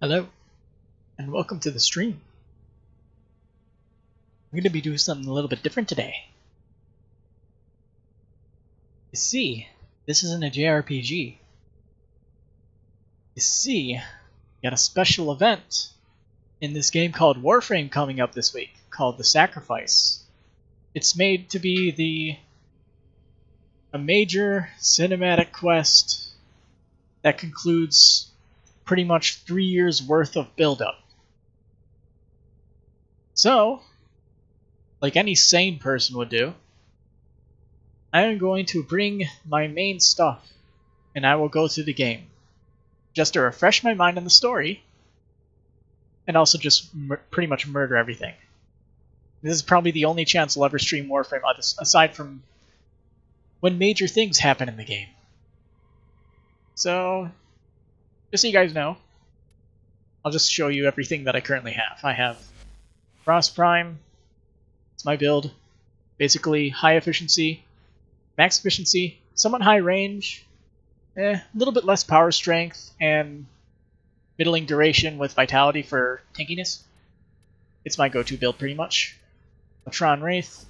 Hello, and welcome to the stream. I'm going to be doing something a little bit different today. You see, this isn't a JRPG. You see, we got a special event in this game called Warframe coming up this week, called The Sacrifice. It's made to be a major cinematic quest that concludes pretty much 3 years worth of build-up. So, like any sane person would do, I am going to bring my main stuff and I will go through the game just to refresh my mind on the story and also just pretty much murder everything. This is probably the only chance I'll ever stream Warframe aside from when major things happen in the game. So, just so you guys know, I'll just show you everything that I currently have. I have Frost Prime. It's my build. Basically, high efficiency, max efficiency, somewhat high range, a little bit less power strength, and middling duration with vitality for tankiness. It's my go-to build pretty much. Latron Wraith.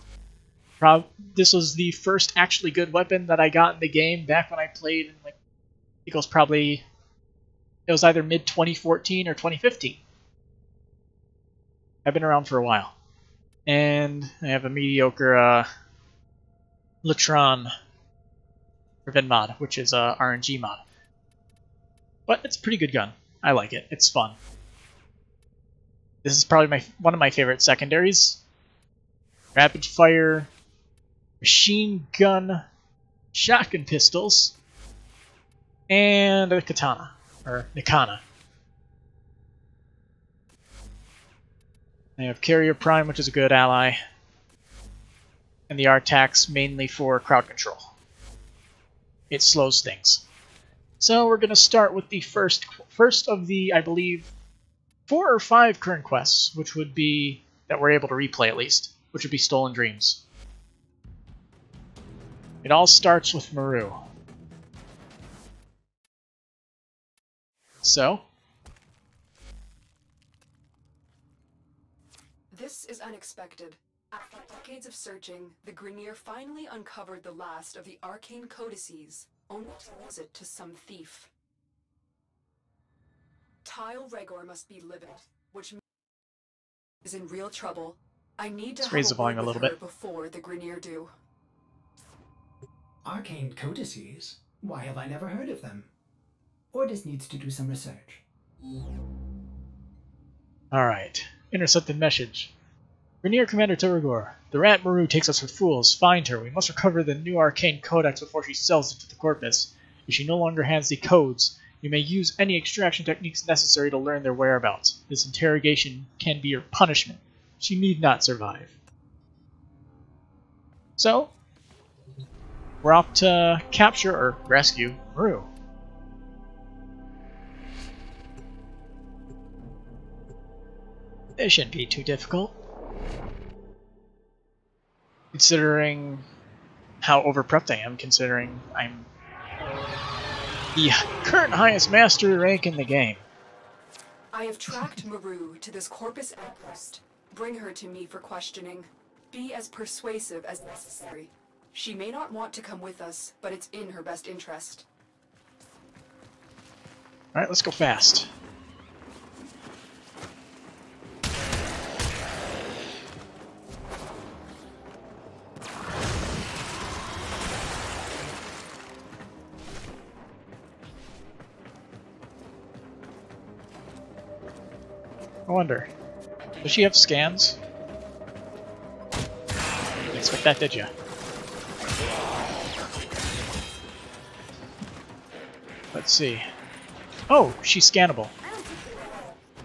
This was the first actually good weapon that I got in the game back when I played in, like, it was either mid-2014 or 2015. I've been around for a while. And I have a mediocre Latron Prevent mod, which is a RNG mod. But it's a pretty good gun. I like it. It's fun. This is probably one of my favorite secondaries. Rapid fire, machine gun, shotgun pistols, and a katana, or Nikana. I have Carrier Prime, which is a good ally, and the R-Tax mainly for crowd control. It slows things. So we're going to start with the first of the, I believe, 4 or 5 current quests, which would be, that we're able to replay at least, which would be Stolen Dreams. It all starts with Maru. So, this is unexpected. After decades of searching, the Grineer finally uncovered the last of the arcane codices, only to lose it to some thief. Tile Regor must be livid, which is in real trouble. I need to raise the volume a little bit before the Grineer do. Arcane codices? Why have I never heard of them? Ordis needs to do some research. alright. Intercepted message. Grineer Commander Turigor. The rat Maru takes us for fools. Find her. We must recover the new arcane codex before she sells it to the corpus. If she no longer has the codes, you may use any extraction techniques necessary to learn their whereabouts. This interrogation can be your punishment. She need not survive. So, we're off to capture or rescue Maru. It shouldn't be too difficult, considering how overprepped I am, considering I'm the current highest mastery rank in the game. I have tracked Maru to this corpus outpost. Bring her to me for questioning. Be as persuasive as necessary. She may not want to come with us, but it's in her best interest. Alright, let's go fast. I wonder, does she have scans? Didn't expect that, did ya? Let's see. Oh, she's scannable.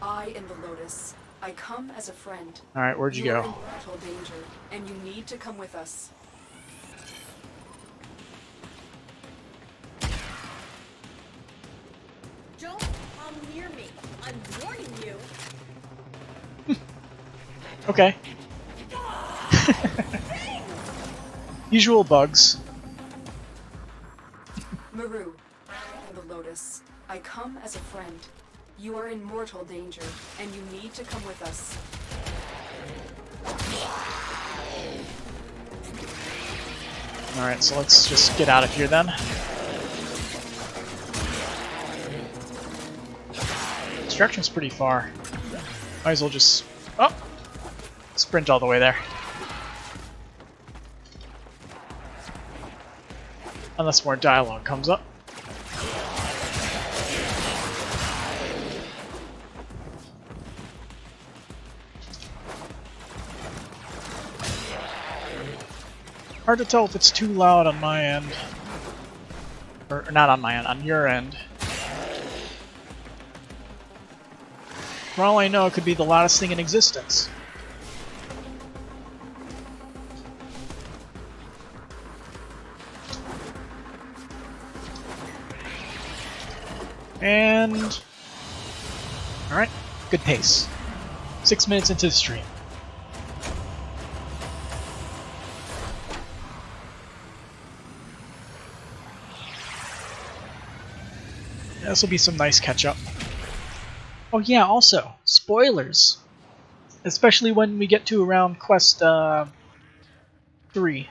I am the Lotus. I come as a friend. Alright, where'd you are go? in mortal danger, and you need to come with us. Don't come near me. I'm warning you. Okay. Usual bugs. Maru, I am the Lotus. I come as a friend. You are in mortal danger, and you need to come with us. Alright, so let's just get out of here then. Destruction's pretty far. Might as well just... oh! Sprint all the way there. Unless more dialogue comes up. Hard to tell if it's too loud on my end. Or not on my end, on your end. For all I know, it could be the loudest thing in existence. And... alright, good pace. 6 minutes into the stream. This will be some nice catch-up. Oh yeah, also, spoilers! Especially when we get to around quest 3.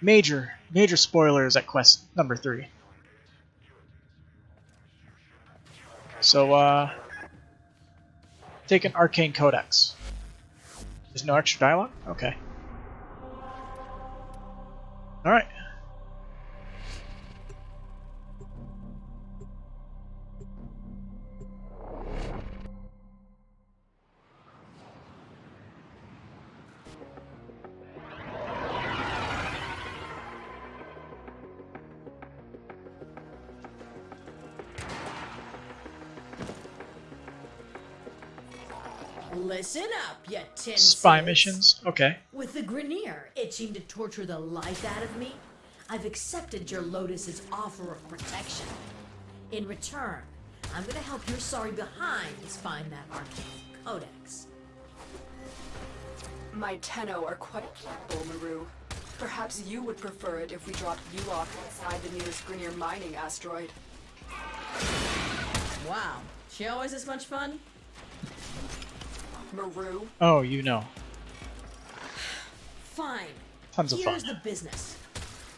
Major spoilers at quest number 3. So, take an arcane codex. There's no extra dialogue? Okay. Alright. Listen up, you tin Spy sits. missions? Okay. With the Grineer itching to torture the life out of me, I've accepted your Lotus's offer of protection. In return, I'm gonna help your sorry behinds find that arcane codex. My Tenno are quite capable, Maru. Perhaps you would prefer it if we dropped you off inside the nearest Grineer mining asteroid. Wow, she always this much fun? Maru? Oh, you know. Fine. Tons of fun. Here's the business.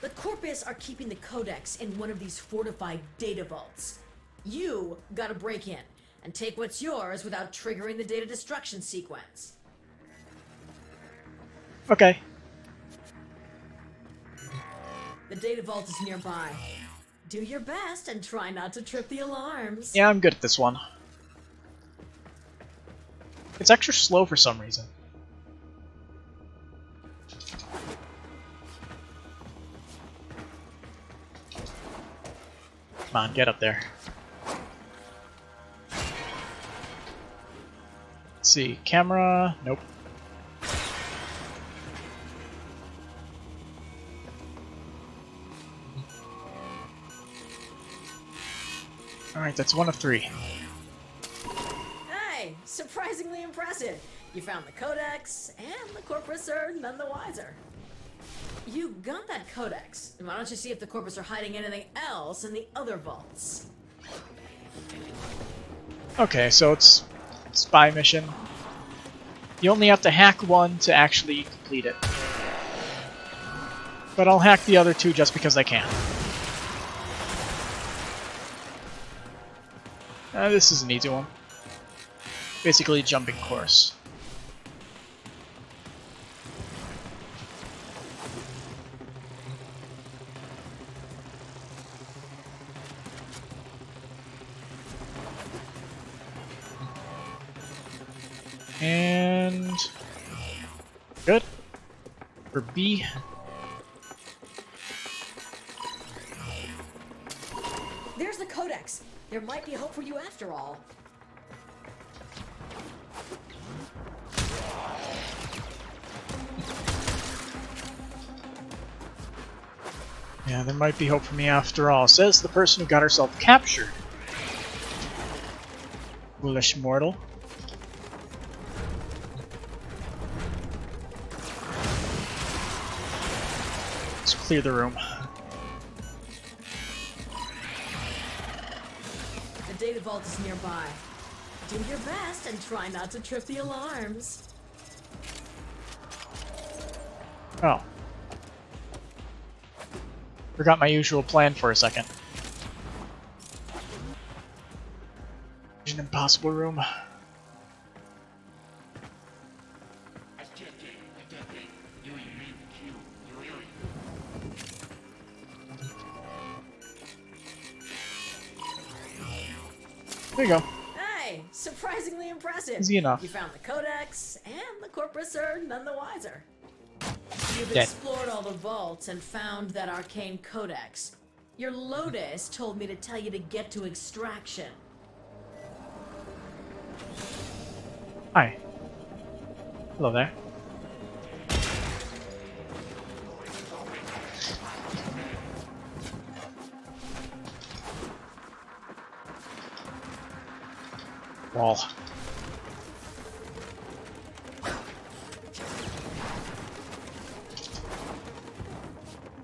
The Corpus are keeping the codex in one of these fortified data vaults. You gotta break in and take what's yours without triggering the data destruction sequence. Okay. The data vault is nearby. Do your best and try not to trip the alarms. Yeah, I'm good at this one. It's extra slow for some reason. Come on, get up there. Let's see, camera, nope. Alright, that's 1 of 3. Hey, surprisingly impressive. You found the codex, and the Corpus are none the wiser. You got that codex. Why don't you see if the Corpus are hiding anything else in the other vaults? Okay, so it's spy mission. You only have to hack one to actually complete it. But I'll hack the other 2 just because I can. This is an easy one. Basically jumping course. And good for B. There's the codex. There might be hope for you after all. Yeah, there might be hope for me after all, says the person who got herself captured. Foolish mortal. Let's clear the room. The data vault is nearby. Do your best and try not to trip the alarms. Oh. Forgot my usual plan for a second. Mission Impossible room. There you go. Hey, surprisingly impressive. Easy enough. You found the Codex, and the Corpus are none the wiser. You've Dead. explored all the vaults and found that arcane Codex. Your Lotus told me to tell you to get to extraction. Hi. Hello there. Wall.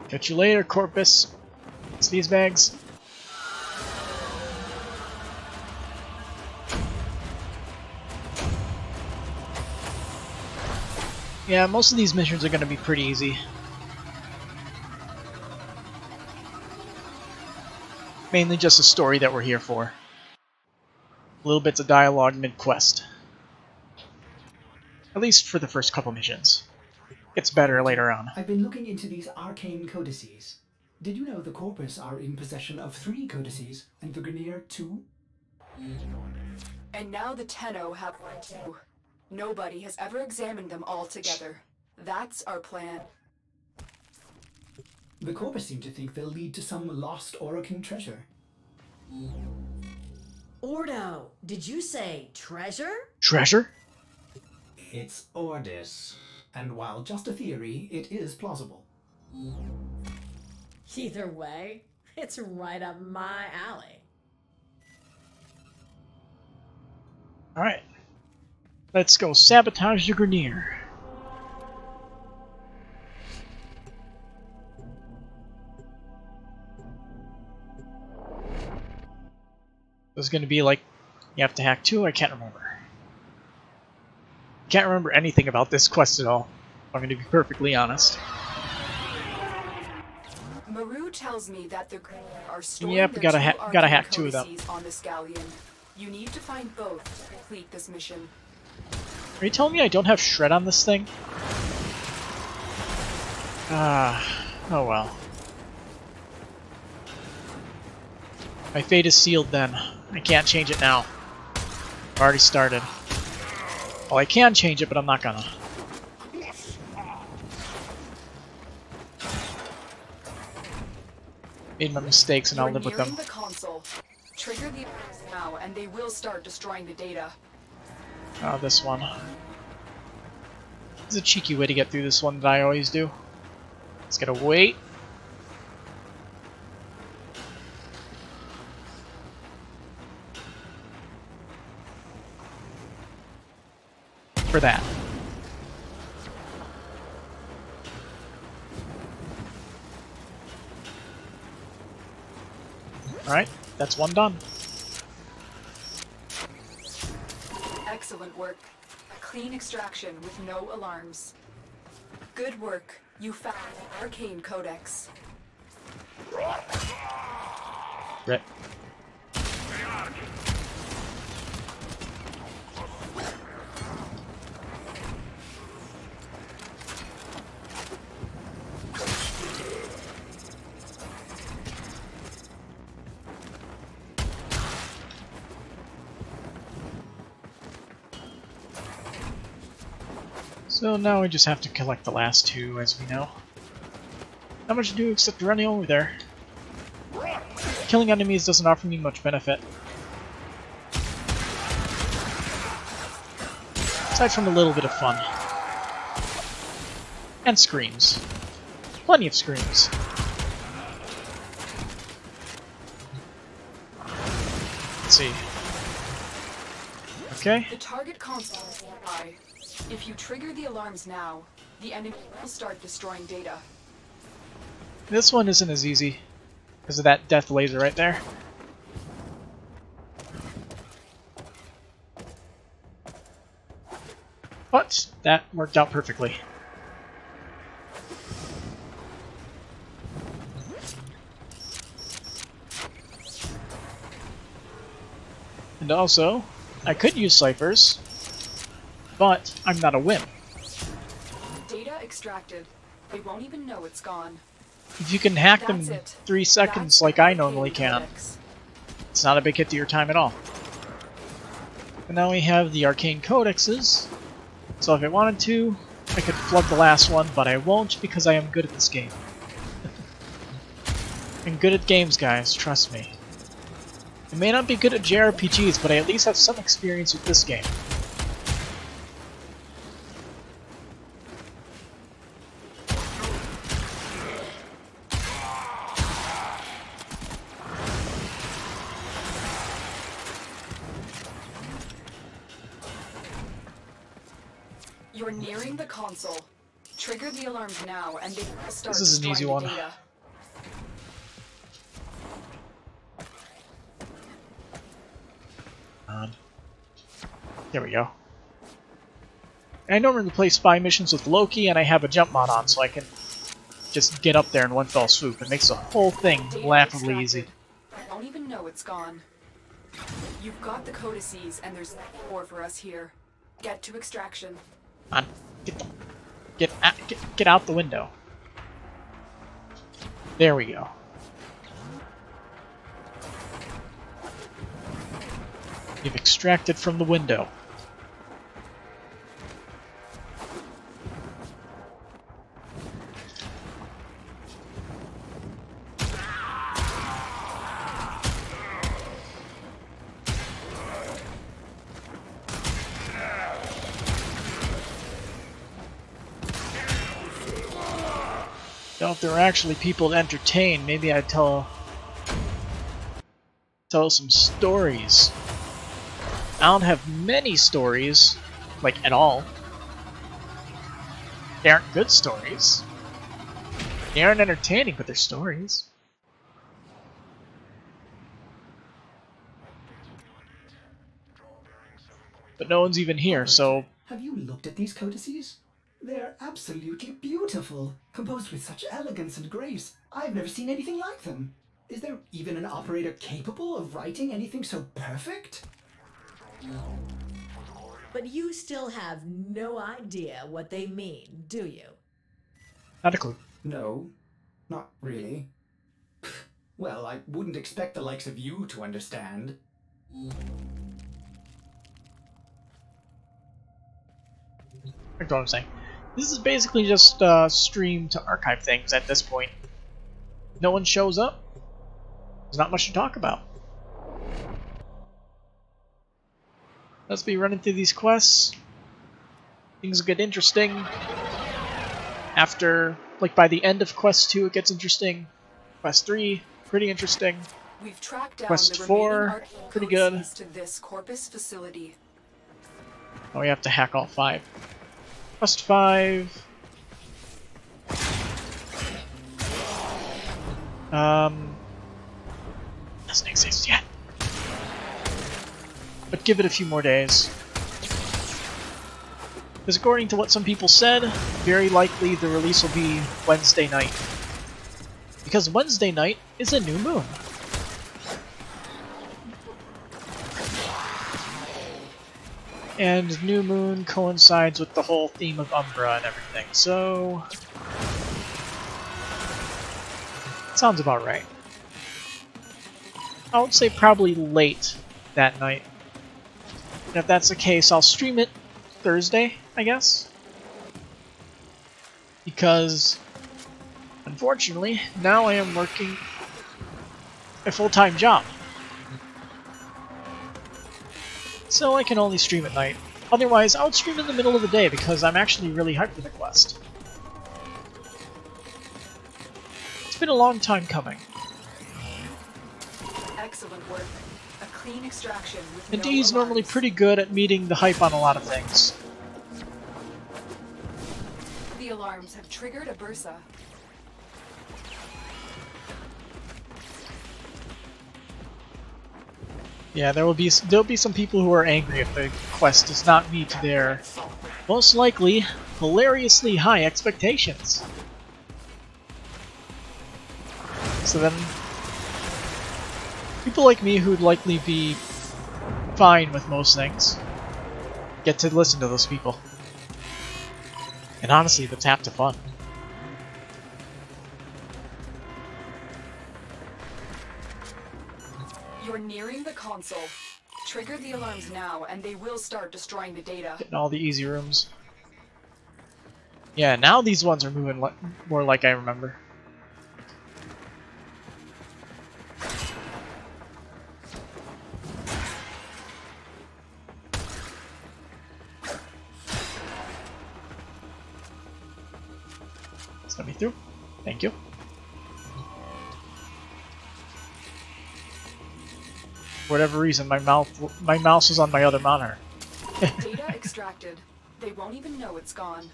Catch you later, Corpus. It's these bags. Yeah, most of these missions are going to be pretty easy. Mainly just a story that we're here for. Little bits of dialogue mid-quest. At least for the first couple missions. Gets better later on. I've been looking into these arcane codices. Did you know the Corpus are in possession of 3 codices, and the Grineer 2? And now the Tenno have one too. Nobody has ever examined them all together. That's our plan. The Corpus seem to think they'll lead to some lost Orokin treasure. Ordo, did you say treasure? Treasure? It's Ordis, and while just a theory, it is plausible. Either way, it's right up my alley. Alright. Let's go sabotage the Grineer. This is going to be like, you have to hack 2? I can't remember. Can't remember anything about this quest at all, if I'm going to be perfectly honest. Maru tells me that the Grineer are storing Yep, their gotta 2 gotta arcane hack 2 of them. codices on this galleon. You need to find both to complete this mission. Are you telling me I don't have shred on this thing? Oh well. My fate is sealed then. I can't change it now. I've already started. Well, I can change it, but I'm not gonna. Made my mistakes and I'll live with them. You're nearing the console. Trigger the alarms now, and they will start destroying the data. Oh, this one. This is a cheeky way to get through this one that I always do. Just gotta wait. For that. Alright, that's one done. Excellent work. A clean extraction with no alarms. Good work. You found the Arcane Codex. Rip. So now we just have to collect the last 2, as we know. Not much to do except running over there. Killing enemies doesn't offer me much benefit. Aside from a little bit of fun. And screams. Plenty of screams. Let's see. Okay. The target console is nearby. If you trigger the alarms now, the enemy will start destroying data. This one isn't as easy because of that death laser right there. But that worked out perfectly. And also, I could use ciphers, but I'm not a wimp. Data extracted. They won't even know it's gone. If you can hack them That's in it. 3 seconds That's like the I normally arcade can, codex. it's not a big hit to your time at all. And now we have the arcane codexes, so if I wanted to, I could flood the last one, but I won't because I am good at this game. I'm good at games, guys, trust me. I may not be good at JRPGs, but I at least have some experience with this game. You're nearing the console. Trigger the alarms now, and they will start This is an easy destroying one. the data. There we go. I normally play spy missions with Loki, and I have a jump mod on, so I can just get up there in one fell swoop. It makes the whole thing Data laughably extracted. easy. I don't even know it's gone. You've got the codices, and there's more for us here. Get to extraction. On, get out the window. There we go. You've extracted from the window. Now, if there were actually people to entertain, maybe I'd tell some stories. I don't have many stories, like, at all. They aren't good stories. They aren't entertaining, but they're stories. But no one's even here, so... Have you looked at these codices? They're absolutely beautiful, composed with such elegance and grace. I've never seen anything like them. Is there even an operator capable of writing anything so perfect? But you still have no idea what they mean, do you? Not a clue. No, not really. Well, I wouldn't expect the likes of you to understand. That's what I'm saying. This is basically just stream to archive things at this point. No one shows up. There's not much to talk about. Let's be running through these quests. Things get interesting. After, like, by the end of Quest 2, it gets interesting. Quest 3, pretty interesting. We've tracked down Quest the 4, remaining arcane pretty good. codices to this Corpus facility. Oh, we have to hack all 5. Quest 5. Doesn't exist yet. But give it a few more days. Because according to what some people said, very likely the release will be Wednesday night. Because Wednesday night is a new moon. And new moon coincides with the whole theme of Umbra and everything, so... sounds about right. I would say probably late that night. And if that's the case, I'll stream it Thursday, I guess. Because, unfortunately, now I am working a full-time job. So I can only stream at night. Otherwise, I would stream in the middle of the day because I'm actually really hyped for the quest. It's been a long time coming. Excellent work. A clean extraction with And no Dee's normally alarms. pretty good at meeting the hype on a lot of things. The alarms have triggered a bursa. Yeah, there'll be some people who are angry if the quest does not meet their most likely hilariously high expectations. So then, people like me who'd likely be fine with most things get to listen to those people. And honestly, that's half the fun. You're nearing the console. Trigger the alarms now, and they will start destroying the data. Getting all the easy rooms. Yeah, now these ones are moving more like I remember. Let me through. Thank you. For whatever reason, my mouse was on my other monitor. Data extracted. They won't even know it's gone.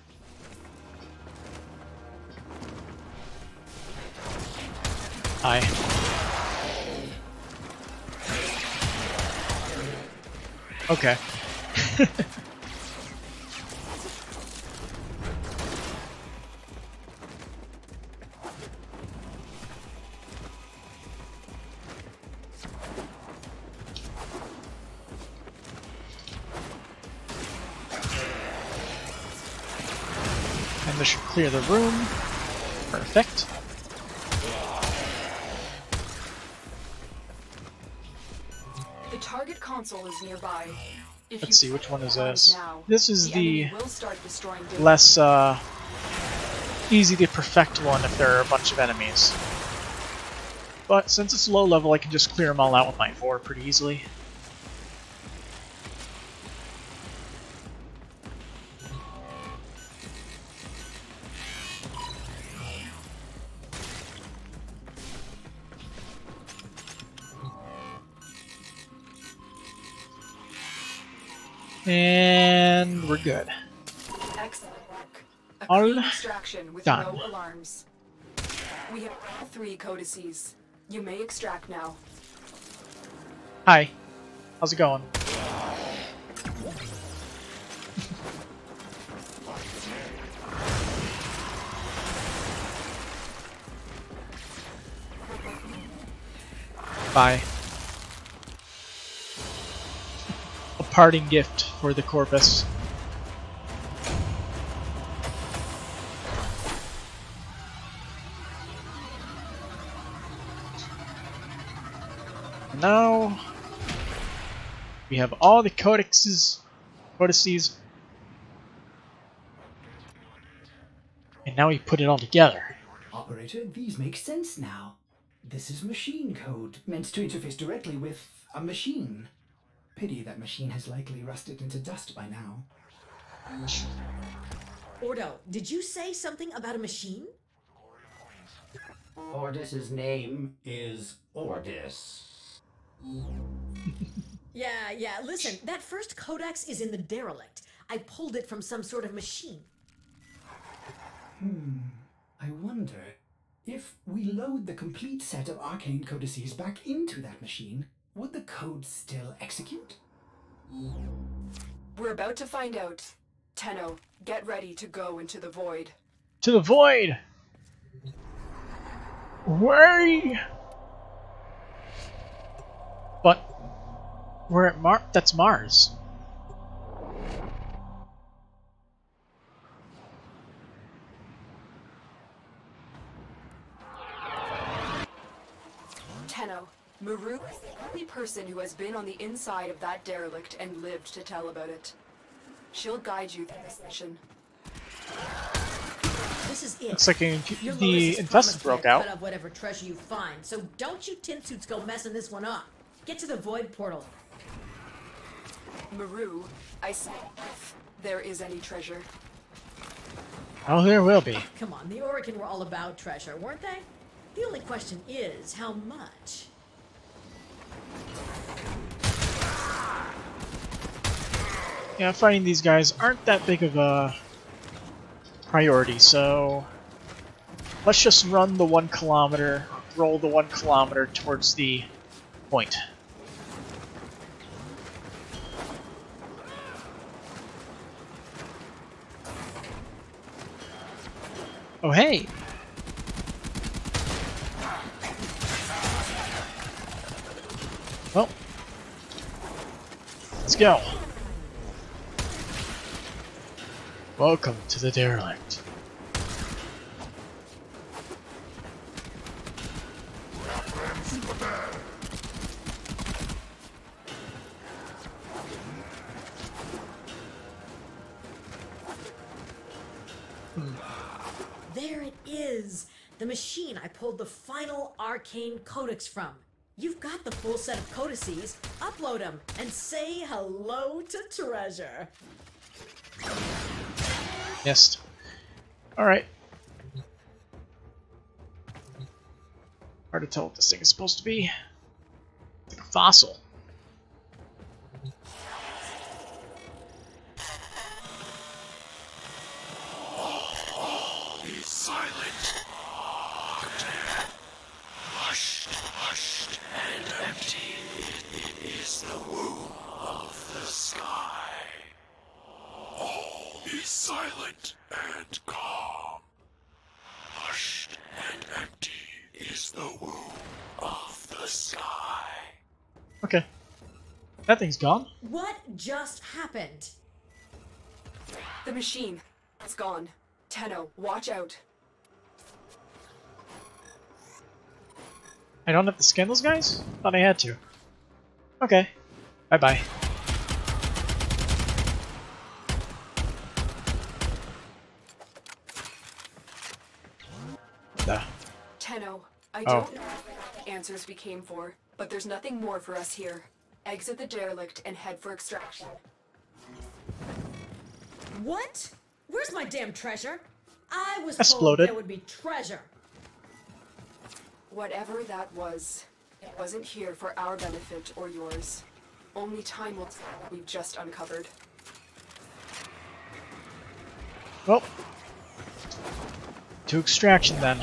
Hi. Okay. And this should clear the room. Perfect. The target console is nearby. If Let's see, which one is this? now, This is the enemy will start destroying data. less easy to perfect one if there are a bunch of enemies. But since it's low level, I can just clear them all out with my 4 pretty easily. And we're good. Excellent work. A All clean extraction with done. no alarms. We have all 3 codices. You may extract now. Hi. How's it going? Bye. A parting gift for the corpus. Now we have all the codices, and now we put it all together. Operator, these make sense now. This is machine code, meant to interface directly with a machine. Pity that machine has likely rusted into dust by now. Ordo, did you say something about a machine? Ordis's name is Ordis. Yeah, listen, that first codex is in the derelict. I pulled it from some sort of machine. I wonder, if we load the complete set of arcane codices back into that machine, would the code still execute? We're about to find out. Tenno, get ready to go into the void. To the void! Way! But we're at that's Mars. Tenno, Maru is the only person who has been on the inside of that derelict and lived to tell about it. She'll guide you through this mission. This is it. Looks like Your the Lotus infested promised broke me a out. cut of whatever treasure you find, so don't you tin suits go messing this one up. Get to the void portal. Maru, I said if there is any treasure. Oh, there will be. Come on, the Orokin were all about treasure, weren't they? The only question is, how much? Yeah, fighting these guys aren't that big of a priority, so let's just run the 1 kilometer, roll the 1 kilometer towards the point. Oh, hey! Well, let's go. Welcome to the derelict. There it is! The machine I pulled the final arcane codex from. You've got the full set of codices. Upload them and say hello to Treasure. Missed. Alright. Hard to tell what this thing is supposed to be. It's like a fossil. Be silent. Hushed and empty. It is the womb of the sky. All is silent and calm. Hushed and empty is the womb of the sky. Okay. That thing's gone. What just happened? The machine. It's gone. Tenno, watch out. I don't have to scan those guys? Thought I had to. Okay. Bye-bye. Tenno, I don't know what answers we came for, but there's nothing more for us here. Exit the derelict and head for extraction. What? Where's my damn treasure? I was Exploded. told there would be treasure. Whatever that was, it wasn't here for our benefit or yours. Only time will tell what we've just uncovered. Well. To extraction then.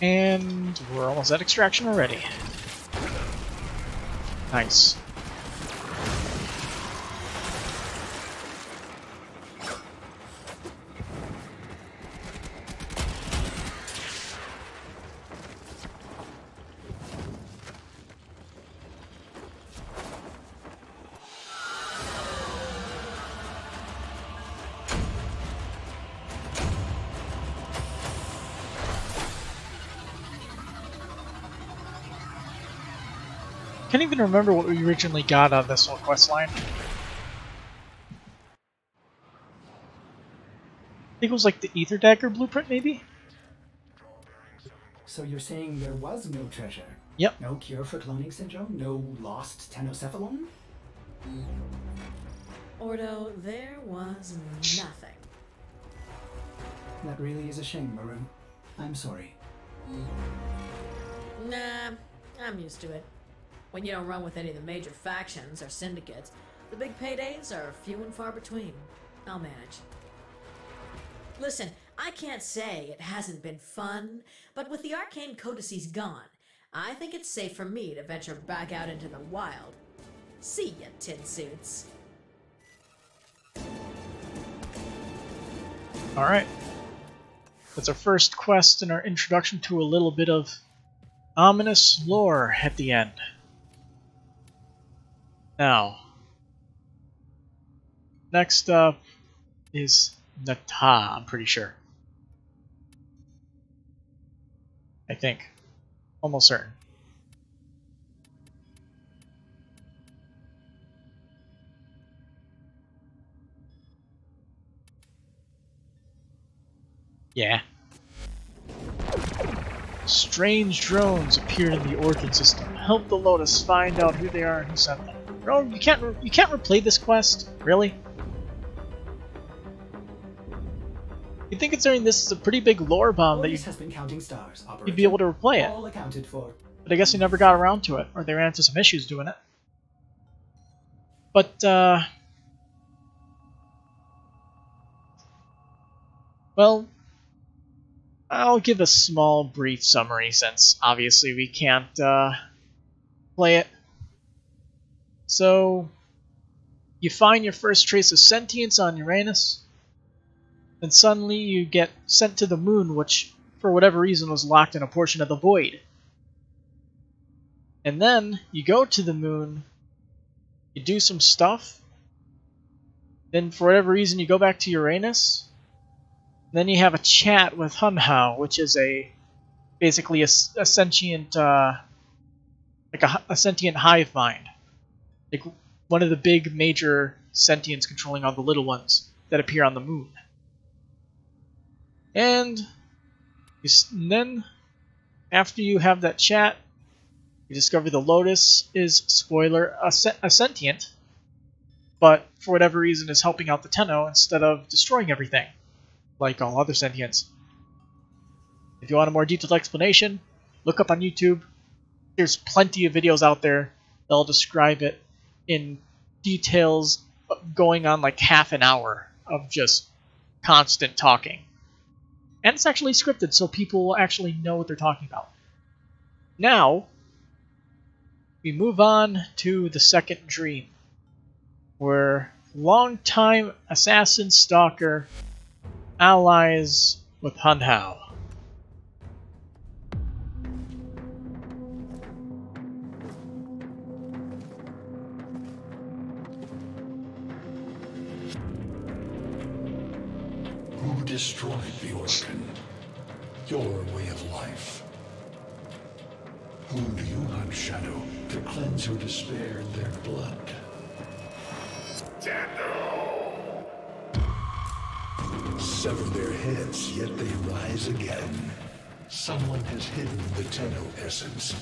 And we're almost at extraction already. Nice. I can't even remember what we originally got out of this whole quest line. I think it was like the Ether Dagger blueprint, maybe? So you're saying there was no treasure? Yep. No cure for cloning syndrome? No lost tenocephalon? Ordo, there was nothing. That really is a shame, Maru. I'm sorry. Nah, I'm used to it. When you don't run with any of the major factions or syndicates, the big paydays are few and far between. I'll manage. Listen, I can't say it hasn't been fun, but with the arcane codices gone, I think it's safe for me to venture back out into the wild. See ya, tin suits. Alright. That's our first quest and our introduction to a little bit of ominous lore at the end. Now, next up is Natah, I'm pretty sure. I think. Almost certain. Yeah. Strange drones appeared in the origin system. Help the Lotus find out who they are and who sent them. Bro, you can't replay this quest? Really? You'd think considering this is a pretty big lore bomb that Lotus has been counting stars, you'd be able to replay it. All accounted for. but I guess they never got around to it, or they ran into some issues doing it. But, well, I'll give a small, brief summary, since obviously we can't, play it. So, you find your first trace of sentience on Uranus, then suddenly you get sent to the moon, which, for whatever reason, was locked in a portion of the void. And then, you go to the moon, you do some stuff, then for whatever reason you go back to Uranus, then you have a chat with Hunhao, which is basically a sentient, like a sentient hive mind. Like one of the big major sentients controlling all the little ones that appear on the moon. And then, after you have that chat, you discover the Lotus is, spoiler, a sentient, but for whatever reason is helping out the Tenno instead of destroying everything, like all other sentients. If you want a more detailed explanation, look up on YouTube. There's plenty of videos out there that'll describe it in details going on like half an hour of just constant talking. And it's actually scripted, so people will actually know what they're talking about. Now, we move on to the second dream, where longtime assassin stalker allies with Hunhao. Who destroyed the organ? Your way of life. Whom do you hunt, Shadow, to cleanse your despair in their blood? Sever their heads, yet they rise again. Someone has hidden the Tenno essence,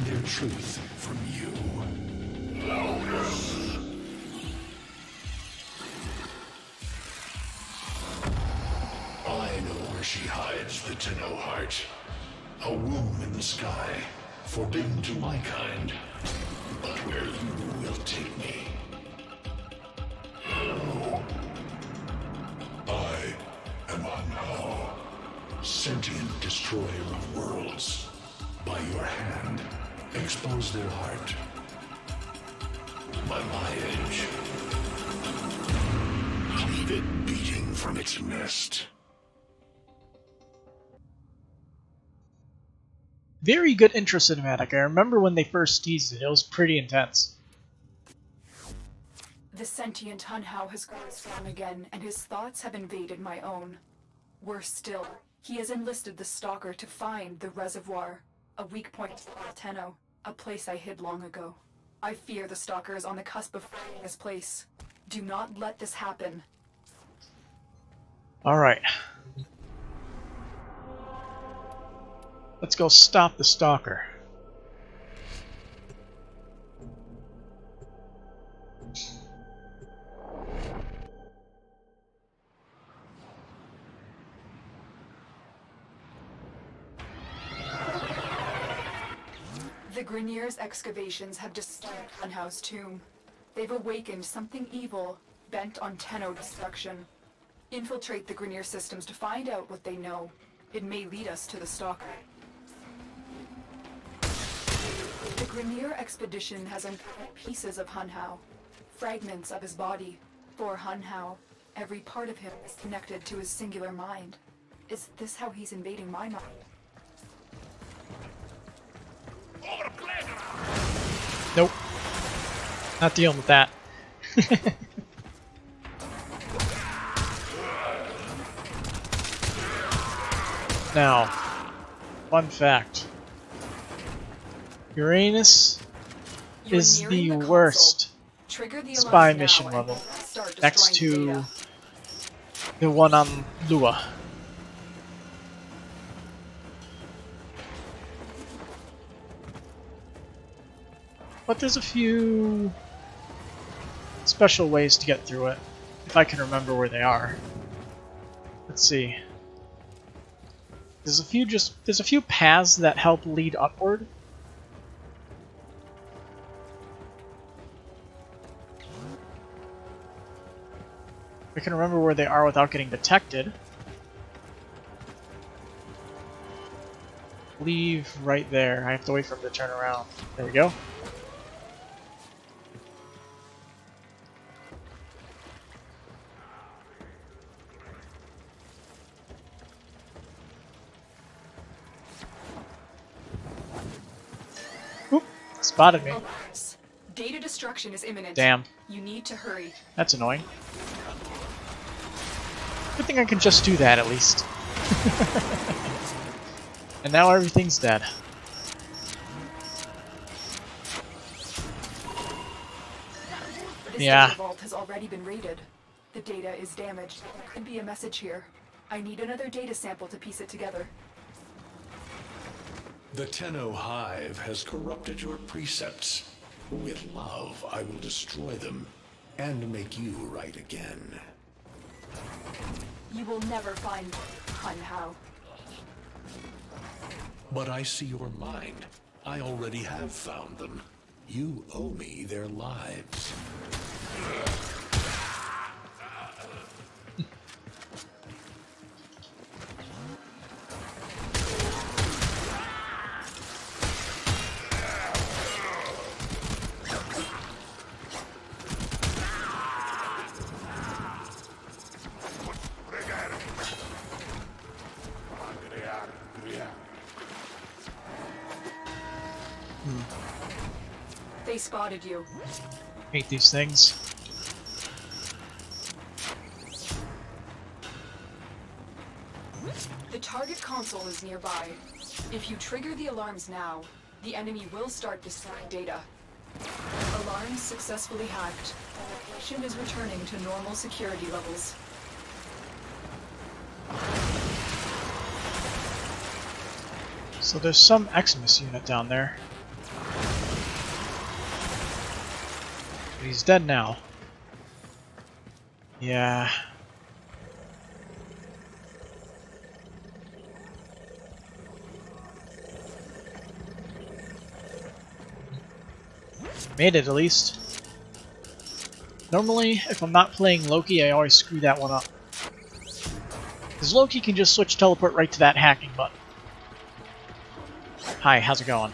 their truth, from you. Loudest. I know where she hides the Tenno heart. A womb in the sky, forbidden to my kind, but where you will take me. I am Hunhao, sentient destroyer of worlds. By your hand, expose their heart. By my edge, leave it beating from its nest. Very good intro cinematic. I remember when they first teased it. It was pretty intense. The sentient Hunhao has grown strong again, and his thoughts have invaded my own. Worse still, he has enlisted the Stalker to find the reservoir, a weak point for Tenno, a place I hid long ago. I fear the Stalker is on the cusp of finding this place. Do not let this happen. Alright. Let's go stop the Stalker. The Grineer's excavations have disturbed Hunhao's tomb. They've awakened something evil, bent on Tenno destruction. Infiltrate the Grineer systems to find out what they know. It may lead us to the Stalker. The Grineer expedition has uncovered pieces of Hunhao, fragments of his body. For Hunhao, every part of him is connected to his singular mind. Is this how he's invading my mind? Nope. Not dealing with that. Now, fun fact. Uranus is the worst spy mission level, next to the one on Lua. But there's a few special ways to get through it, if I can remember where they are. Let's see. There's a few paths that help lead upward, I can remember where they are without getting detected. Leave right there. I have to wait for him to turn around. There we go. Oop, spotted me. Alarms. Data destruction is imminent. Damn. You need to hurry. That's annoying. Good thing I can just do that at least. And now everything's dead. This Yeah. data vault has already been raided. The data is damaged. There could be a message here. I need another data sample to piece it together. The Tenno Hive has corrupted your precepts. With love, I will destroy them and make you right again. You will never find Hun Hao. But I see your mind. I already have found them. You owe me their lives. They spotted you. Hate these things. The target console is nearby. If you trigger the alarms now, the enemy will start destroying data. Alarms successfully hacked. The location is returning to normal security levels. So there's some Eximus unit down there. But he's dead now. Yeah. Made it, at least. Normally, if I'm not playing Loki, I always screw that one up. Because Loki can just switch teleport right to that hacking button. Hi, how's it going?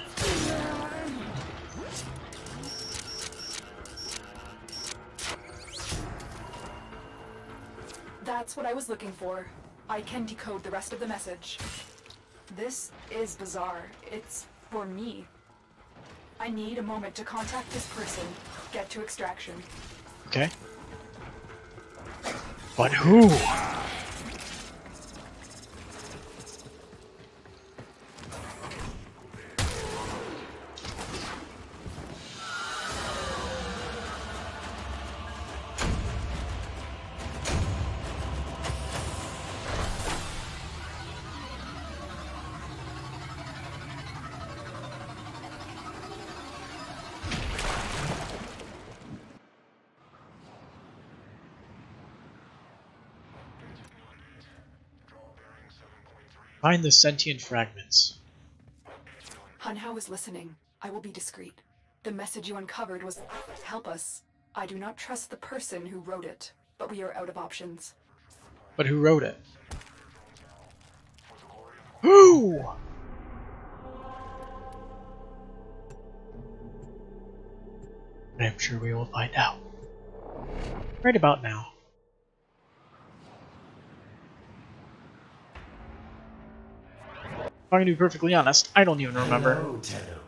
That's what I was looking for. I can decode the rest of the message. This is bizarre. It's for me. I need a moment to contact this person, get to extraction. Okay. But who? Find the sentient fragments. Hun Hao is listening. I will be discreet. The message you uncovered was help us. I do not trust the person who wrote it, but we are out of options. But who wrote it? Who? I'm sure we will find out. Right about now. If I'm gonna be perfectly honest, I don't even remember. Hello, Tenno.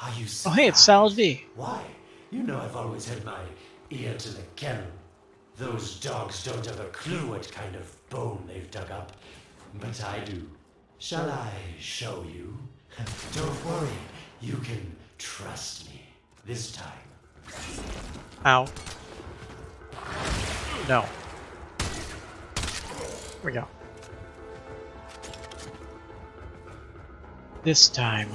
Are you Oh hey, it's Salad V. Why? You know I've always had my ear to the kennel. Those dogs don't have a clue what kind of bone they've dug up. But I do. Shall I show you? Don't worry. You can trust me. This time. Ow. No. Here we go. This time.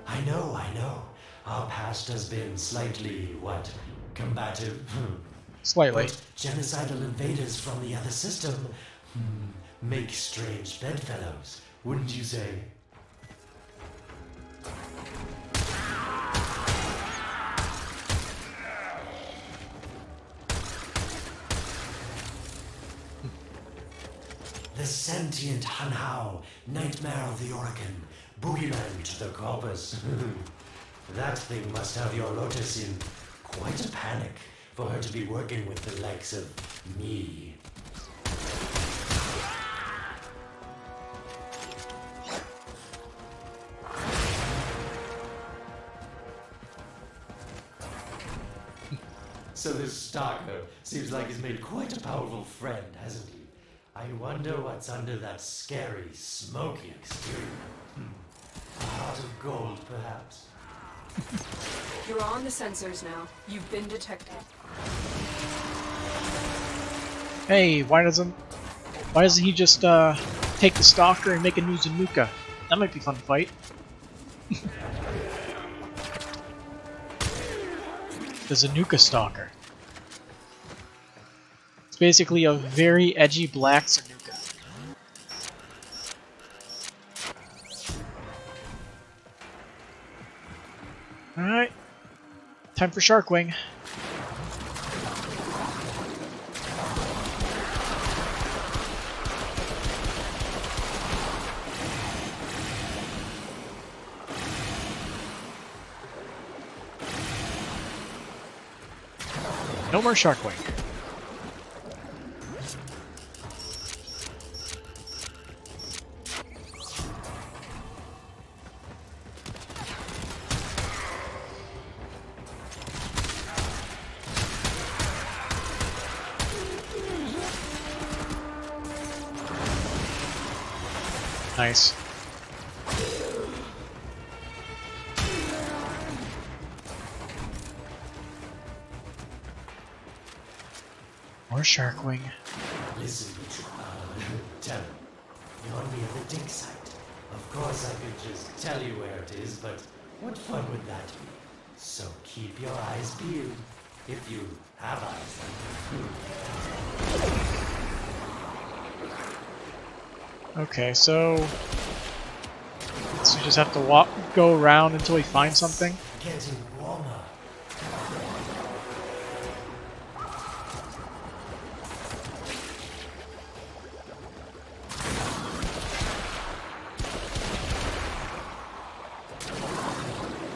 I know. Our past has been slightly, combative? Slightly. But genocidal invaders from the other system make strange bedfellows, wouldn't you say? The sentient Hanhao, nightmare of the Oregon, boogeyman to the corpus. That thing must have your Lotus in quite a panic for her to be working with the likes of me. So this Stalker seems like he's made quite a powerful friend, hasn't he? I wonder what's under that scary, smoky exterior. A heart of gold, perhaps? You're on the sensors now. You've been detected. Hey, why doesn't he just take the Stalker and make a new Zanuka? That might be fun to fight. The Zanuka Stalker. It's basically a very edgy black Zanuka. Alright. Time for Sharkwing. No more Sharkwing. Nice. More Sharkwing. Listen, tell me, you're near the dig site. Of course I could just tell you where it is, but what fun would that be? So keep your eyes peeled, if you have eyes. Okay, so you just have to go around until we find something. Getting warmer.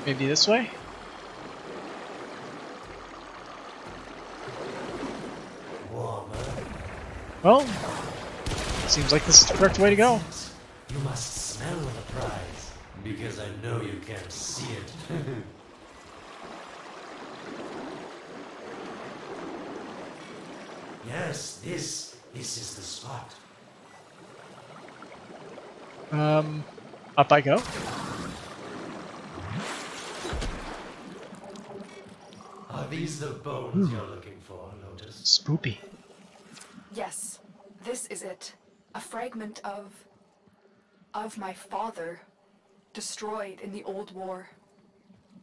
Maybe this way? Warmer. Well, seems like this is the correct way to go. You must smell the prize, because I know you can't see it. Yes, this is the spot. Up I go. Are these the bones you're looking for, Lotus? Spoopy. Yes, this is it. A fragment of my father, destroyed in the old war.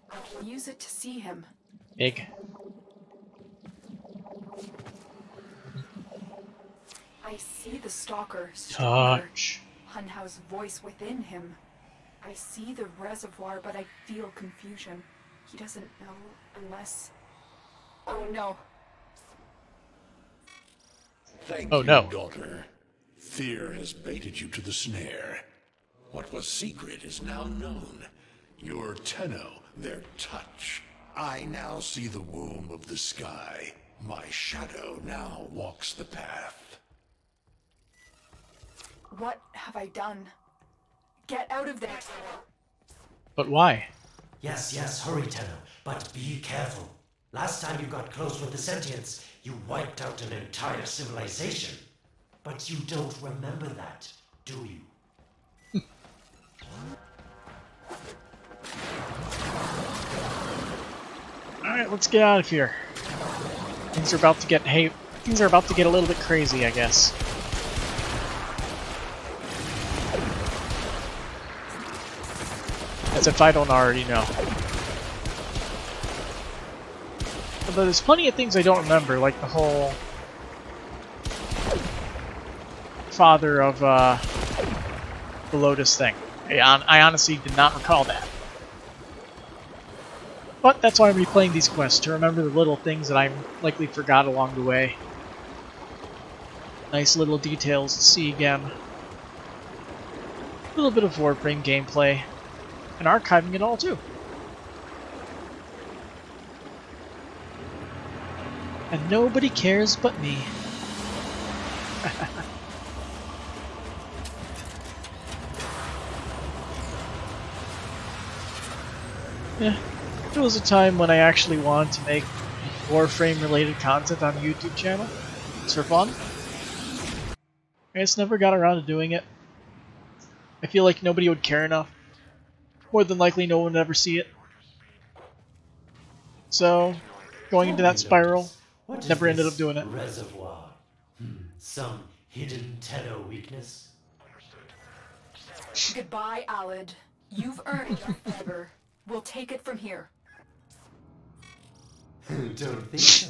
I can use it to see him. Big. I see the stalker stronger. Touch. Hanhao's voice within him. I see the reservoir, but I feel confusion. He doesn't know unless... Oh no. Thank Oh, you, no. daughter. Fear has baited you to the snare. What was secret is now known. Your Tenno, their touch. I now see the womb of the sky. My shadow now walks the path. What have I done? Get out of there. But why? Yes, hurry, Tenno, but be careful. Last time you got close with the sentients, you wiped out an entire civilization. But you don't remember that, do you? Alright, let's get out of here. Things are about to get a little bit crazy, I guess. As if I don't already know. But there's plenty of things I don't remember, like the whole father of the Lotus thing. I honestly did not recall that. But that's why I'm replaying these quests, to remember the little things that I likely forgot along the way. Nice little details to see again. A little bit of Warframe gameplay. And archiving it all too. And nobody cares but me. Yeah, there was a time when I actually wanted to make Warframe related content on a YouTube channel. It's for fun. I just never got around to doing it. I feel like nobody would care enough. More than likely no one would ever see it. So, going into that spiral, never ended up doing it. Reservoir. Some hidden Tenno weakness? Goodbye, Alid. You've earned your favor. We'll take it from here. Don't think so.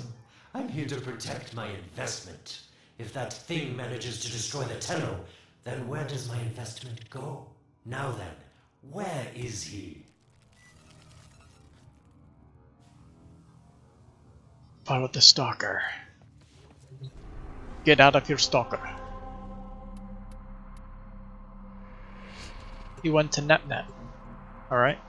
I'm here to protect my investment. If that thing manages to destroy the Tenno, then where does my investment go? Now then, where is he? Follow the stalker. Get out of your stalker. He went to Natah. Alright.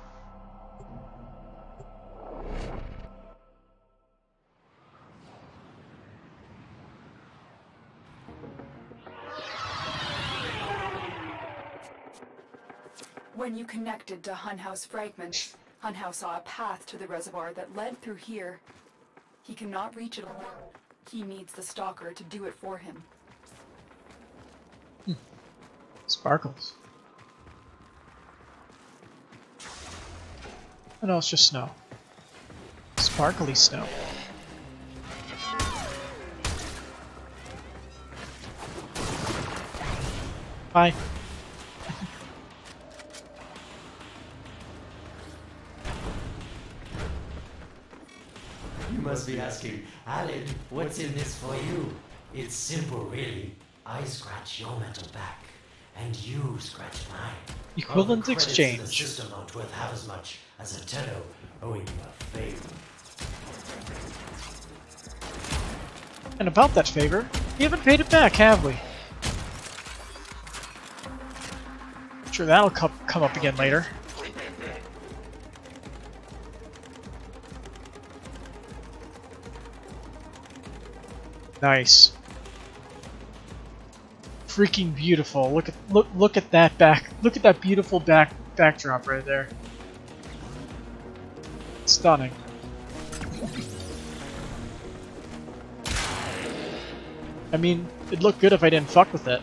When you connected to Hunhouse fragments, Hunhouse saw a path to the reservoir that led through here. He cannot reach it alone. He needs the stalker to do it for him. Sparkles. Oh no, it's just snow. Sparkly snow. Bye. You must be asking, Alid, what's in this for you? It's simple, really. I scratch your metal back, and you scratch mine. Equivalent Credits exchange. The system aren't worth half as much as a Tenno owing you a favor. And about that favor, we haven't paid it back, have we? Sure, that'll come up again later. Nice. Freaking beautiful. Look at that beautiful backdrop right there. Stunning. I mean, it'd look good if I didn't fuck with it.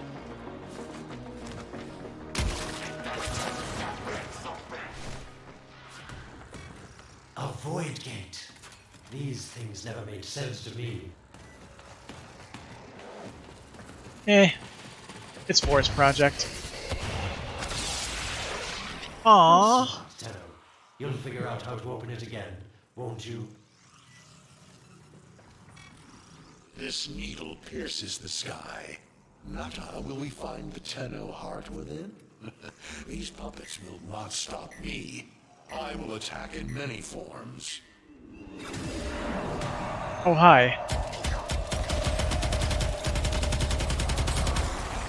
A void gate. These things never made sense to me. It's Forest Project. Aww. Tenno, you'll figure out how to open it again, won't you? This needle pierces the sky. Natah, will we find the Tenno heart within? These puppets will not stop me. I will attack in many forms. Oh, hi.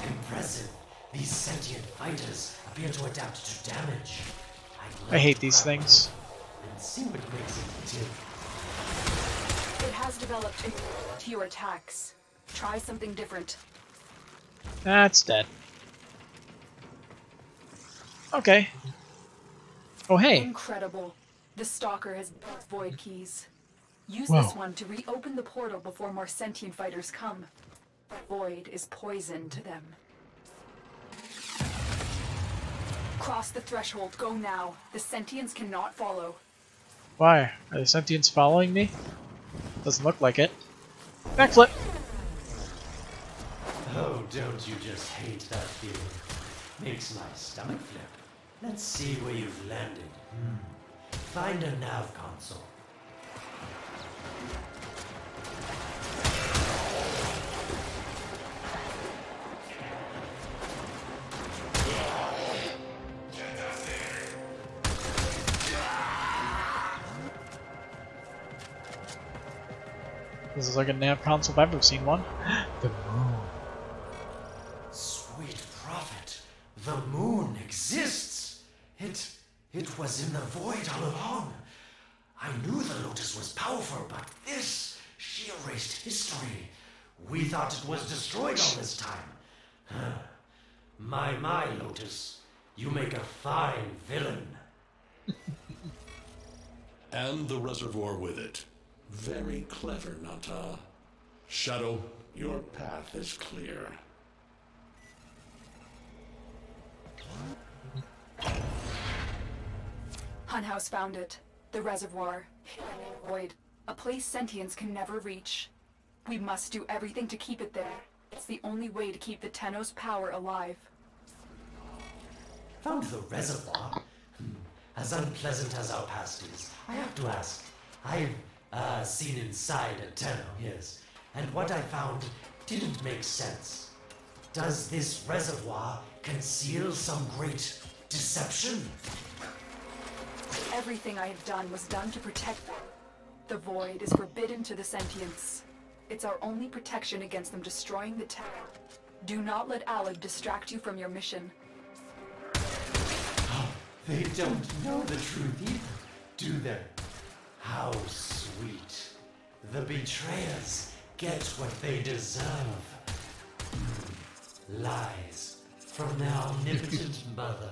Impressive. These sentient fighters appear to adapt to damage. I hate these things. And see what makes it tick. It has developed to your attacks. Try something different. That's dead. Okay. Oh, hey. Incredible. The stalker has both void keys. Use Whoa. this one to reopen the portal before more sentient fighters come. The void is poison to them. Cross the threshold. Go now. The sentients cannot follow. Why? Are the sentients following me? Doesn't look like it. Backflip! Oh, don't you just hate that feeling? Makes my stomach flip. Let's see where you've landed. Find a nav console. This is like a nav console if I've ever seen one. The moon. it was in the void all along. I knew the Lotus was powerful, but this, she erased history. We thought it was destroyed all this time. Huh. My, Lotus. You make a fine villain. And the reservoir with it. Very clever, Natah. Shadow, your path is clear. Hunhouse found it. The reservoir. Hidden in the void. A place sentience can never reach. We must do everything to keep it there. It's the only way to keep the Tenno's power alive. Found the reservoir? As unpleasant as our past is, I have to ask. I've seen inside a Tenno, yes. And what I found didn't make sense. Does this reservoir conceal some great deception? Everything I have done was done to protect them. The void is forbidden to the sentients. It's our only protection against them destroying the Tenno. Do not let Alad distract you from your mission. They don't know the truth either, do they? How sweet. The betrayers get what they deserve. Lies from their omnipotent mother.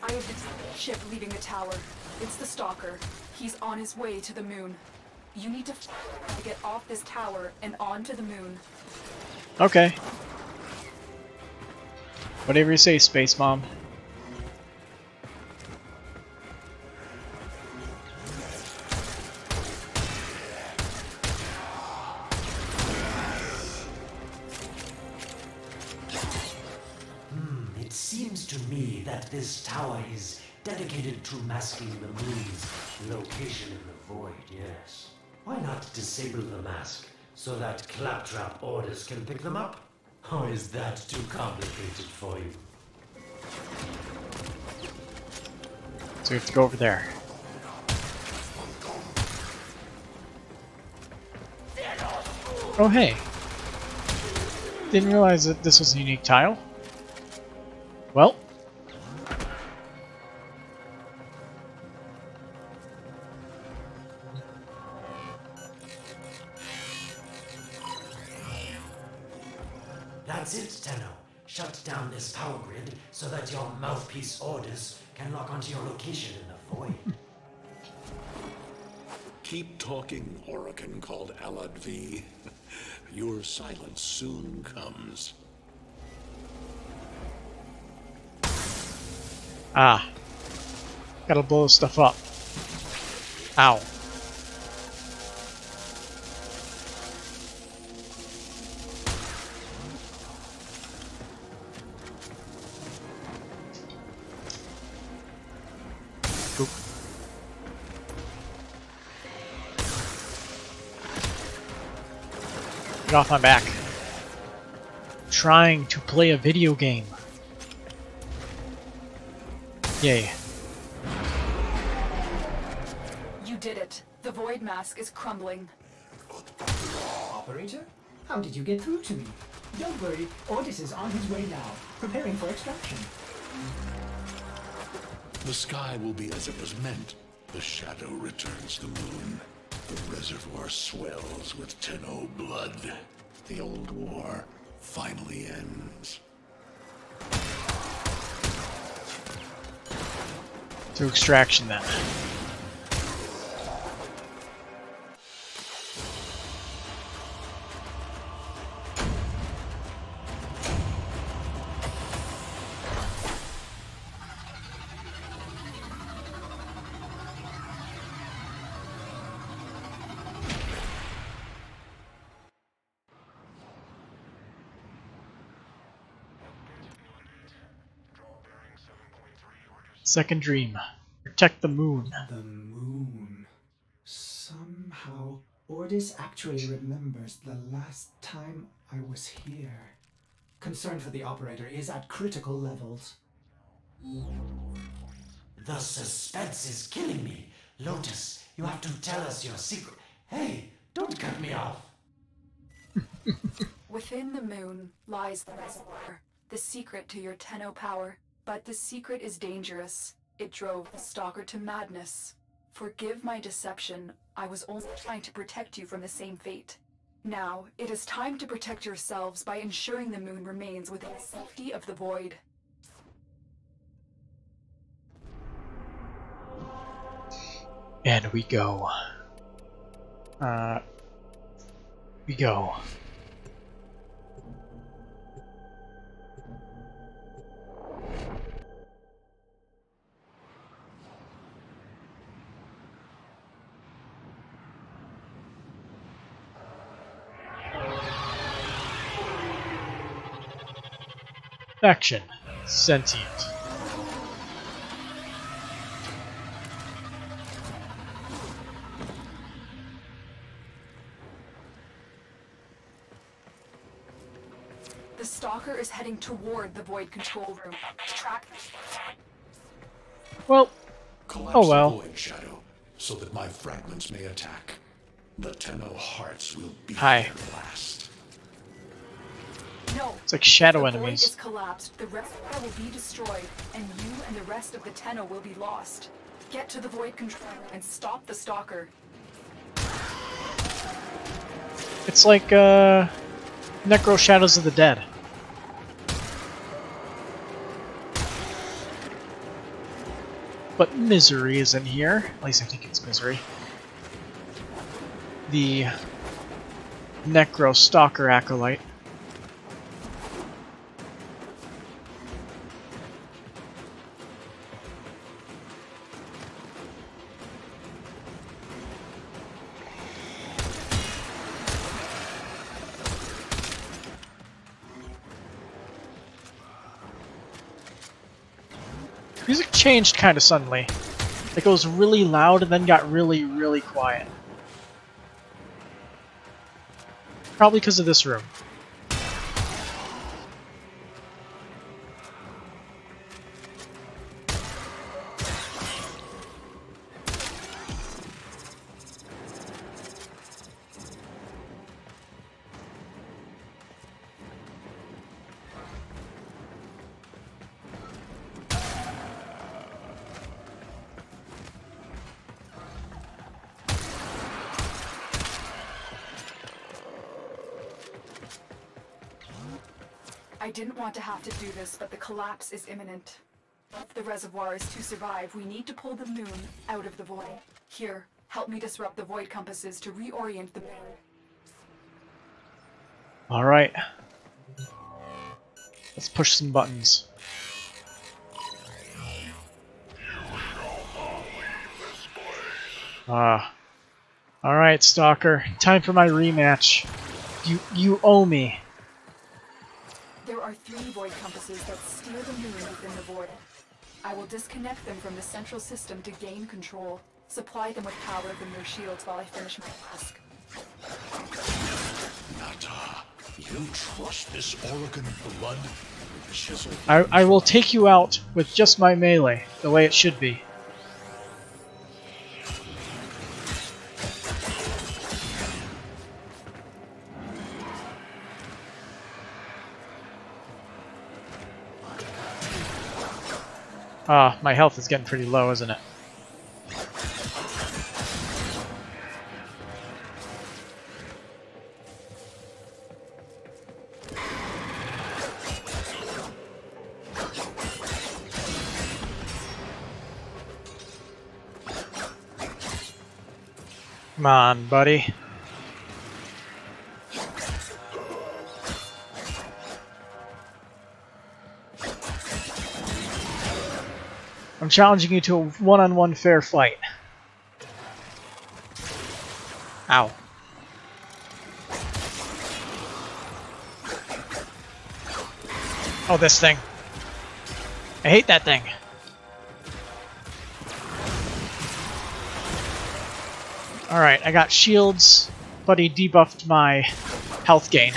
I have detected a ship leaving the tower. It's the Stalker. He's on his way to the moon. You need to get off this tower and onto the moon. Okay. Whatever you say, Space Mom. It seems to me that this tower is dedicated to masking the moon's location in the void, yes. Why not disable the mask so that claptrap orders can pick them up? Or is that too complicated for you? So we have to go over there. Oh hey! Didn't realize that this was a unique tile. Well. That's it, Tenno. Shut down this power grid so that your mouthpiece orders can lock onto your location in the void. Keep talking, Orokin called Alad V. Your silence soon comes. Ah. Gotta blow stuff up. Ow. Oop. Get off my back. I'm trying to play a video game. Yay. You did it. The void mask is crumbling. Operator? How did you get through to me? Don't worry, Ordis is on his way now, preparing for extraction. The sky will be as it was meant. The shadow returns the moon. The reservoir swells with Tenno blood. The old war finally ends. To extraction then. Second dream. Protect the moon. The moon. Somehow, Ordis actually remembers the last time I was here. Concern for the operator is at critical levels. The suspense is killing me. Lotus, you have to tell us your secret. Hey, don't cut me off. Within the moon lies the reservoir, the secret to your Tenno power. But the secret is dangerous. It drove the stalker to madness. Forgive my deception. I was only trying to protect you from the same fate. Now, it is time to protect yourselves by ensuring the moon remains within the safety of the void. And we go. We go. Action. Sentient. The stalker is heading toward the void control room. Track. Well, Collapse oh well. the void shadow, so that my fragments may attack. The Tenno hearts will be Hi. their last. No. It's like shadow if the enemies. void is collapsed, the reservoir will be destroyed, and you and the rest of the Tenno will be lost. Get to the void control room and stop the stalker. It's like Necro Shadows of the Dead. But Misery is in here. At least I think it's Misery. The Necro Stalker Acolyte. Music changed kind of suddenly. It goes really loud and then got really, really quiet. Probably because of this room. I didn't want to have to do this, but the collapse is imminent. If the reservoir is to survive, we need to pull the moon out of the void. Here, help me disrupt the void compasses to reorient the moon. Alright. Let's push some buttons. Alright, Stalker. Time for my rematch. You owe me. There are 3 void compasses that steer the moon within the void. I will disconnect them from the central system to gain control. Supply them with power from their shields while I finish my task. Natah, you trust this Oregon blood? Chiseled. I will take you out with just my melee, the way it should be. Ah, my health is getting pretty low, isn't it? Come on, buddy. I'm challenging you to a one-on-one fair fight. Ow. Oh, this thing. I hate that thing. Alright, I got shields, but he debuffed my health gain.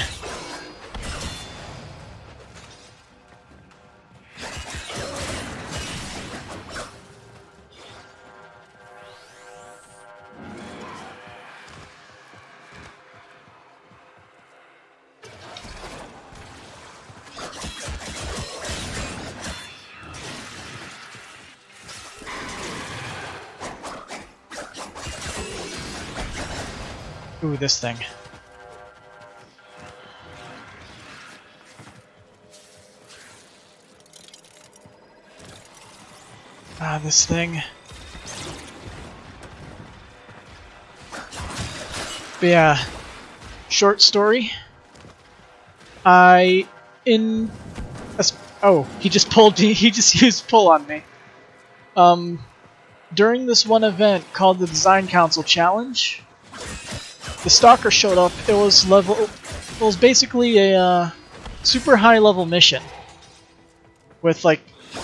Ooh, this thing. Ah, this thing. But yeah, short story. Oh, he just pulled me. He just used pull on me. During this one event called the Design Council Challenge, the Stalker showed up. It was basically a super high level mission with like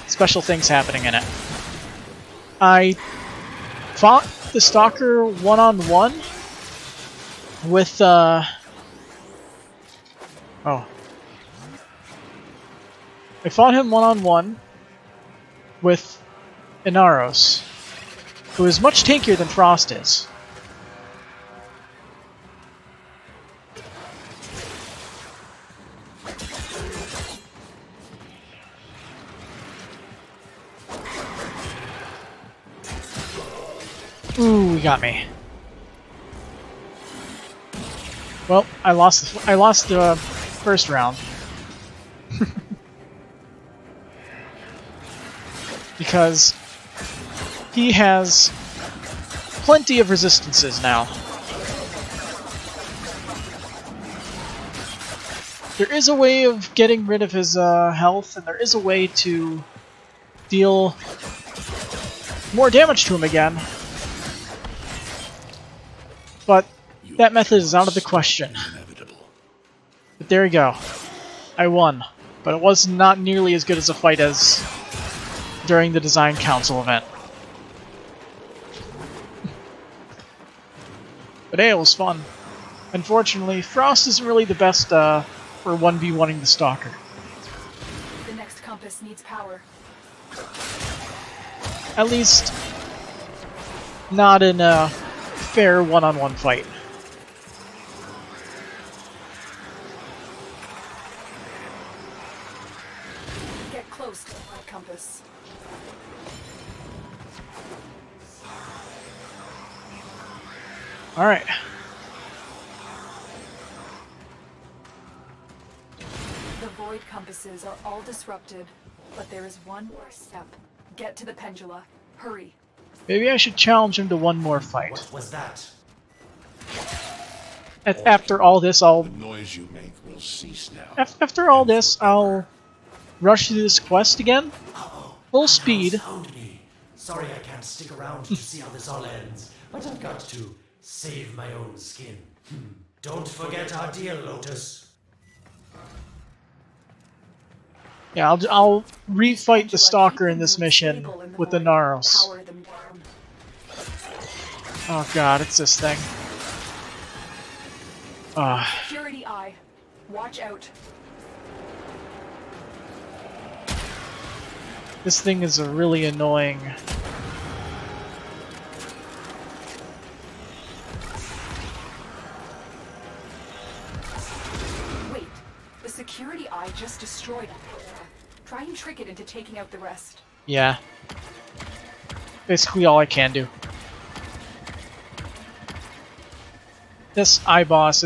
special things happening in it. I fought the Stalker one-on-one with I fought him one-on-one with Inaros, who is much tankier than Frost is. Ooh, he got me. Well, I lost the first round. Because he has plenty of resistances now. There is a way of getting rid of his health, and there is a way to deal more damage to him again. But that method is out of the question. But there we go. I won. But it was not nearly as good as a fight as during the Design Council event. But hey, it was fun. Unfortunately, Frost isn't really the best for 1v1ing the Stalker. The next compass needs power. At least, not in a fair one-on-one fight. Get close to my compass. Alright. The void compasses are all disrupted, but there is one more step. Get to the pendula. Hurry. Maybe I should challenge him to one more fight. What was that? After all this, The noise you make will cease now. After all this, I'll rush through this quest again. Full speed. Found me. Sorry I can't stick around to see how this all ends, but I've got to save my own skin. Don't forget our deal, Lotus. Yeah, I'll refight the Stalker in this mission with the Naros. Power them down. Oh god, it's this thing. Security eye. Watch out. This thing is a really annoying. Wait. The security eye just destroyed it. Try and trick it into taking out the rest. Yeah. Basically all I can do. This iBoss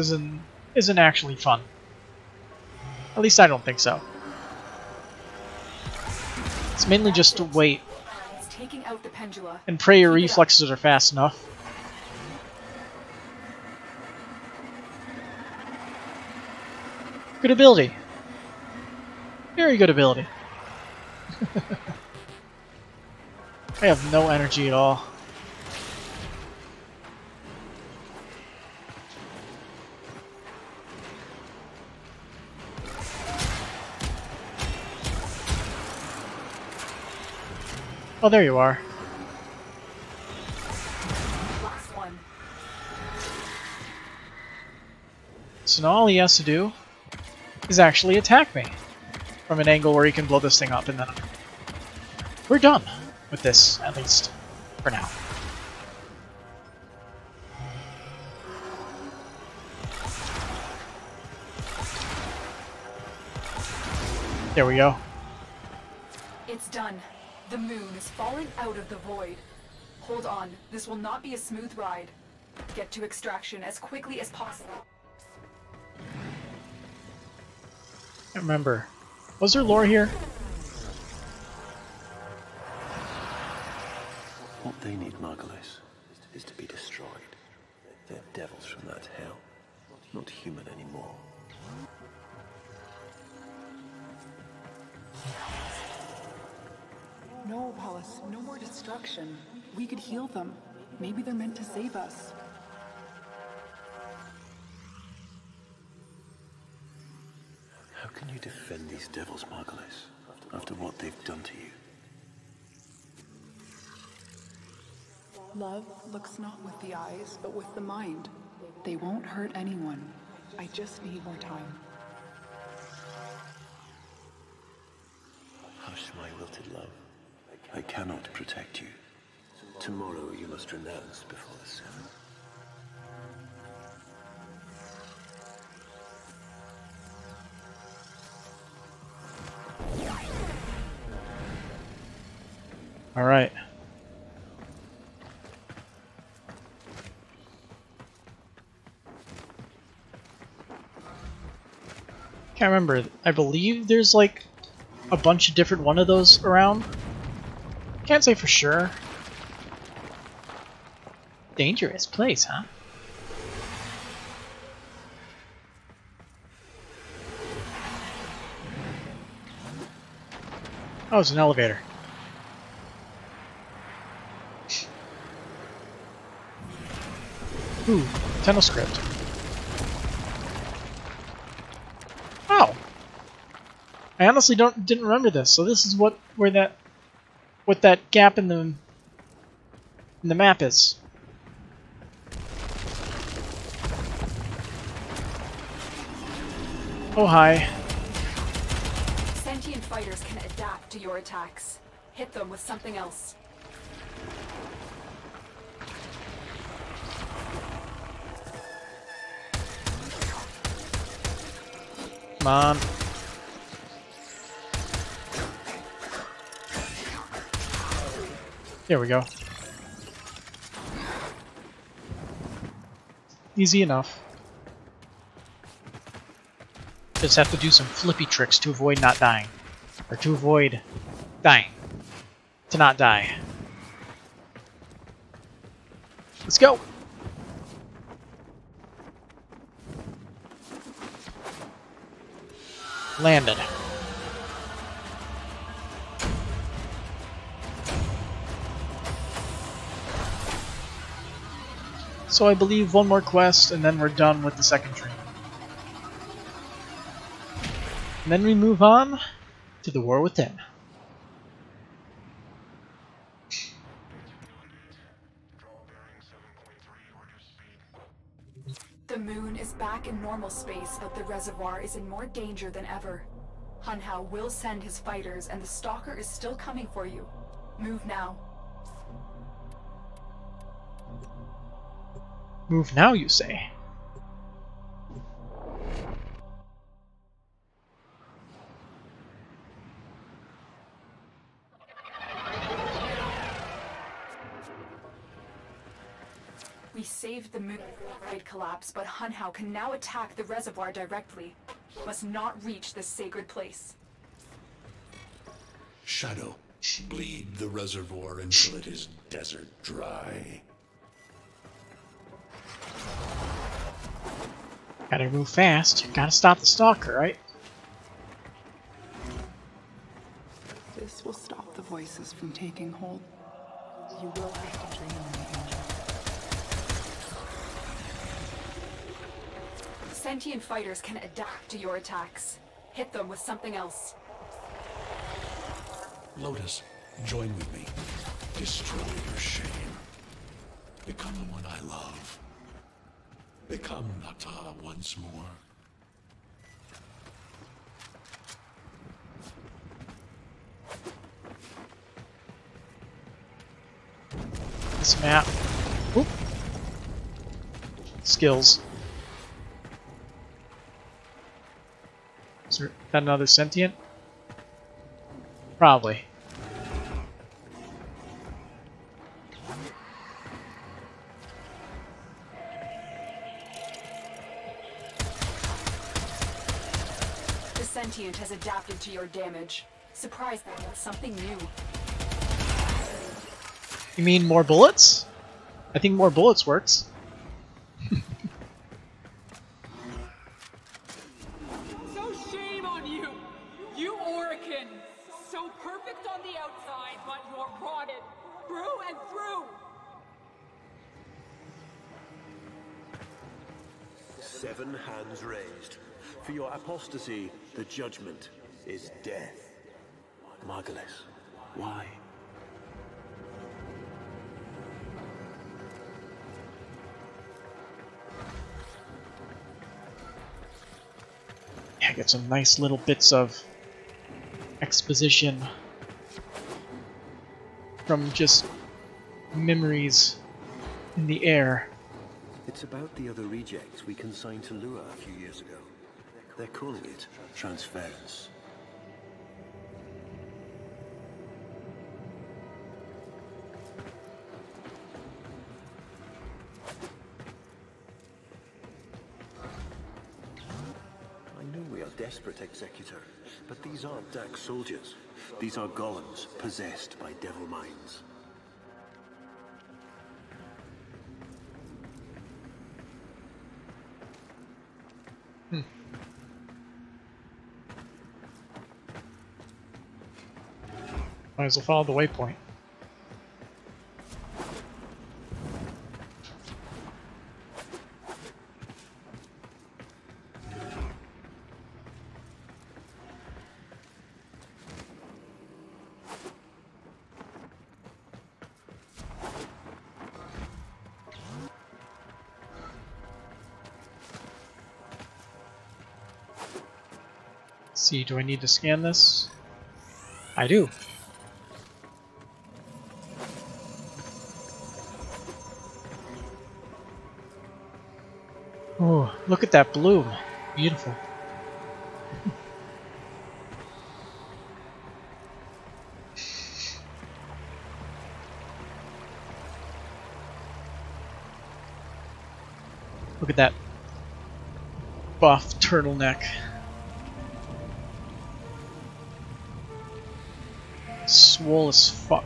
isn't actually fun. At least I don't think so. It's mainly just to wait It's taking out the pendula. and pray your Keep it up. reflexes are fast enough. Good ability. Very good ability. I have no energy at all. Oh, there you are. Last one. So now all he has to do is actually attack me from an angle where he can blow this thing up, and then we're done with this, at least for now. There we go. It's done. The moon is falling out of the void. Hold on. This will not be a smooth ride. Get to extraction as quickly as possible. I remember. Was there lore here? What they need, Margulis, is to be destroyed. They're devils from that hell, not human anymore. No, Paulus, no more destruction. We could heal them. Maybe they're meant to save us. How can you defend these devils, Margulis, after what they've done to you? Love looks not with the eyes, but with the mind. They won't hurt anyone. I just need more time. Hush, my wilted love. I cannot protect you. Tomorrow you must renounce before the sun. All right. Can't remember. I believe there's like a bunch of different one of those around. Can't say for sure. Dangerous place, huh? Oh, it's an elevator. Ooh, tennis script. Oh, I honestly didn't remember this. So this is what that gap in the map is. Oh hi. Sentient fighters can adapt to your attacks. Hit them with something else. Come on. There we go. Easy enough. Just have to do some flippy tricks to avoid not dying. Or to avoid dying. To not die. Let's go! Landed. So I believe one more quest and then we're done with the second dream. And then we move on to the War Within. The moon is back in normal space, but the reservoir is in more danger than ever. Hunhao will send his fighters, and the Stalker is still coming for you. Move now. Move now, you say? We saved the moon collapse, but Hunhao can now attack the reservoir directly. Must not reach this sacred place. Shadow, bleed the reservoir until it is desert dry. Gotta move fast. Gotta stop the Stalker, right? This will stop the voices from taking hold. You will have to dream, my angel. Sentient fighters can adapt to your attacks. Hit them with something else. Lotus, join with me. Destroy your shame. Become the one I love. Become Natah once more. This map. Oop. Skills. Is that another sentient? Probably. sentient has adapted to your damage. Surprise them with something new. You mean more bullets? I think more bullets works. So shame on you! You Orican! So perfect on the outside, but you're rotted through and through! 7 hands raised. For your apostasy, the judgment is death. Margulis, why? Yeah, get some nice little bits of exposition from just memories in the air. It's about the other rejects we consigned to Lua a few years ago. They're calling it transference. I know we are desperate, Executor, but these aren't Dax soldiers. These are golems possessed by devil minds. Might as well follow the waypoint. Let's see, do I need to scan this? I do. Oh, look at that bloom. Beautiful. Look at that buff turtleneck. Swole as fuck.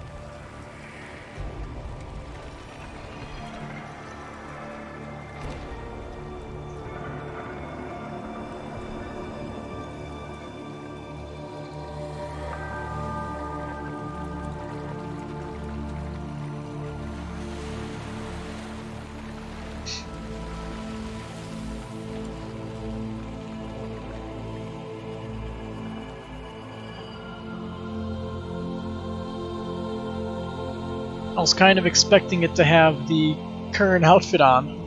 I was kind of expecting it to have the current outfit on.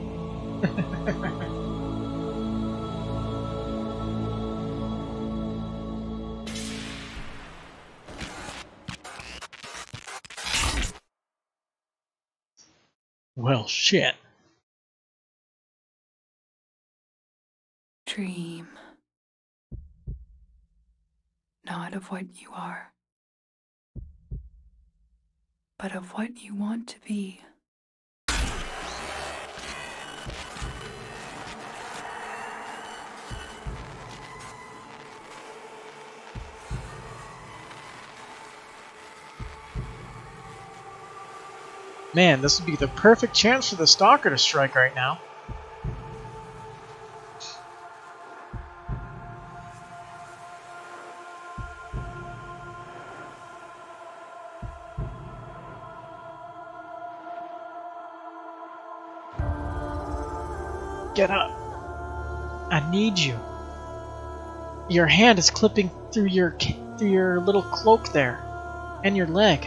Well, shit. Dream. Not of what you are, but of what you want to be. Man, this would be the perfect chance for the Stalker to strike right now. Get up. I need you. Your hand is clipping through your little cloak there, and your leg.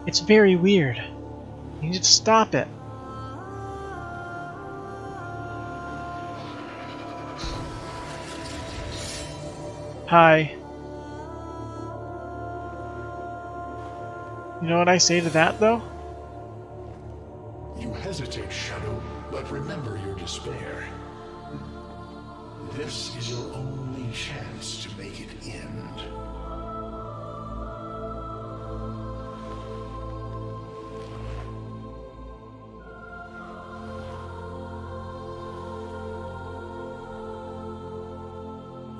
It's very weird. You need to stop it. Hi. You know what I say to that, though? You hesitate, Shadow, but remember your despair. This is your only chance to make it end.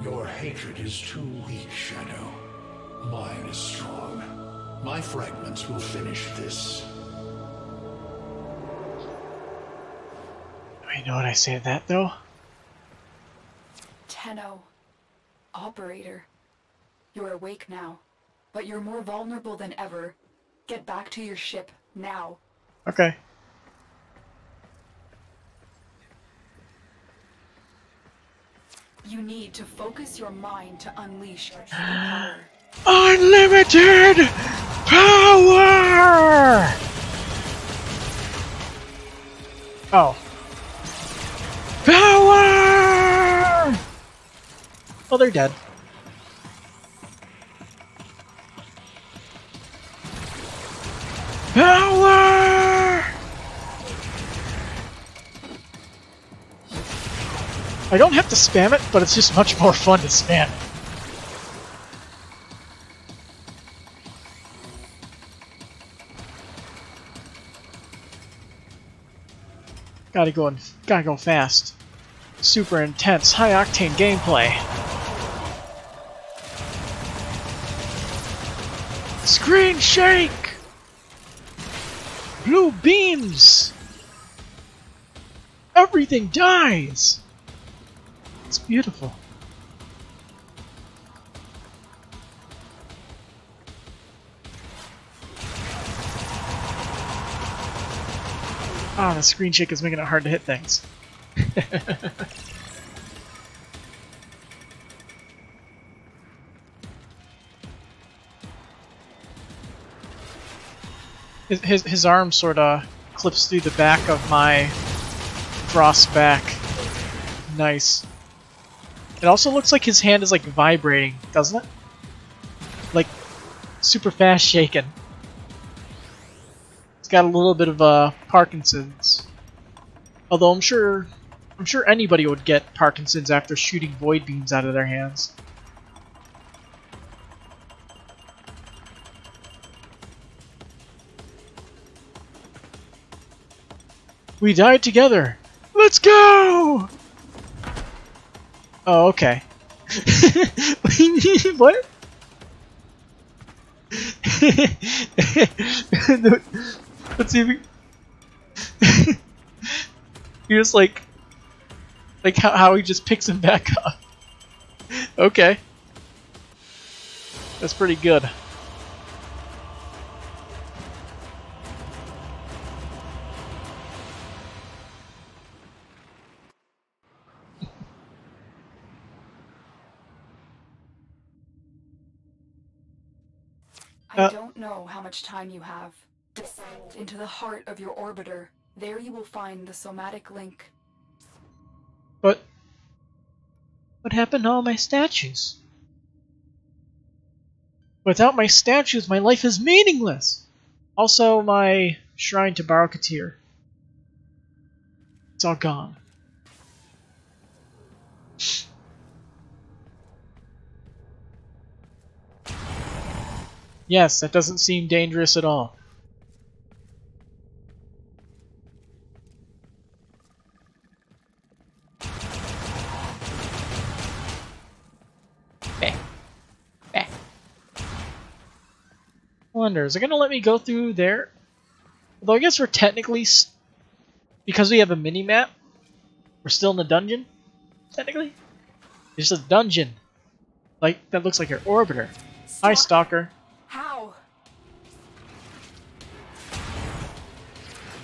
Your hatred is too weak, Shadow. Mine is strong. My fragments will finish this. You know what I say to that, though? Tenno. Operator. You're awake now, but you're more vulnerable than ever. Get back to your ship, now. Okay. You need to focus your mind to unleash your true power. Unlimited power! Oh. Power! Oh, they're dead. Power! I don't have to spam it, but it's just much more fun to spam it. Gotta go fast. Super intense, high-octane gameplay. Screen shake! Blue beams! Everything dies! It's beautiful. Ah, the screen shake is making it hard to hit things. His arm sort of clips through the back of my frost back. Nice. It also looks like his hand is like vibrating, doesn't it? Like super fast shaking. It's got a little bit of Parkinson's. Although I'm sure anybody would get Parkinson's after shooting void beams out of their hands. We died together. Let's go! Oh, okay. What? Let's see if we... You're just like how he just picks him back up. Okay. That's pretty good. I don't know how much time you have. Descend into the heart of your orbiter. There you will find the somatic link. But what happened to all my statues? Without my statues, my life is meaningless. Also, my shrine to Barakatir. It's all gone. Yes, that doesn't seem dangerous at all. I wonder, is it going to let me go through there? Although I guess we're technically, because we have a mini-map, we're still in the dungeon, technically? It's just a dungeon. Like, that looks like your orbiter. Hi, Stalker. How?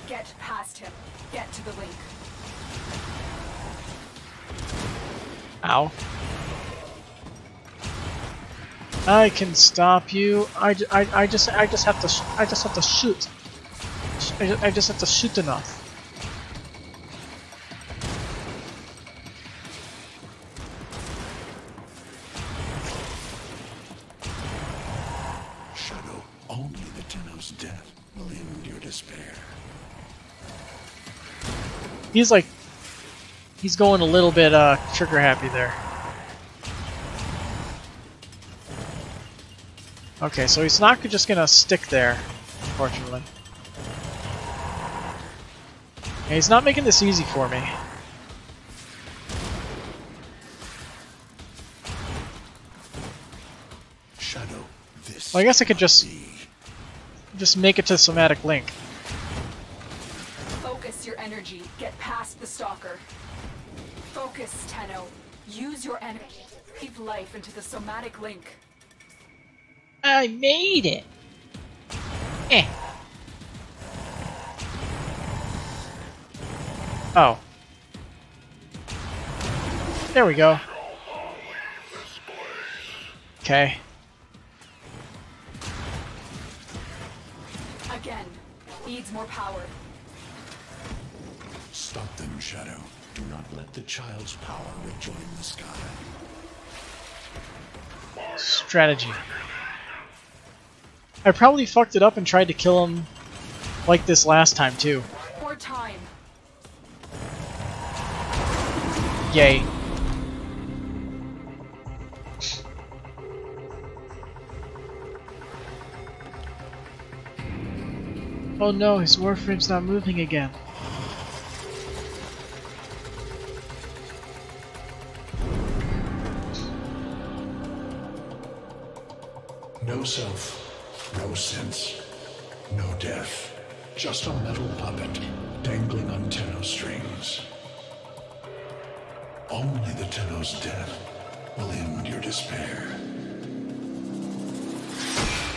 Get past him. Get to the link. Ow. I can stop you. I just have to shoot. I just have to shoot enough. Shadow, only the Tenno's death will end your despair. He's going a little bit trigger happy there. Okay, so he's not just gonna stick there, unfortunately. Yeah, he's not making this easy for me. Well, I guess I could just make it to somatic link. Focus your energy. Get past the stalker. Focus, Tenno. Use your energy to breathe life into the somatic link. I made it. Eh. Oh. There we go. Okay. Again. Needs more power. Stop them, Shadow. Do not let the child's power rejoin the sky. Strategy. I probably fucked it up and tried to kill him like this last time too. More time. Yay. Oh no, his Warframe's not moving again. No self, no sense, no death. Just a metal puppet dangling on Tenno strings. Only the Tenno's death will end your despair.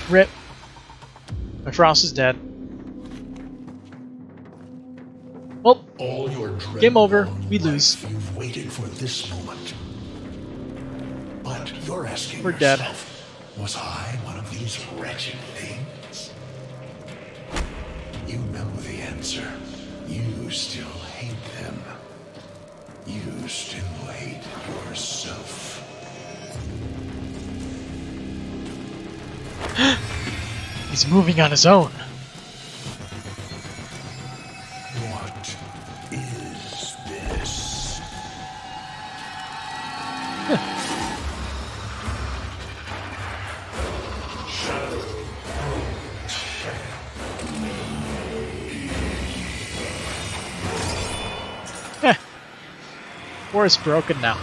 RIP. My Frost is dead. Well, All your game over. dreadlong We lose. life, you've waited for this moment. But you're asking We're dead. yourself, was I one of these wretched things? You know the answer. You still hate them. You still hate yourself. He's moving on his own. What is this? War is broken now.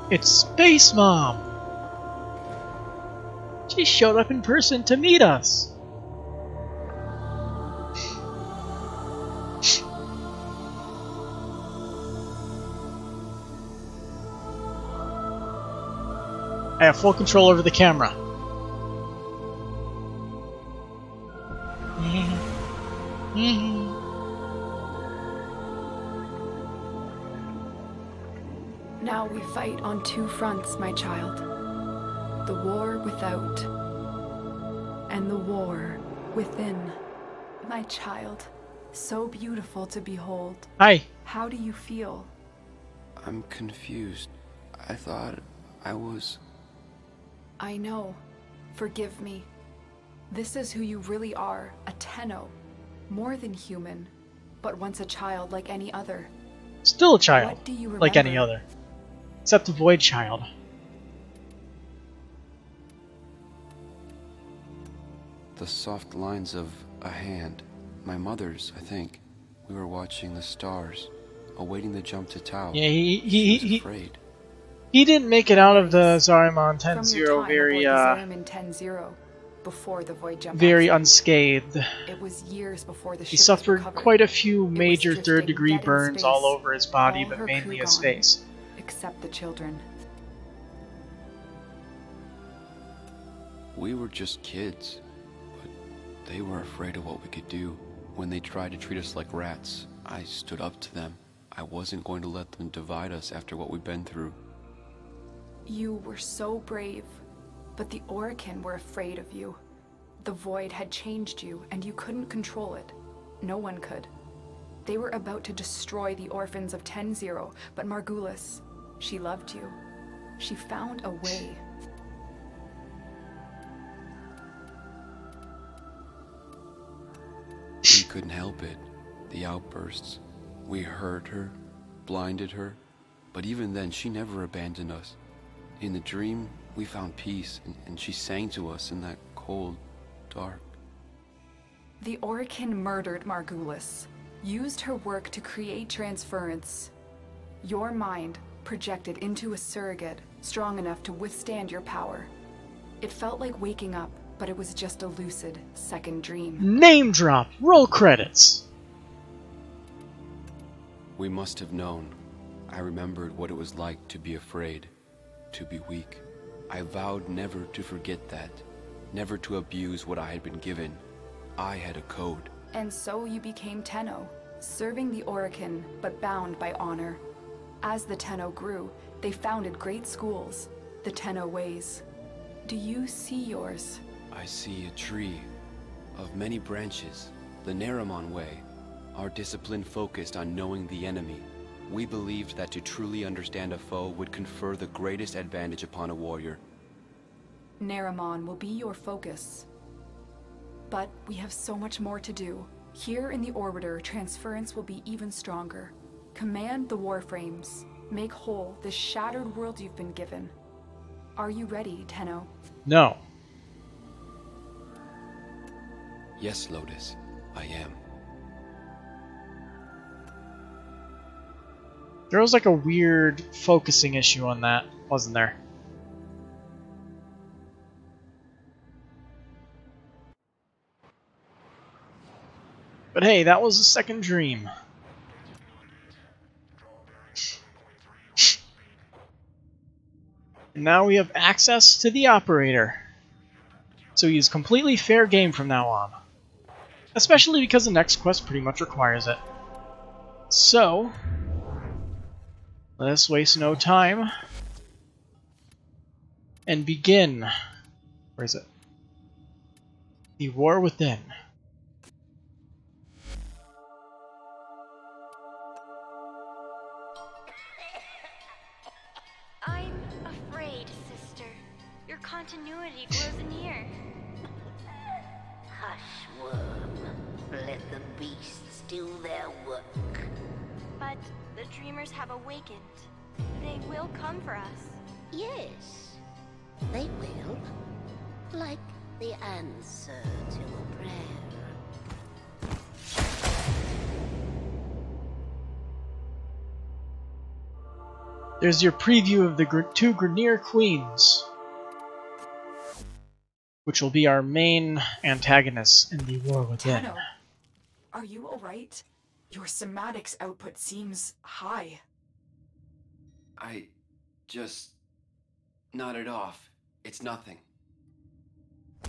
It's Space Mom! She showed up in person to meet us! I have full control over the camera. Now we fight on two fronts, my child. The war without, and the war within. My child, so beautiful to behold. Hi. How do you feel? I'm confused. I thought I was... I know. Forgive me. This is who you really are, a Tenno. More than human, but once a child like any other. Still a child, What do you like any remember? other. Except a void child. The soft lines of a hand. My mother's, I think. We were watching the stars, awaiting the jump to Tau. Yeah, She was afraid. he didn't make it out of the Zarimon From 10-0 your time very, aboard the Zariman 10-0, before the void jump very accident. unscathed. It was years before the He ship suffered was recovered. quite a few It was major drifting third-degree dead in burns space. all over his body, All but her mainly crew his gone, face. Except the children. We were just kids, but they were afraid of what we could do. When they tried to treat us like rats, I stood up to them. I wasn't going to let them divide us after what we've been through. You were so brave, but the Orokin were afraid of you. The void had changed you, and you couldn't control it. No one could. They were about to destroy the orphans of 10-0, but Margulis, she loved you. She found a way. couldn't help it. The outbursts. We hurt her, blinded her, but even then she never abandoned us. In the dream, we found peace, and she sang to us in that cold, dark. The Orokin murdered Margulis, used her work to create transference. Your mind projected into a surrogate strong enough to withstand your power. It felt like waking up, but it was just a lucid second dream. Name drop! Roll credits! We must have known. I remembered what it was like to be afraid, to be weak. I vowed never to forget that, never to abuse what I had been given. I had a code. And so you became Tenno, serving the Orokin, but bound by honor. As the Tenno grew, they founded great schools, the Tenno ways. Do you see yours? I see a tree of many branches, the Naramon way. Our discipline focused on knowing the enemy. We believed that to truly understand a foe would confer the greatest advantage upon a warrior. Naramon will be your focus. But we have so much more to do. Here in the Orbiter, transference will be even stronger. Command the Warframes. Make whole this shattered world you've been given. Are you ready, Tenno? No. Yes, Lotus, I am. There was like a weird focusing issue on that, wasn't there? But hey, that was a second dream. And now we have access to the operator. So he's completely fair game from now on. Especially because the next quest pretty much requires it. So, let us waste no time and begin. Where is it? The War Within. I'm afraid, sister. Your continuity grows near. Hush, worm. Let the beasts do their work. But the dreamers have awakened. They will come for us. Yes, they will. Like the answer to a prayer. There's your preview of the two Grineer Queens, which will be our main antagonists in the War Within. Tenno, are you alright? Your somatics output seems high. I just nodded off. It's nothing.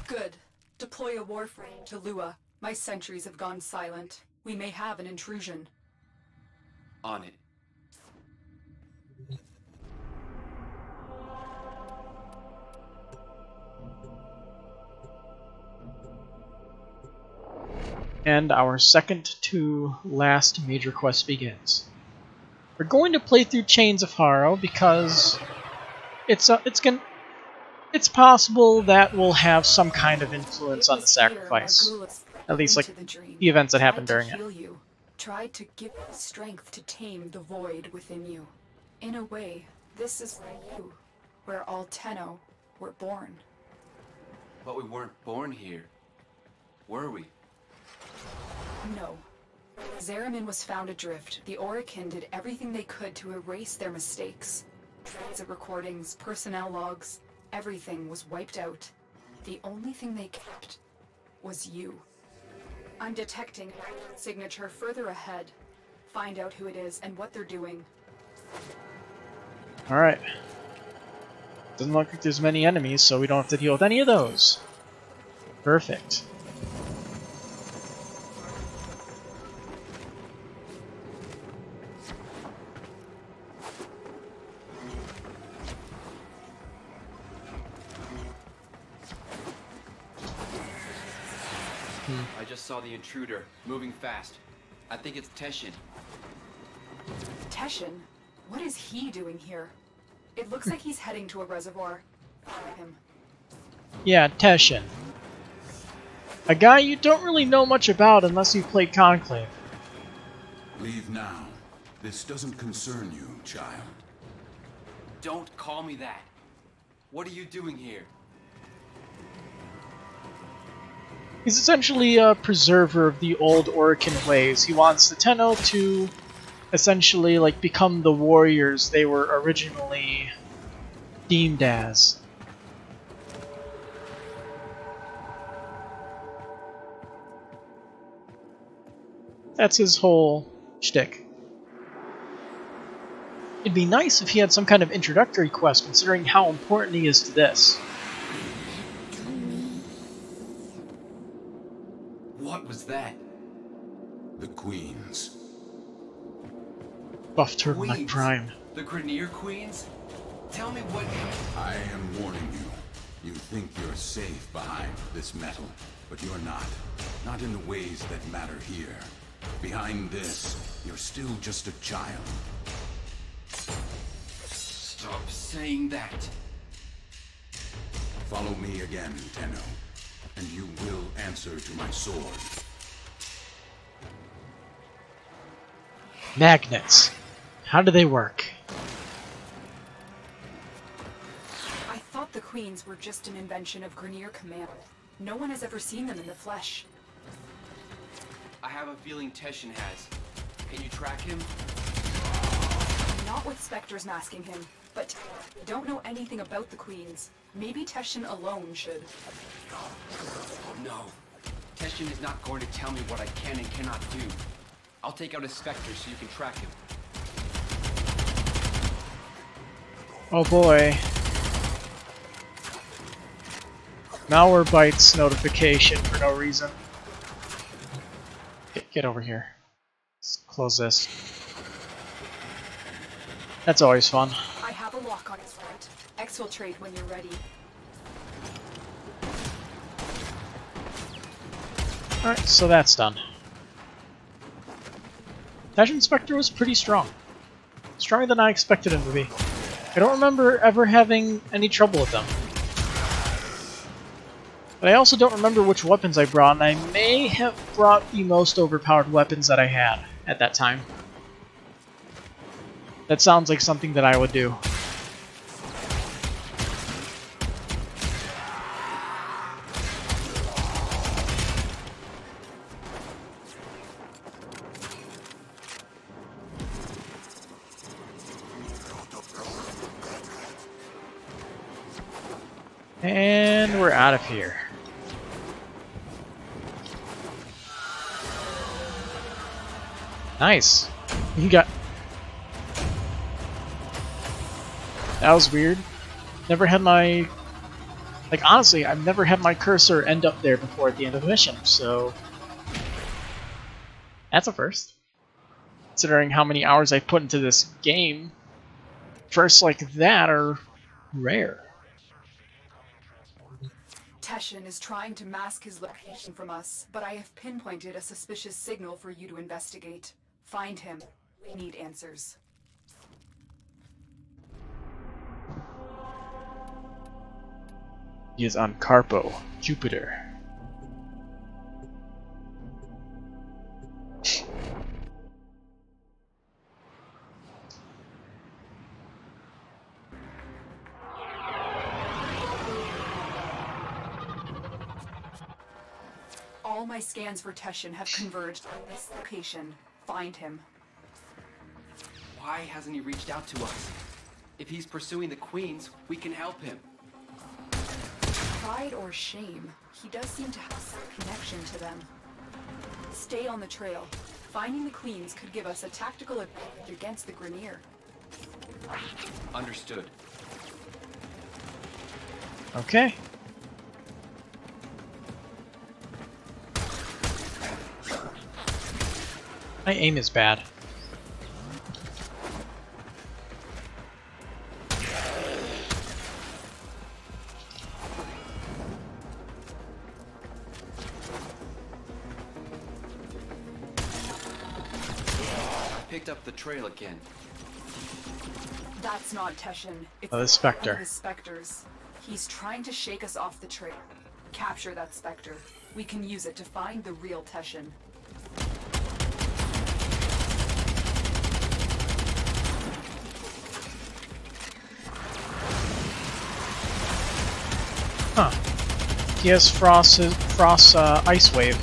Good. Deploy a Warframe to Lua. My sentries have gone silent. We may have an intrusion. On it. And our second to last major quest begins. We're going to play through Chains of Harrow because it's possible that will have some kind of influence on the sacrifice. At least like the events that happened during it. Tried to give strength to tame the void within you. In a way, this is where you, where all Tenno were born. But we weren't born here. Were we? No. Zariman was found adrift. The Orokin did everything they could to erase their mistakes. Transit recordings, personnel logs, everything was wiped out. The only thing they kept was you. I'm detecting a signature further ahead. Find out who it is and what they're doing. Alright. Doesn't look like there's many enemies, so we don't have to deal with any of those. Perfect. I just saw the intruder, moving fast. I think it's Teshin. Teshin? What is he doing here? It looks like he's heading to a reservoir. Follow him. Yeah, Teshin. A guy you don't really know much about unless you played Conclave. Leave now. This doesn't concern you, child. Don't call me that. What are you doing here? He's essentially a preserver of the old Orican ways. He wants the Tenno to essentially like become the warriors they were originally deemed as. That's his whole shtick. It'd be nice if he had some kind of introductory quest, considering how important he is to this. What was that? The Queens. Buff Turtleneck Queens? Prime. The Grineer Queens? Tell me what... I am warning you. You think you're safe behind this metal, but you're not. Not in the ways that matter here. Behind this, you're still just a child. Stop saying that. Follow me again, Tenno, and you will answer to my sword. Magnets. How do they work? I thought the Queens were just an invention of Grineer Command. No one has ever seen them in the flesh. I have a feeling Teshin has. Can you track him? Not with Spectres masking him, but don't know anything about the Queens. Maybe Teshin alone should. No. Teshin is not going to tell me what I can and cannot do. I'll take out a Spectre so you can track him. Oh boy. Malwarebytes notification for no reason. Get over here. Let's close this. That's always fun. I have a lock on his front. Exfiltrate when you're ready. Alright, so that's done. That Spectre was pretty strong. Stronger than I expected him to be. I don't remember ever having any trouble with them. But I also don't remember which weapons I brought, and I may have brought the most overpowered weapons that I had at that time. That sounds like something that I would do. And we're out of here. Nice. You got... That was weird. Never had my... Like, honestly, I've never had my cursor end up there before at the end of the mission, so... That's a first. Considering how many hours I put into this game, firsts like that are rare. Teshin is trying to mask his location from us, but I have pinpointed a suspicious signal for you to investigate. Find him. We need answers. He is on Carpo, Jupiter. All my scans for Teshin have converged on this location. Find him. Why hasn't he reached out to us? If he's pursuing the Queens, we can help him. Pride or shame, he does seem to have some connection to them. Stay on the trail. Finding the Queens could give us a tactical advantage against the Grineer. Understood. Okay. My aim is bad. Picked up the trail again. That's not Teshin. It's the Spectre. one of his Spectres. He's trying to shake us off the trail. Capture that Spectre. We can use it to find the real Teshin. Huh. He has Frost's Ice Wave.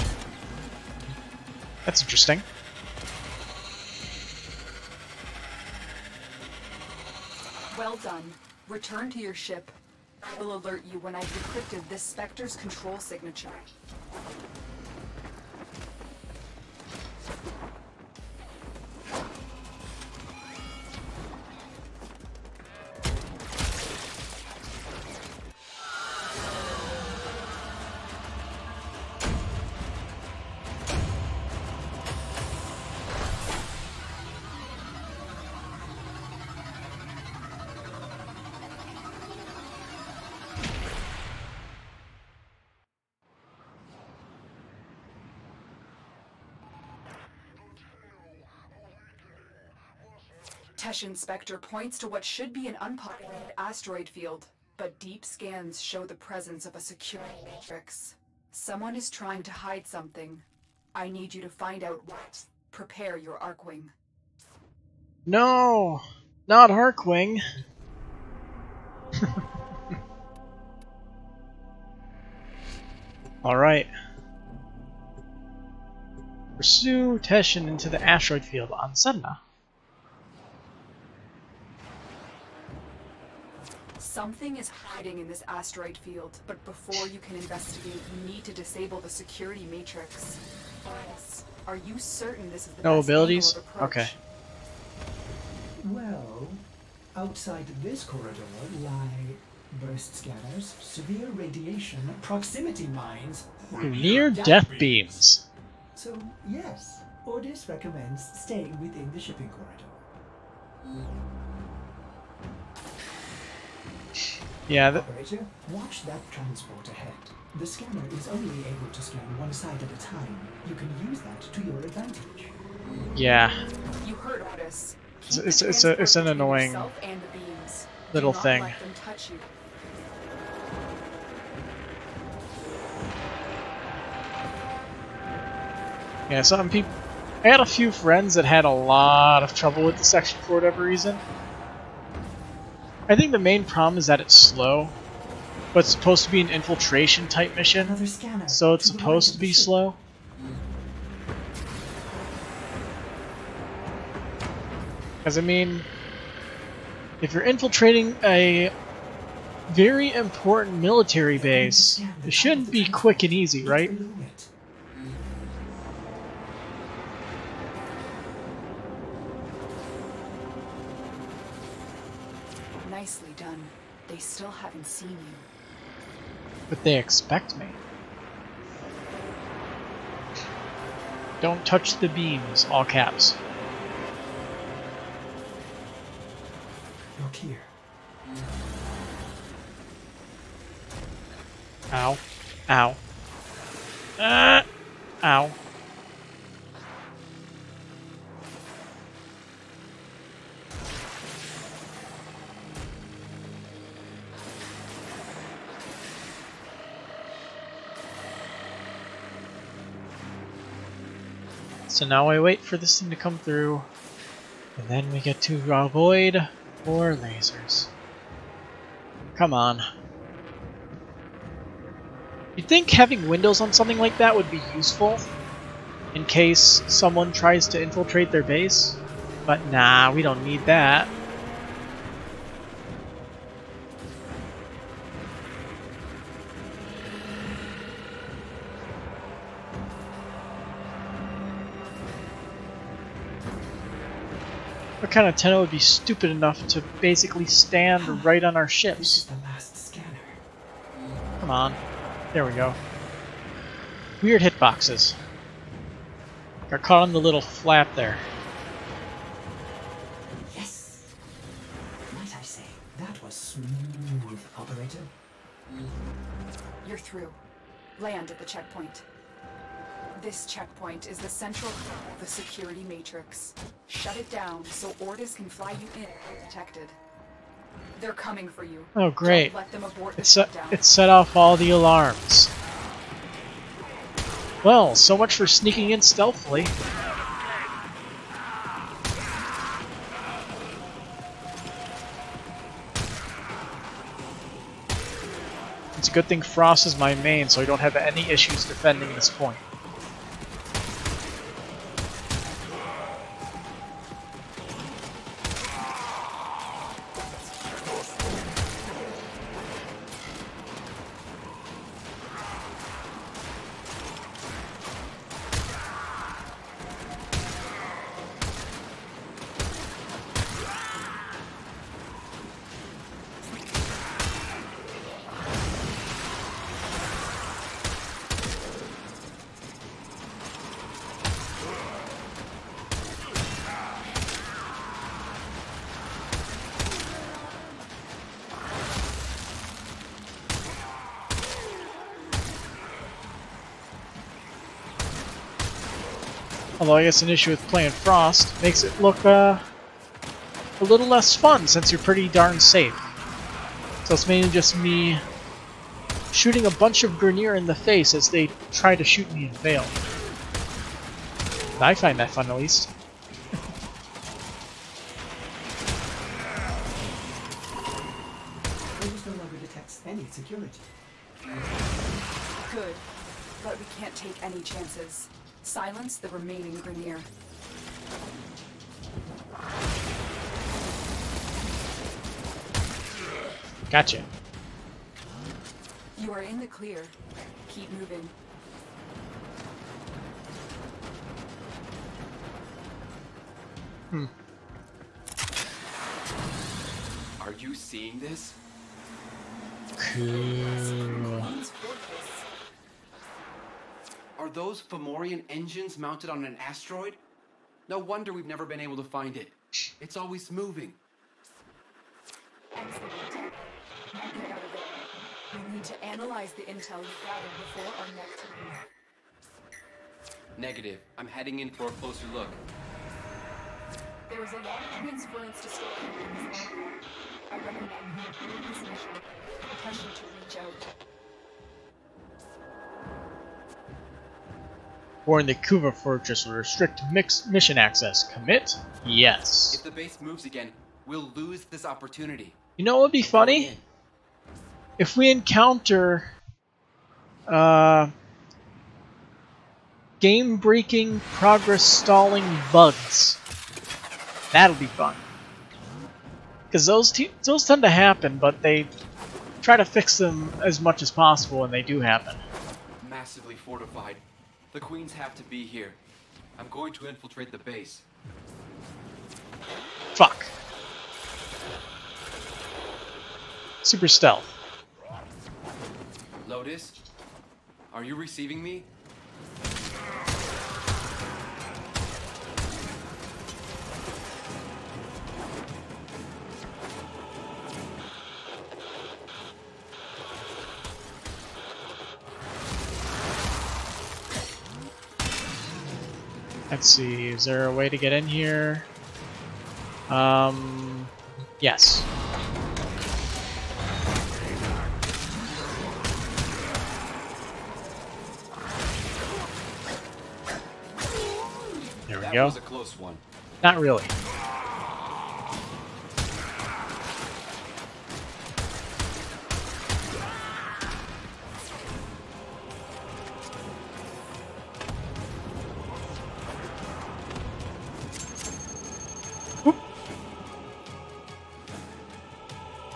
That's interesting. Well done. Return to your ship. I will alert you when I've decrypted this Spectre's control signature. Teshin Spectre points to what should be an unpopulated asteroid field, but deep scans show the presence of a security matrix. Someone is trying to hide something. I need you to find out what. Prepare your Arcwing. No! Not Arcwing! Alright. Pursue Teshin into the asteroid field on Sedna. Something is hiding in this asteroid field, but before you can investigate, you need to disable the security matrix. Are you certain this is the No best abilities? angle of approach? Okay. Well, outside this corridor lie burst scanners, severe radiation, proximity mines, Near death beams. So, yes, Ordis recommends staying within the shipping corridor. Yeah, Operator, watch that transport ahead. The scanner is only able to scan one side at a time. You can use that to your advantage. yeah. You heard Ordis. It's an annoying little thing. Let them touch you. Yeah, some people. I had a few friends that had a lot of trouble with the section for whatever reason. I think the main problem is that it's slow, but it's supposed to be an infiltration type mission, so it's supposed to be slow. Because I mean, if you're infiltrating a very important military base, it shouldn't be quick and easy, right? Nicely done. They still haven't seen you. But they expect me. Don't touch the beams, all caps. Look here. Ow. Ow. Ow. So now I wait for this thing to come through, and then we get to avoid more lasers. Come on. You'd think having windows on something like that would be useful, in case someone tries to infiltrate their base, but nah, we don't need that. What kind of tenno would be stupid enough to basically stand right on our ships? This is the last scanner. Come on. There we go. Weird hitboxes. Got caught on the little flap there. Yes! Might I say, that was smooth, operator. You're through. Land at the checkpoint. This checkpoint is the central hub of the security matrix. Shut it down so Ordis can fly you in undetected. They're coming for you. Oh great. Don't let them abort the It shutdown. set off all the alarms. Well, so much for sneaking in stealthily. It's a good thing Frost is my main, so I don't have any issues defending this point. Although I guess an issue with playing Frost makes it look a little less fun since you're pretty darn safe. So it's mainly just me shooting a bunch of Grineer in the face as they try to shoot me and fail. But I find that fun at least. Rose no longer detects any security. Good, but we can't take any chances. Silence the remaining Grineer. Gotcha. You are in the clear. Keep moving. Are you seeing this? Cool. Are those Fomorian engines mounted on an asteroid? No wonder we've never been able to find it. It's always moving. Excellent. Get out of there. We need to analyze the intel you gathered before our next meeting. Negative. I'm heading in for a closer look. There is a lot of transference to store in this area. I recommend you approve this mission. Pressure to reach out. Warn the Kuva Fortress will restrict mission access. Commit? Yes. If the base moves again, we'll lose this opportunity. You know what would be funny? If we encounter game-breaking, progress-stalling bugs. That'll be fun. Because those tend to happen, but they try to fix them as much as possible when they do happen. Massively fortified. The Queens have to be here. I'm going to infiltrate the base. Fuck. Super stealth. Lotus, are you receiving me? Let's see, is there a way to get in here? Yes. There we go. That was a close one. Not really.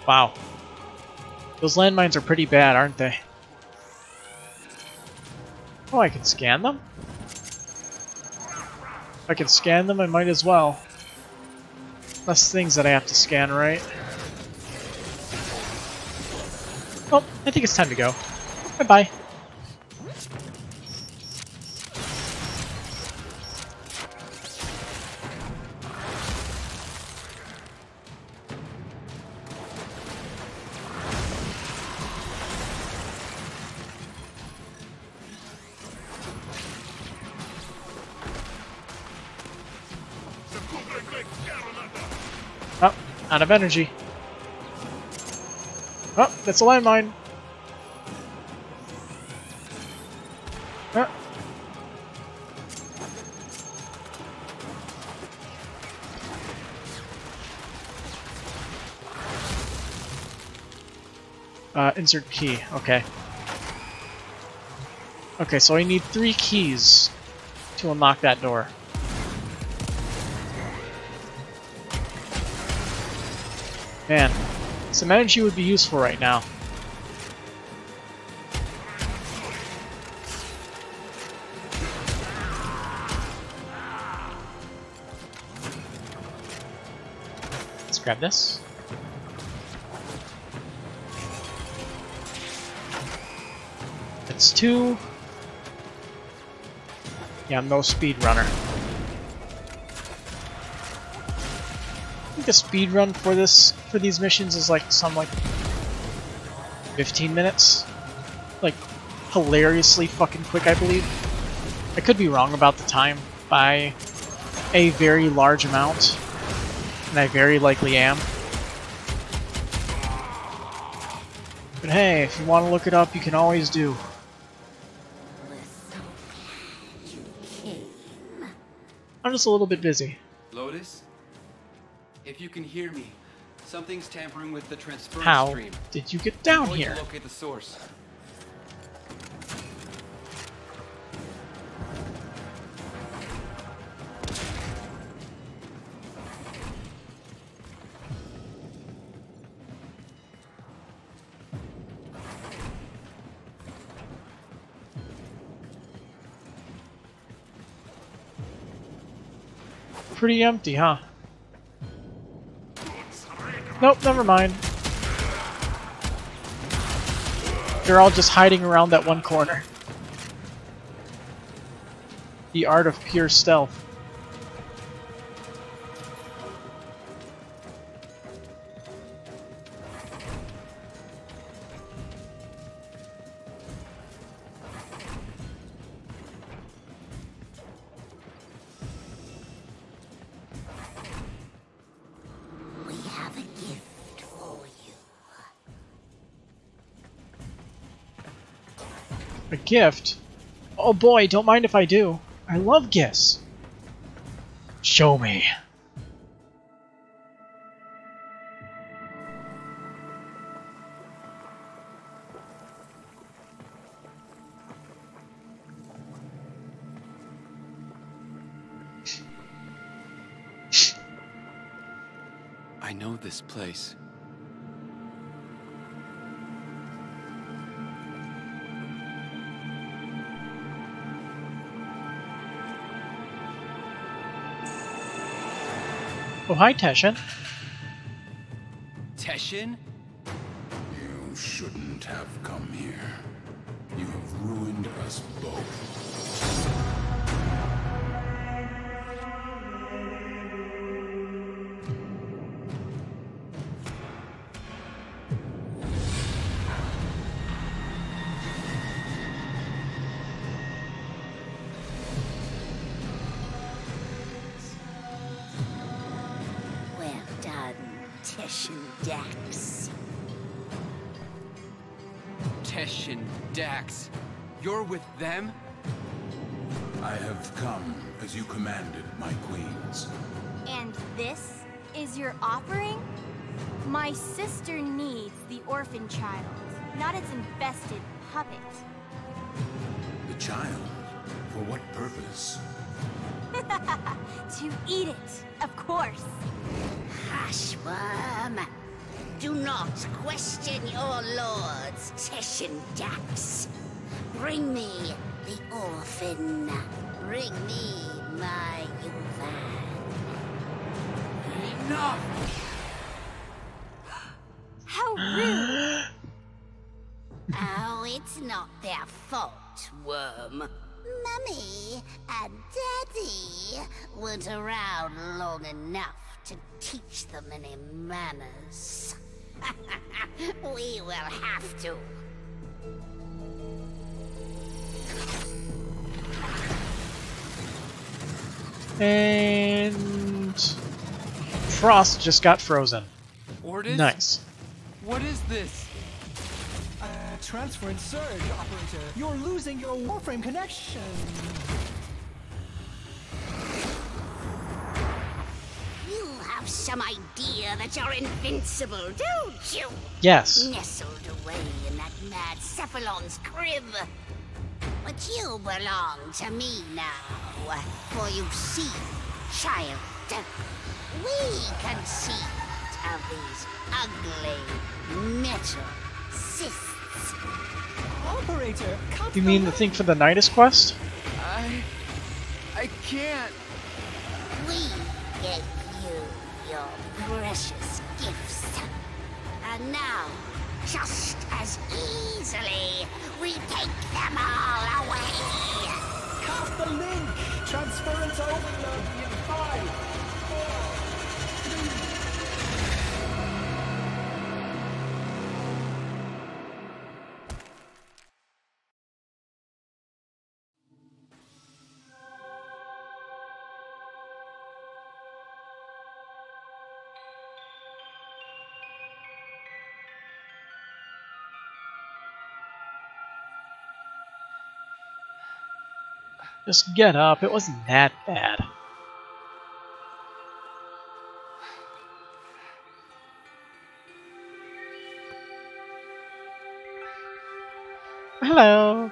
Wow. Those landmines are pretty bad, aren't they? Oh, I can scan them? If I can scan them, I might as well. Less things that I have to scan, right? Oh, I think it's time to go. Bye-bye. Oh, out of energy. Oh, that's a landmine. Insert key. Okay. Okay, so I need 3 keys to unlock that door. Man, some energy would be useful right now. Let's grab this. That's 2. Yeah, I'm no speed runner. I think the speed run for these missions is like 15 minutes. Like hilariously fucking quick, I believe. I could be wrong about the time by a very large amount, and I very likely am. But hey, if you want to look it up, you can always do. I'm just a little bit busy. Lotus? If you can hear me, something's tampering with the transference How stream. did you get down I'm going here? to locate the source. Pretty empty, huh? Nope, never mind. They're all just hiding around that one corner. The art of pure stealth. A gift? Oh boy, don't mind if I do. I love gifts. Show me. I know this place. Oh, hi, Teshin. Teshin? You shouldn't have come here. You have ruined us both. Dax. Teshin Dax. You're with them? I have come as you commanded, my queens. And this is your offering? My sister needs the orphan child, not its infested puppet. The child? For what purpose? To eat it, of course. Hush, worm. Do not question your lords, Teshin Dax. Bring me the orphan. Bring me my Yuvan. Enough! How rude! Oh, it's not their fault, worm. Mummy and Daddy weren't around long enough to teach them any manners. We will have to. And Frost just got frozen. Ordis? Nice. What is this? Transference surge, operator. You're losing your Warframe connection. You have some idea that you're invincible, don't you? Yes. Nestled away in that mad Cephalon's crib. But you belong to me now. For you see, child, we conceived of these ugly metal cysts. Operator, cut You mean the thing for the Nidus quest? I can't. We gave you your precious gifts. And now, just as easily, we take them all away. Cut the link! Transference overloading in 5, 4, 3. Just get up. It wasn't that bad. Hello.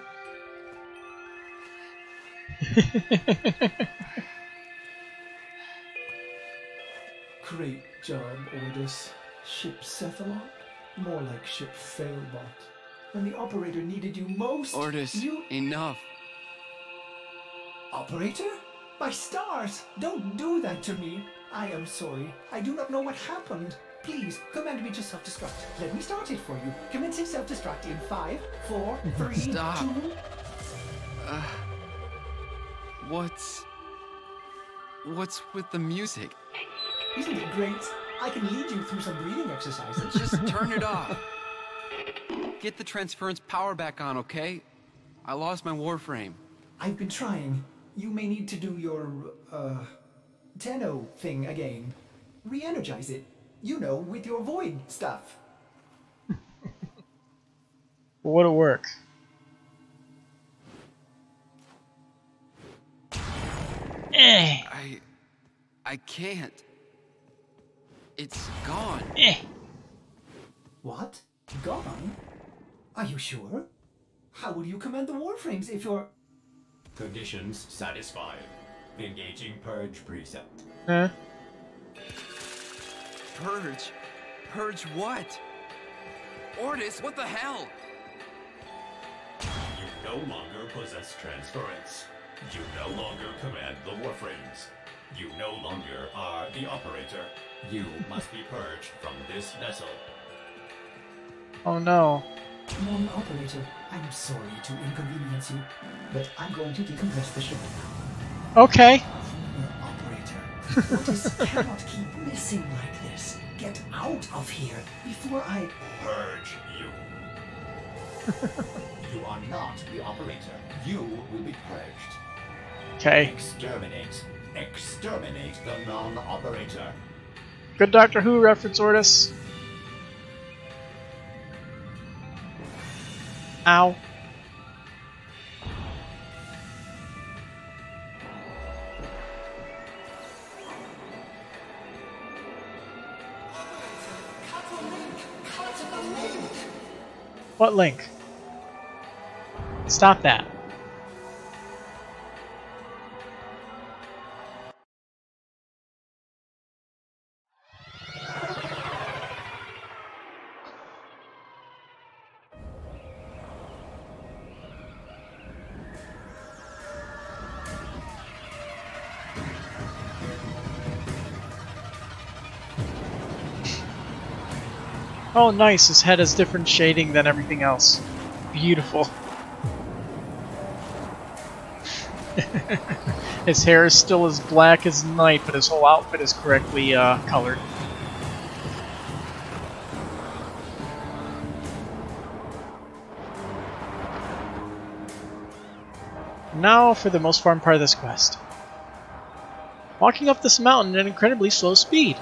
Great job, Ordis. Ship Cephalon? More like ship Failbot. When the operator needed you most, Ordis, enough. Operator? My stars! Don't do that to me! I am sorry. I do not know what happened. Please, command me to self-destruct. Let me start it for you. Commencing self-destruct in 5, 4, 3, Stop. 2... What's with the music? Isn't it great? I can lead you through some breathing exercises. Just turn it off. Get the transference power back on, okay? I lost my Warframe. I've been trying. You may need to do your, Tenno thing again. Re-energize it. You know, with your void stuff. Would it work? I can't. It's gone. What? Gone? Are you sure? How will you command the Warframes if you're... Conditions satisfied. Engaging Purge Precept. Huh? Purge? Purge what? Ordis, what the hell? You no longer possess transference. You no longer command the Warframes. You no longer are the operator. You must be purged from this vessel. Oh no. Non-operator, I'm sorry to inconvenience you, but I'm going to decompress the ship now. Okay. Operator, Ordis cannot keep missing like this. Get out of here before I... Purge you. You are not the operator. You will be purged. Okay. Exterminate. Exterminate the non-operator. Good Doctor Who reference, Ordis. Ow. What link? Stop that. Oh nice, his head has different shading than everything else. Beautiful. His hair is still as black as night, but his whole outfit is correctly colored. Now for the most fun part of this quest. Walking up this mountain at an incredibly slow speed.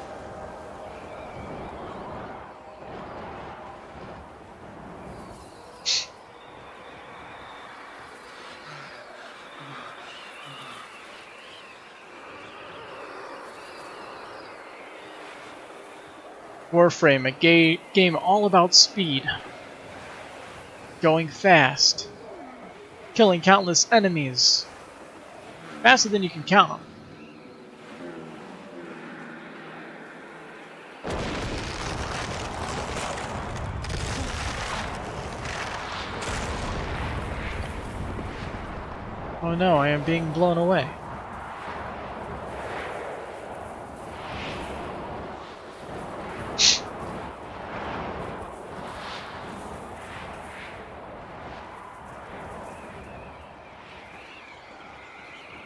Warframe, a game all about speed. Going fast. Killing countless enemies. Faster than you can count them. Oh no, I am being blown away.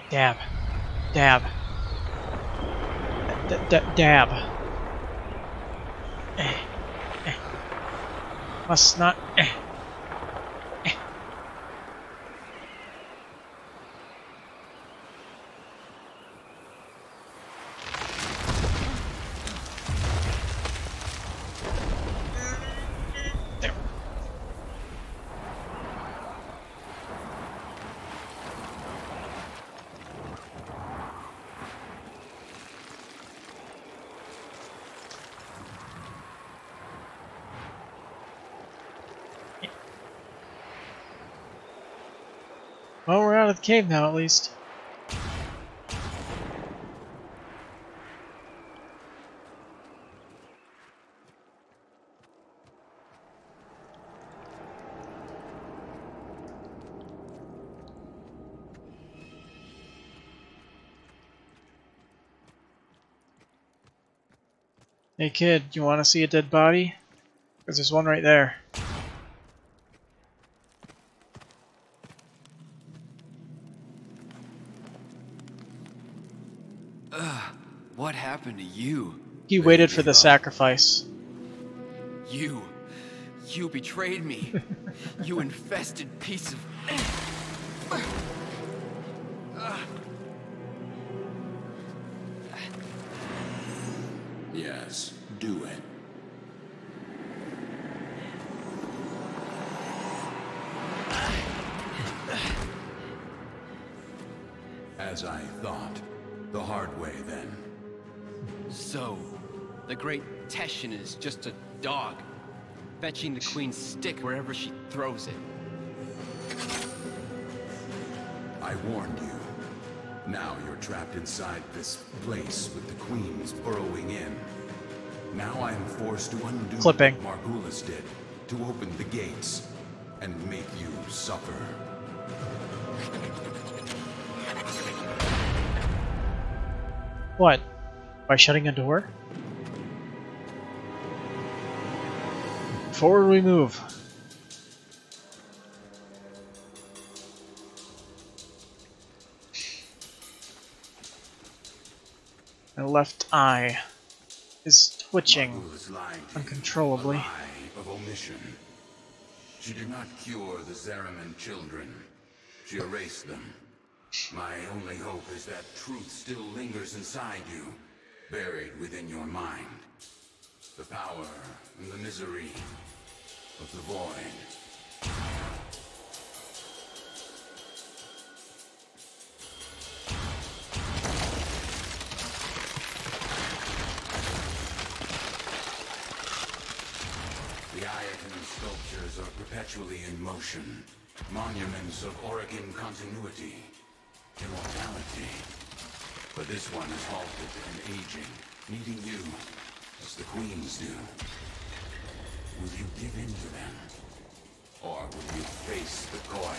Dab. Dab. Dab. Must not. Well, we're out of the cave now, at least. Hey kid, you want to see a dead body? Because there's one right there. What happened to you? He waited for the sacrifice. You betrayed me. You infested piece of... Yes, do it. As I thought. The hard way, then. So, the great Teshin is just a dog, fetching the queen's stick wherever she throws it. I warned you. Now you're trapped inside this place with the queens burrowing in. Now I'm forced to undo what Margulis did, to open the gates, and make you suffer. What? By shutting a door? Forward we move. My left eye is twitching uncontrollably. Of omission. She did not cure the Zariman children. She erased them. My only hope is that truth still lingers inside you, buried within your mind. The power and the misery of the void. The Ayakan sculptures are perpetually in motion, monuments of Orokin continuity, immortality. But this one is halted and aging, needing you, as the queens do. Will you give in to them? Or will you face the coil?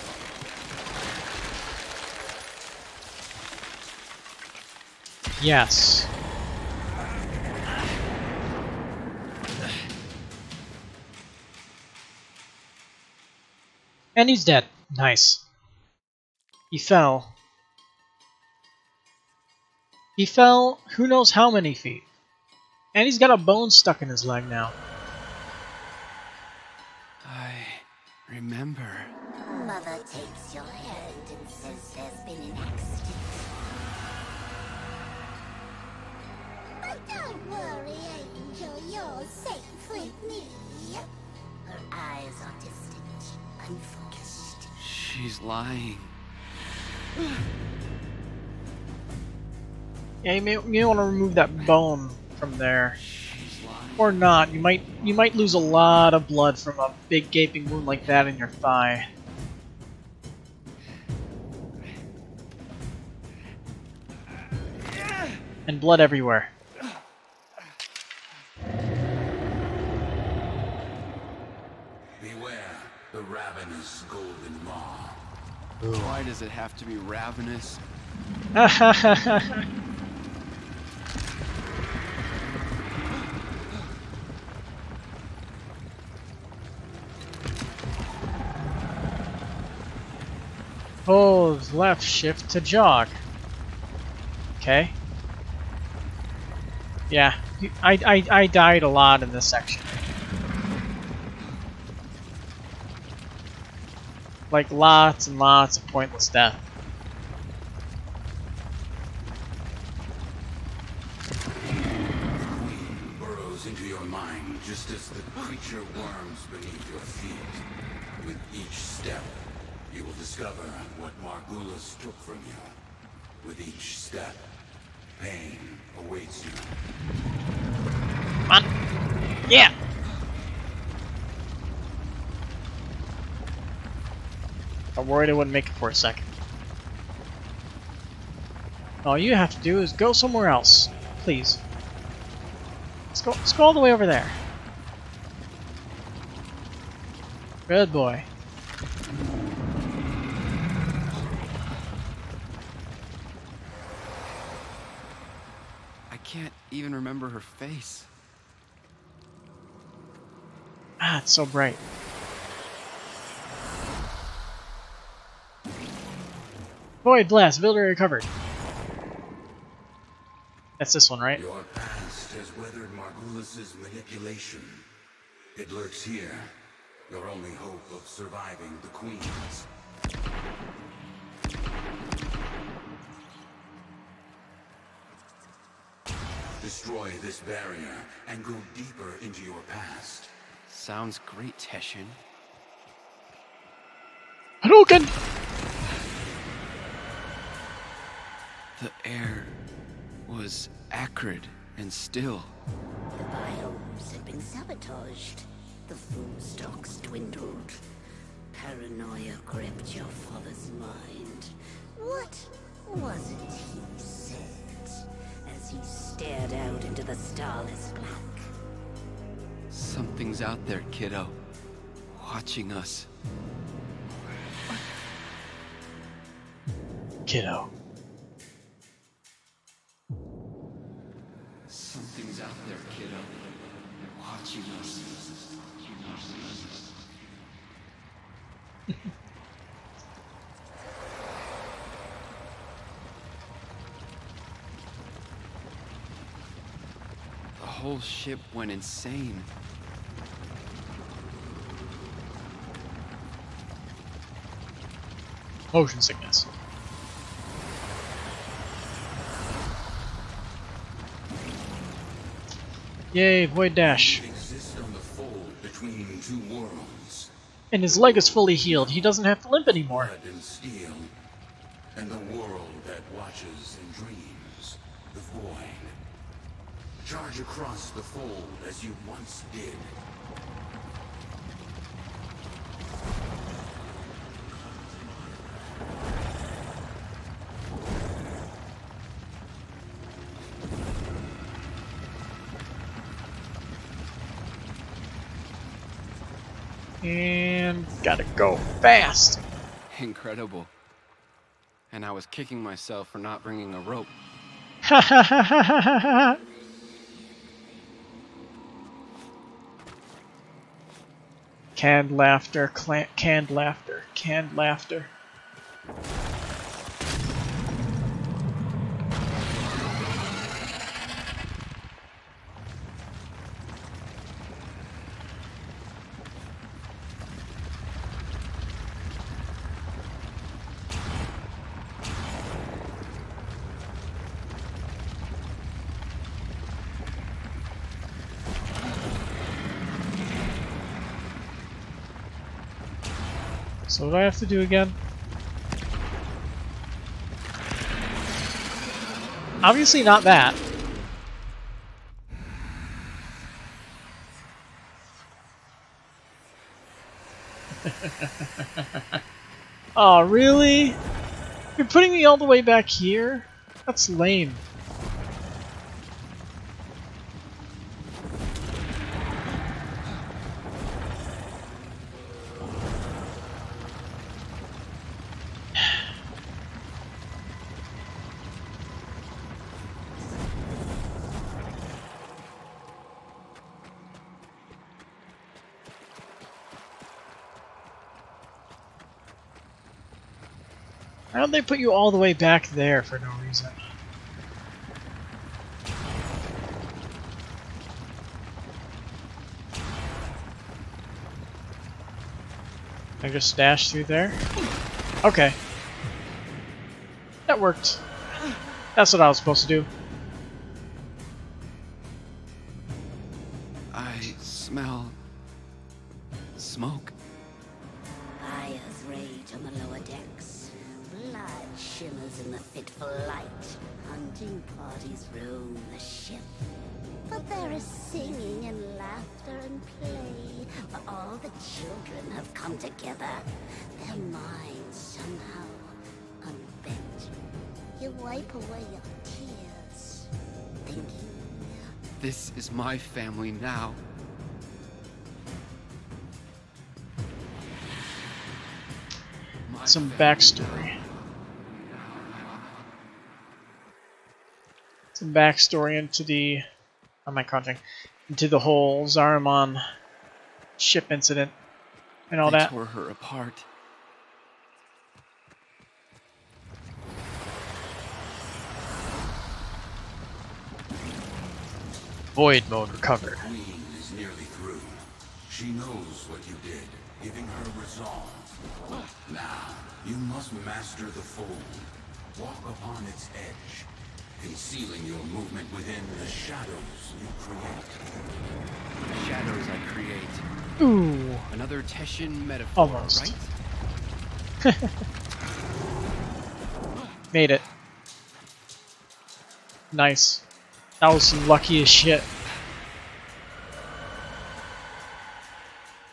Yes. And he's dead. Nice. He fell. He fell who knows how many feet. And he's got a bone stuck in his leg now. I remember. Mother takes your hand and says there's been an accident. But don't worry, Angel, you're safe with me. Her eyes are distant, unfocused. She's lying. Yeah, you may want to remove that bone from there. Or not. You might lose a lot of blood from a big gaping wound like that in your thigh. And blood everywhere. Beware the ravenous golden maw. Why does it have to be ravenous? Hold left shift to jog. Okay. Yeah, I died a lot in this section. Like lots and lots of pointless death. Burrows into your mind just as the creature worms beneath your feet. With each step, you will discover what Margulis took from you. With each step, pain awaits you. Come on. Yeah. I'm worried I wouldn't make it for a second. All you have to do is go somewhere else, please. Let's go all the way over there. Good boy. I can't even remember her face. Ah, it's so bright. Void blast, ability recovered. That's this one, right? Your past has weathered Margulis' manipulation. It lurks here, your only hope of surviving the Queens. Destroy this barrier and go deeper into your past. Sounds great, Teshin. Hadouken! The air was acrid and still. The biomes had been sabotaged. The food stocks dwindled. Paranoia gripped your father's mind. What was it he said as he stared out into the starless black? Something's out there, kiddo. Watching us. Kiddo. Something's out there, kiddo. Watching us. The whole ship went insane. Motion sickness. Yay, Void Dash. Exist on the fold between two worlds. And his leg is fully healed. He doesn't have to limp anymore. Blood and steel. And the world that watches and dreams. The void. Charge across the fold as you once did. And gotta go fast. Incredible. And I was kicking myself for not bringing a rope. Ha ha ha ha ha ha. Canned laughter, canned laughter, canned laughter. So what do I have to do again? Obviously not that. Oh, really? You're putting me all the way back here? That's lame. Why don't they put you all the way back there for no reason? I just dash through there? Okay. That worked. That's what I was supposed to do. I smell smoke. Fires rage on the lower decks. Blood shimmers in the fitful light. Hunting parties roam the ship. But there is singing and laughter and play. For all the children have come together. Their minds somehow unbent. You wipe away your tears, thinking, This is my family now. Some backstory. Some backstory into the... How am I counting? Into the whole Zarimon ship incident and all They that. tore her apart. Void mode recovered. The Queen is nearly through. She knows what you did, giving her resolve. Now, you must master the fold. Walk upon its edge, concealing your movement within the shadows you create. The shadows I create. Ooh. Another Teshin metaphor, Almost. right? Made it. Nice. That was lucky as shit.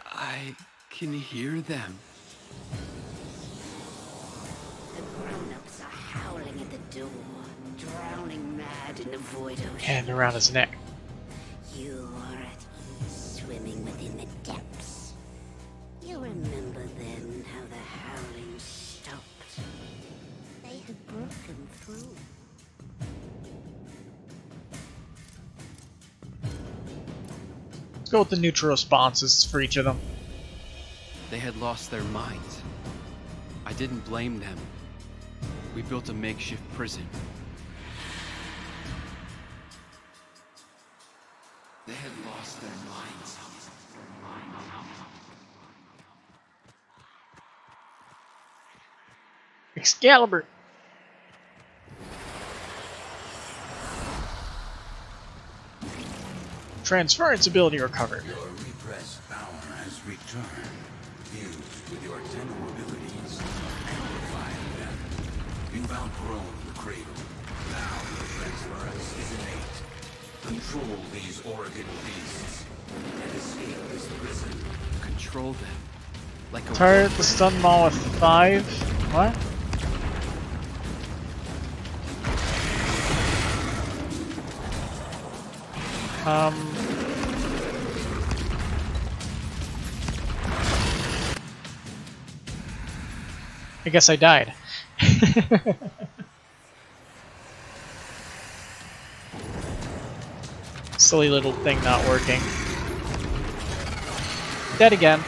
I can hear them. the grown-ups are howling at the door, drowning mad in the void ocean. Hand around his neck. You are at ease, swimming within the depths. You remember then how the howling stopped. They had broken through. Let's go with the neutral responses for each of them. They had lost their minds. I didn't blame them. We built a makeshift prison. They had lost their minds. Excalibur! Transference ability recovered. Your repressed power has returned, fused with your tenor abilities, amplifying them. You've outgrown the cradle. Now your transference is innate. Control these organ beasts and escape this prison. Control them. Like a Target the stun maul with 5. What? I guess I died. Silly little thing not working. Dead again.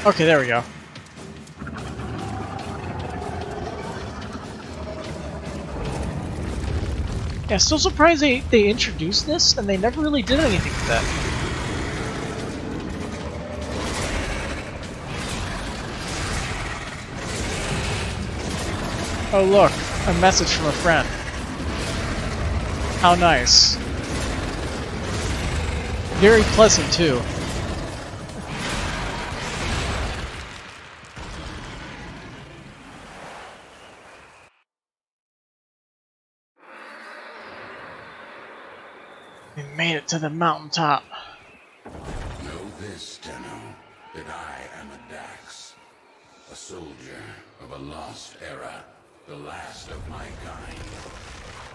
Okay, there we go. Yeah, still surprised they introduced this and they never really did anything with that. Oh look, a message from a friend. How nice. Very pleasant, too. We made it to the mountaintop. Know this, Tenno, that I am a Dax, a soldier of a lost era, the last of my kind.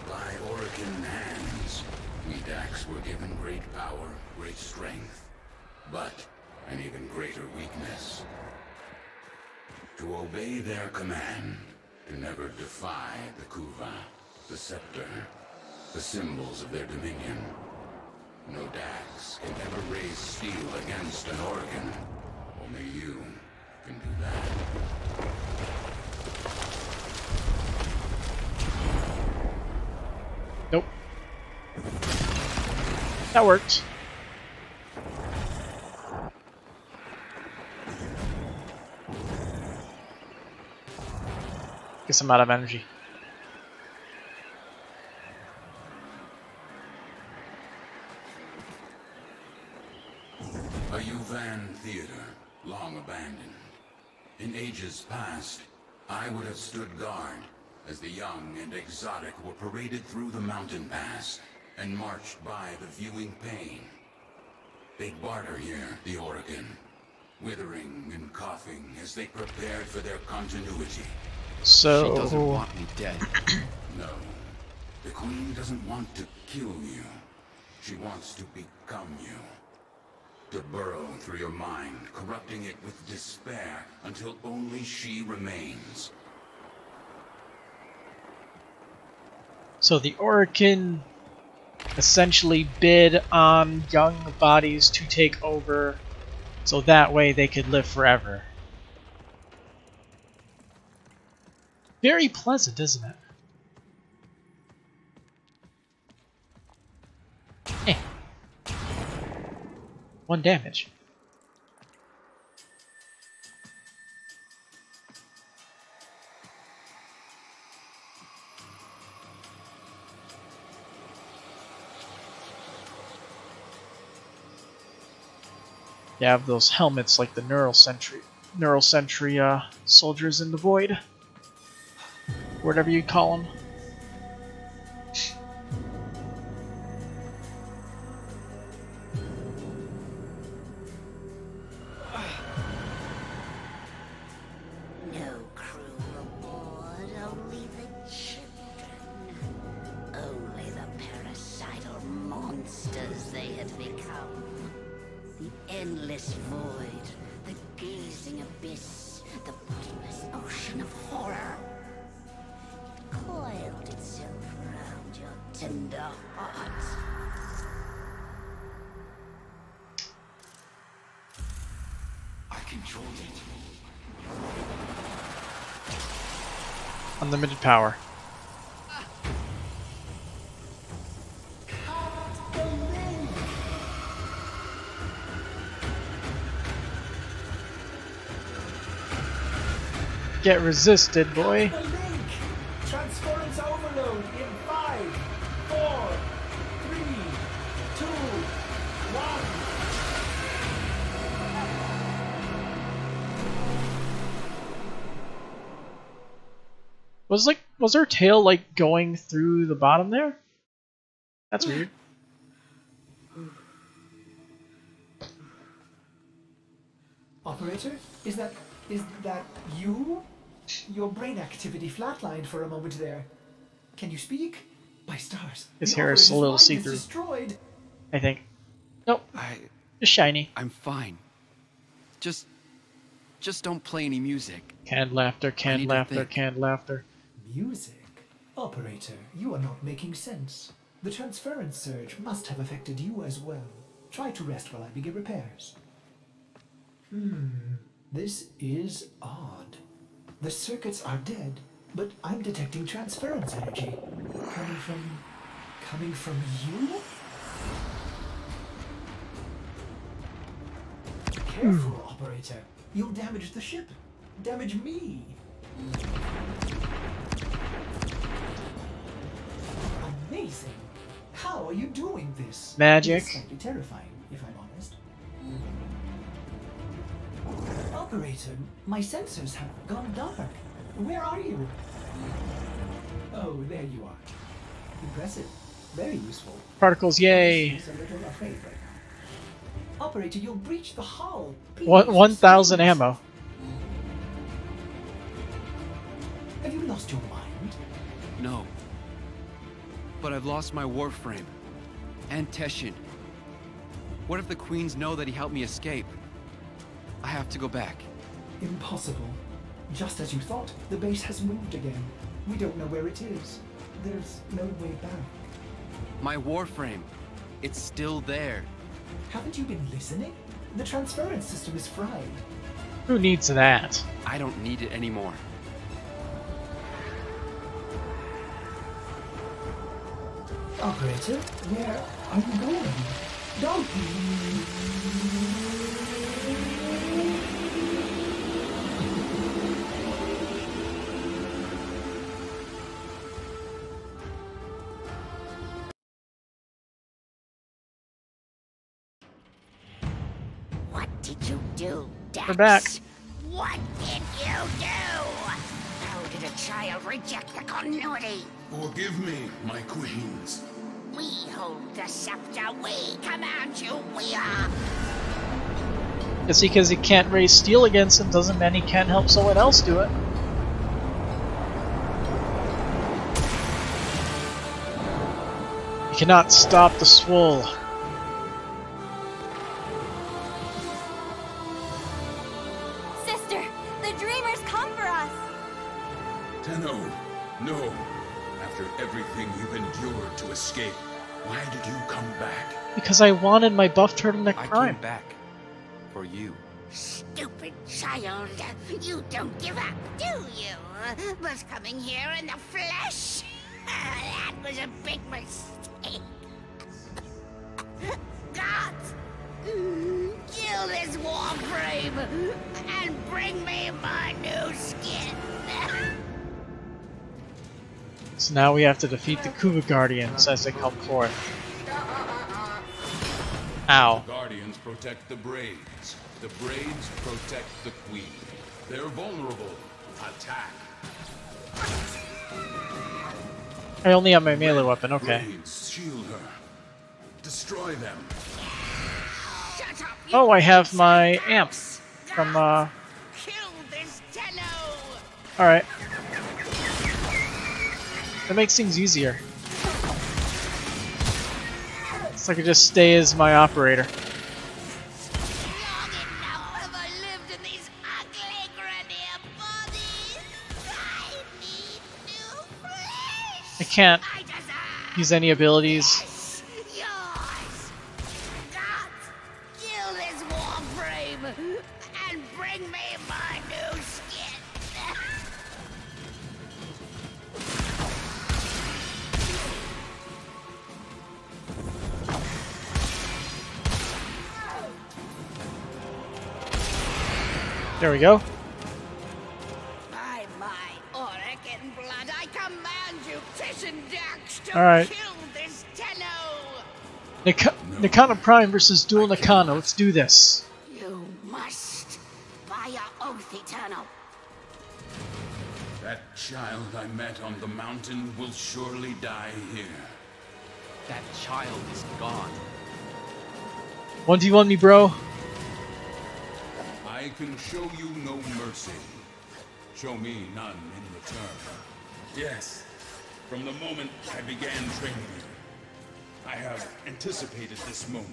By Orokin hands, we Dax were given great power, great strength, but an even greater weakness. To obey their command, to never defy the Kuva, the scepter, the symbols of their dominion. No Dax can ever raise steel against an Orokin. Only you can do that. Nope. That worked. Guess I'm out of energy. A Yuvan theater, long abandoned. In ages past, I would have stood guard as the young and exotic were paraded through the mountain pass and marched by the viewing pain. They'd barter here, the Orokin, withering and coughing as they prepared for their continuity. So... She doesn't want me dead. No. The Queen doesn't want to kill you. She wants to become you. To burrow through your mind, corrupting it with despair until only she remains. So the Orokin essentially bid on young bodies to take over, so that way they could live forever. Very pleasant, isn't it? Eh. 1 damage. You have those helmets like the Neural Sentry soldiers in the void. Whatever you call them. No crew aboard, only the children. Only the parasital monsters they had become. The endless void, the gazing abyss, the bottomless ocean of horror. It coiled itself around your tender heart. I controlled it. Unlimited power. Get resisted, boy. Transference overload in 5, 4, 3, 2, 1. Was her tail like going through the bottom there? That's weird. Operator, is that you? Your brain activity flatlined for a moment there. Can you speak? My stars. His the hair is a operator's little mind is see-through. destroyed. I think. Nope. Just shiny. I'm fine. Just don't play any music. Canned laughter, canned laughter, think. canned laughter. Music? Operator, you are not making sense. The transference surge must have affected you as well. Try to rest while I begin repairs. This is odd. The circuits are dead, but I'm detecting transference energy. Coming from you? Careful, operator. You'll damage the ship. Damage me. Amazing. How are you doing this? Magic. It's slightly terrifying, if I'm honest. Operator, my sensors have gone dark. Where are you? Oh, there you are. Impressive. Very useful. Particles, yay! Seems a little afraid right now. Operator, you'll breach the hull. Please, 1,000 ammo. Have you lost your mind? No. But I've lost my Warframe. And Teshin. What if the Queens know that he helped me escape? I have to go back. Impossible. Just as you thought, the base has moved again. We don't know where it is. There's no way back. My Warframe. It's still there. Haven't you been listening? The transference system is fried. Who needs that? I don't need it anymore. Operator, where are you going? Don't What did you do, Dax? We're back. What did you do? How did a child reject the continuity? Forgive me, my queens. We hold the scepter. We command you. We are. Just because he can't raise steel against him doesn't mean he can't help someone else do it. You cannot stop the swole. Sister, the dreamers come for us. Tenno, no. After everything you've endured to escape, why did you come back? Because I wanted my buff turtleneck I prime. came back. For you. Stupid child. You don't give up, do you? But coming here in the flesh? That was a big mistake. Gods! Kill this Warframe and bring me my new skin. So now we have to defeat the Kuva Guardians as they come forth. Ow. The Guardians protect the Braids. The Braids protect the Queen. They're vulnerable. Attack. I only have my melee weapon, okay. Braids, shield her. Destroy them. Oh, I have my amp from, Alright. That makes things easier. So I could just stay as my operator. I can't use any abilities. Kill this Warframe and bring me my new skin. There we go. By my Oregon blood, I command you, Tishin Dax, to Alright. kill this Tenno. Nakano Prime versus Dual Nakano. Let's do this. You must, by your oath eternal. That child I met on the mountain will surely die here. That child is gone. 1v1 me, bro. I can show you no mercy. Show me none in return. Yes, from the moment I began training you, I have anticipated this moment.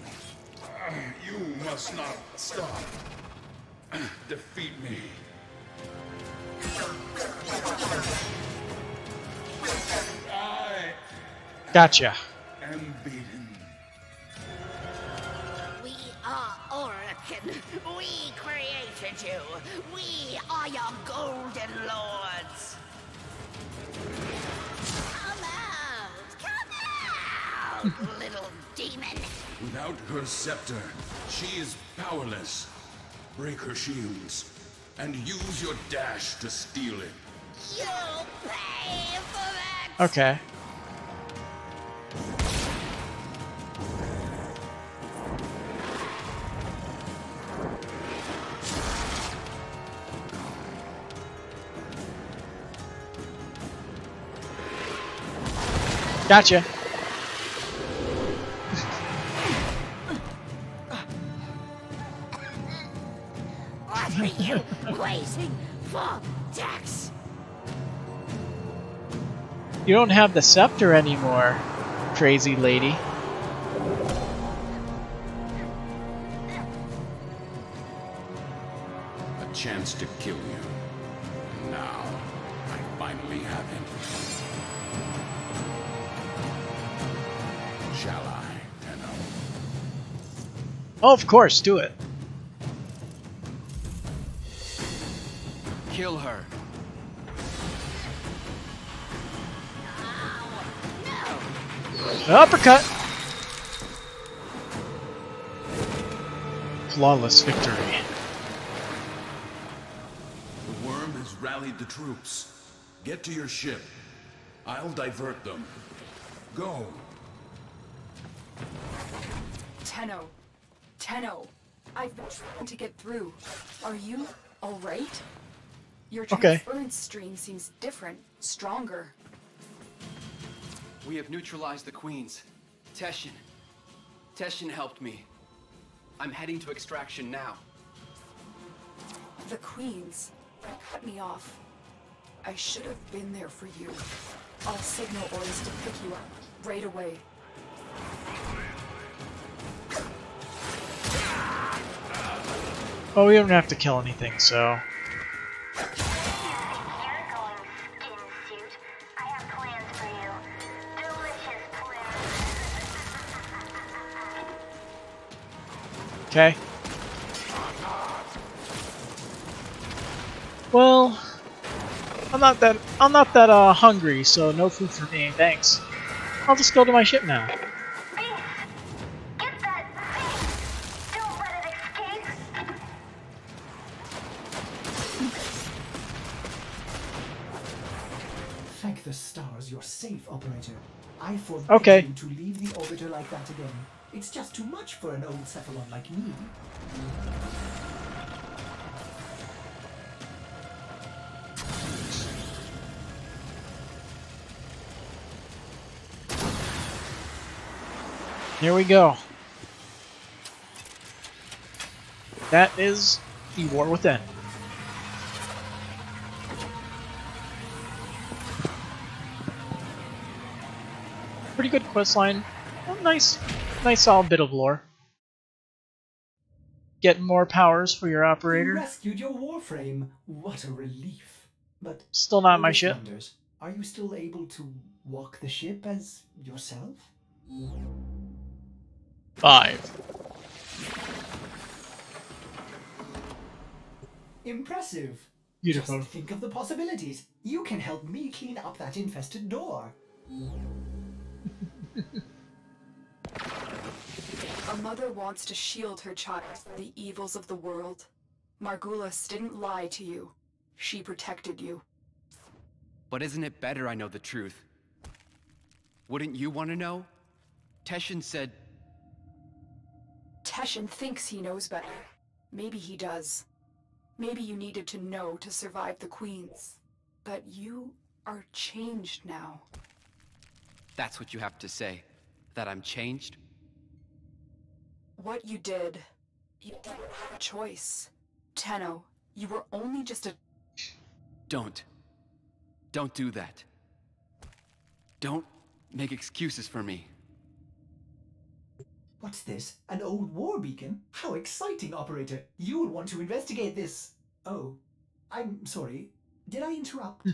You must not stop. Defeat me. I Gotcha. am beaten. We are Oregon. We created you. We are your golden lords. Come out, little demon. Without her scepter, she is powerless. Break her shields, and use your dash to steal it. You'll pay for that. Okay. Gotcha. What are you waiting for, Dex? You don't have the scepter anymore, crazy lady. A chance to kill you. And now, I finally have him. Shall I, Tenno? Oh, of course, do it. Kill her. Uppercut! Flawless victory. The worm has rallied the troops. Get to your ship. I'll divert them. Go. Tenno. Tenno. I've been trying to get through. Are you alright? Your Okay. transference stream seems different, stronger. We have neutralized the queens. Teshin helped me. I'm heading to extraction now. The queens cut me off. I should have been there for you. I'll signal orders to pick you up right away. Oh, we don't have to kill anything, so... Okay. Well, I'm not that hungry, so no food for me, thanks. I'll just go to my ship now. Thank the stars you're safe, operator. I forbid Okay. you to leave the orbiter like that again. It's just too much for an old Cephalon like me. Here we go. That is the War Within. Pretty good questline. Oh, nice solid bit of lore. Getting more powers for your You operator. rescued your Warframe. What a relief. But Still not my Otis ship. wonders, are you still able to walk the ship as yourself? 5. Impressive. Beautiful. Just think of the possibilities. You can help me clean up that infested door. A mother wants to shield her child from the evils of the world. Margulis didn't lie to you. She protected you. But isn't it better I know the truth? Wouldn't you want to know? Teshin said... Teshin thinks he knows better. Maybe he does. Maybe you needed to know to survive the Queens. But you are changed now. That's what you have to say? That I'm changed? What you did, you didn't have a choice. Tenno, you were only just a... Don't do that. Don't make excuses for me. What's this? An old war beacon? How exciting, operator. You'll want to investigate this. Oh, I'm sorry. Did I interrupt?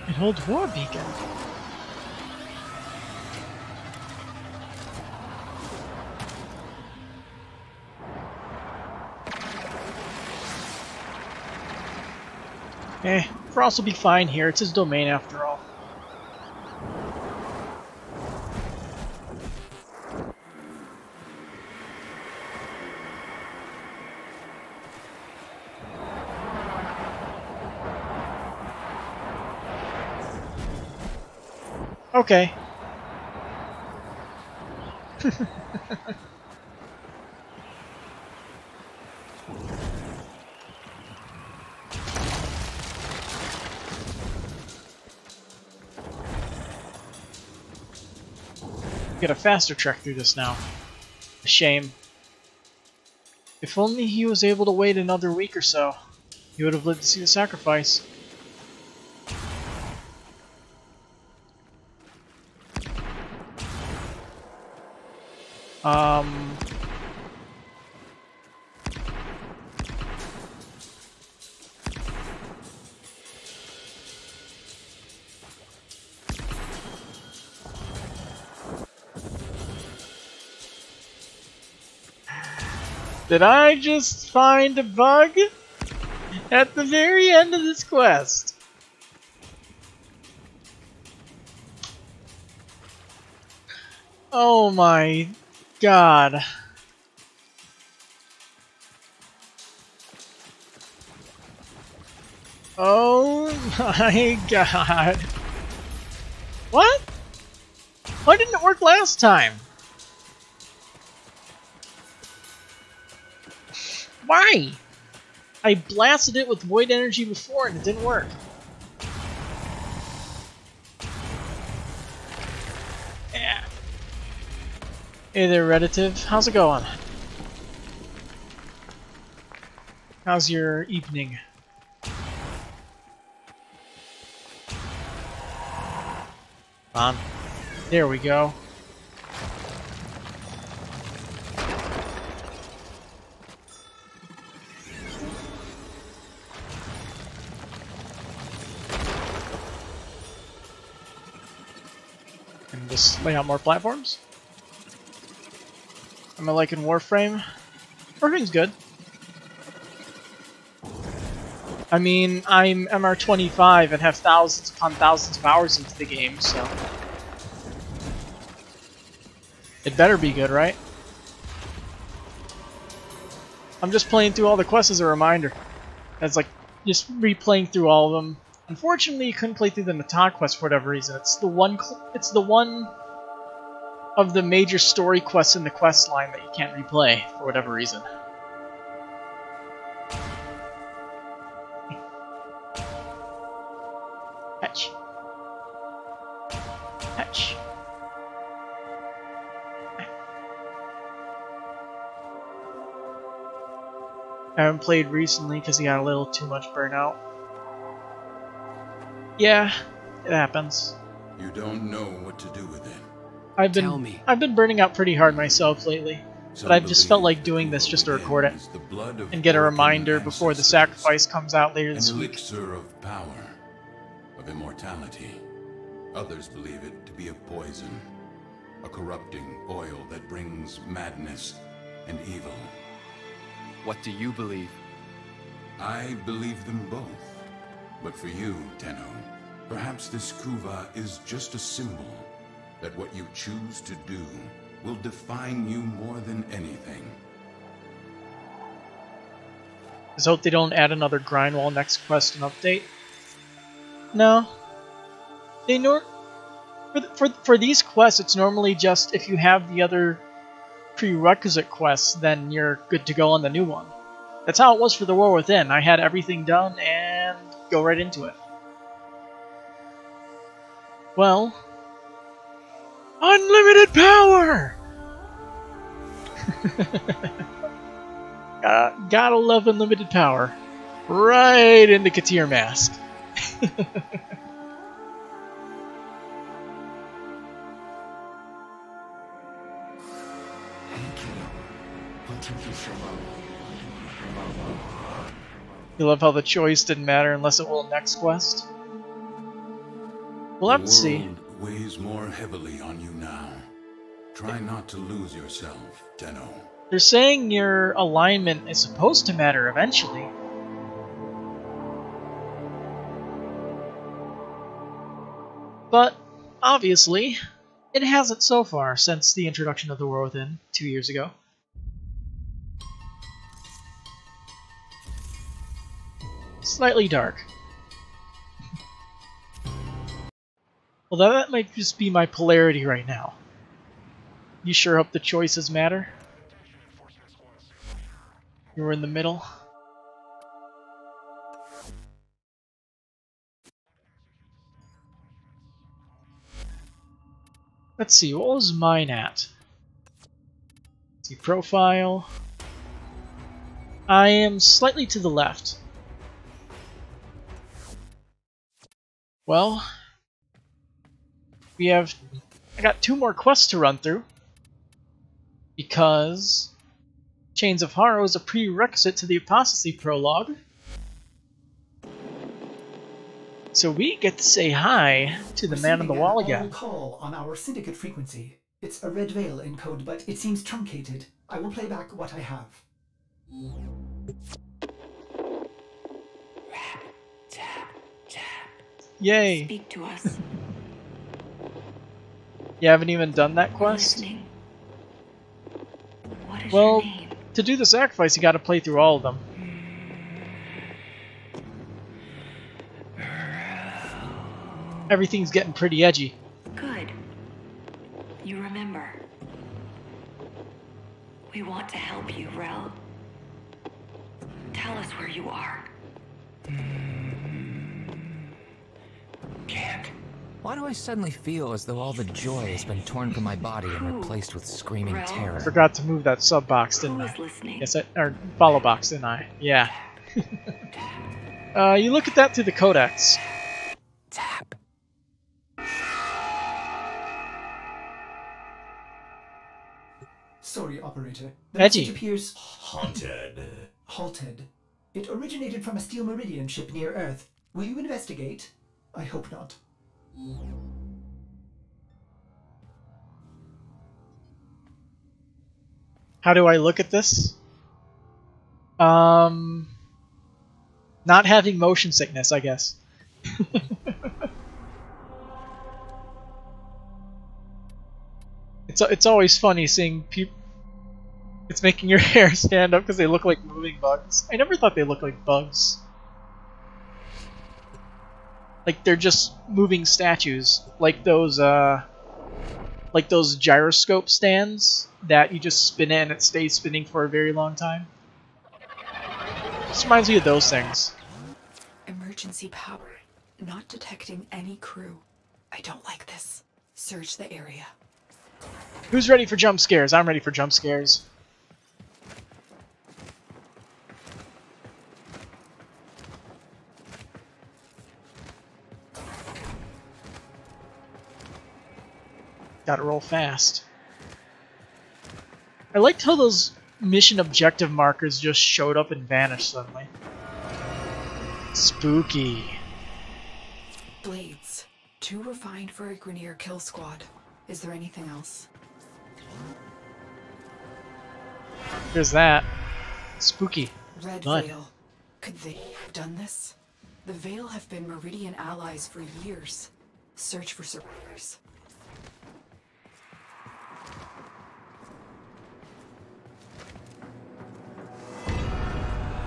An old war beacon. Frost will be fine here. It's his domain after all. Okay. get a faster trek through this now. A shame. If only he was able to wait another week or so, he would have lived to see the sacrifice. Did I just find a bug at the very end of this quest? Oh my god. Oh my god. What? Why didn't it work last time? Why? I blasted it with void energy before and it didn't work. Yeah. Hey there, Redditive. How's it going? How's your evening? On. There we go. And just lay out more platforms. Am I liking Warframe? Warframe's good. I mean, I'm MR25 and have thousands upon thousands of hours into the game, so it better be good, right? I'm just playing through all the quests as a reminder. It's like just replaying through all of them. Unfortunately, you couldn't play through the Natah quest for whatever reason. It's the one of the major story quests in the quest line that you can't replay for whatever reason. Hatch. Hatch. I haven't played recently because he got a little too much burnout. Yeah, it happens. You don't know what to do with it. I've been burning out pretty hard myself lately, but I've just felt like doing this just to record it and get a reminder before the sacrifice comes out later this week. An elixir of power, of immortality. Others believe it to be a poison, a corrupting oil that brings madness and evil. What do you believe? I believe them both. But for you, Tenno, perhaps this kuva is just a symbol that what you choose to do will define you more than anything. Just hope they don't add another grind wall next quest and update. No. They for these quests, it's normally just if you have the other prerequisite quests, then you're good to go on the new one. That's how it was for the War Within. I had everything done and go right into it. Well, unlimited power! Gotta love unlimited power. Right into Katir Mask. You love how the choice didn't matter unless it will next quest? We'll have to see. The world weighs more heavily on you now. Try not to lose yourself, Tenno. They're saying your alignment is supposed to matter eventually. But, obviously, it hasn't so far since the introduction of the War Within 2 years ago. Slightly dark. Well, that might just be my polarity right now. You sure hope the choices matter? You're in the middle. Let's see, what was mine at? Let's see, profile. I am slightly to the left. Well, I got 2 more quests to run through, because Chains of Horror is a prerequisite to the Apostasy prologue. So we get to say hi to the man on the wall again. Call on our syndicate frequency. It's a red veil in code, but it seems truncated. I will play back what I have. Yay! Speak to us. You haven't even done that quest? What is Well, your name? to do the sacrifice, you gotta play through all of them. Everything's getting pretty edgy. Good. You remember. We want to help you, Rel. Tell us where you are. Can't. Why do I suddenly feel as though all the joy has been torn from my body and replaced with screaming terror? Forgot to move that sub box, didn't I? Yes, or follow box, didn't I? Yeah. You look at that through the codex. Tap. Sorry, operator. The Edgy. message appears haunted. Halted. It originated from a Steel Meridian ship near Earth. Will you investigate? I hope not. How do I look at this? Not having motion sickness, I guess. It's always funny seeing people. It's making your hair stand up because they look like moving bugs. I never thought they looked like bugs. Like they're just moving statues, like those gyroscope stands that you just spin it and it stays spinning for a very long time. Just reminds me of those things. Emergency power. Not detecting any crew. I don't like this. Search the area. Who's ready for jump scares? I'm ready for jump scares. Gotta roll fast. I liked how those mission objective markers just showed up and vanished suddenly. Spooky. Blades. 2 refined for a Grineer kill squad. Is there anything else? There's that. Spooky. Red Blood. Veil. Could they have done this? The Veil have been Meridian allies for years. Search for survivors.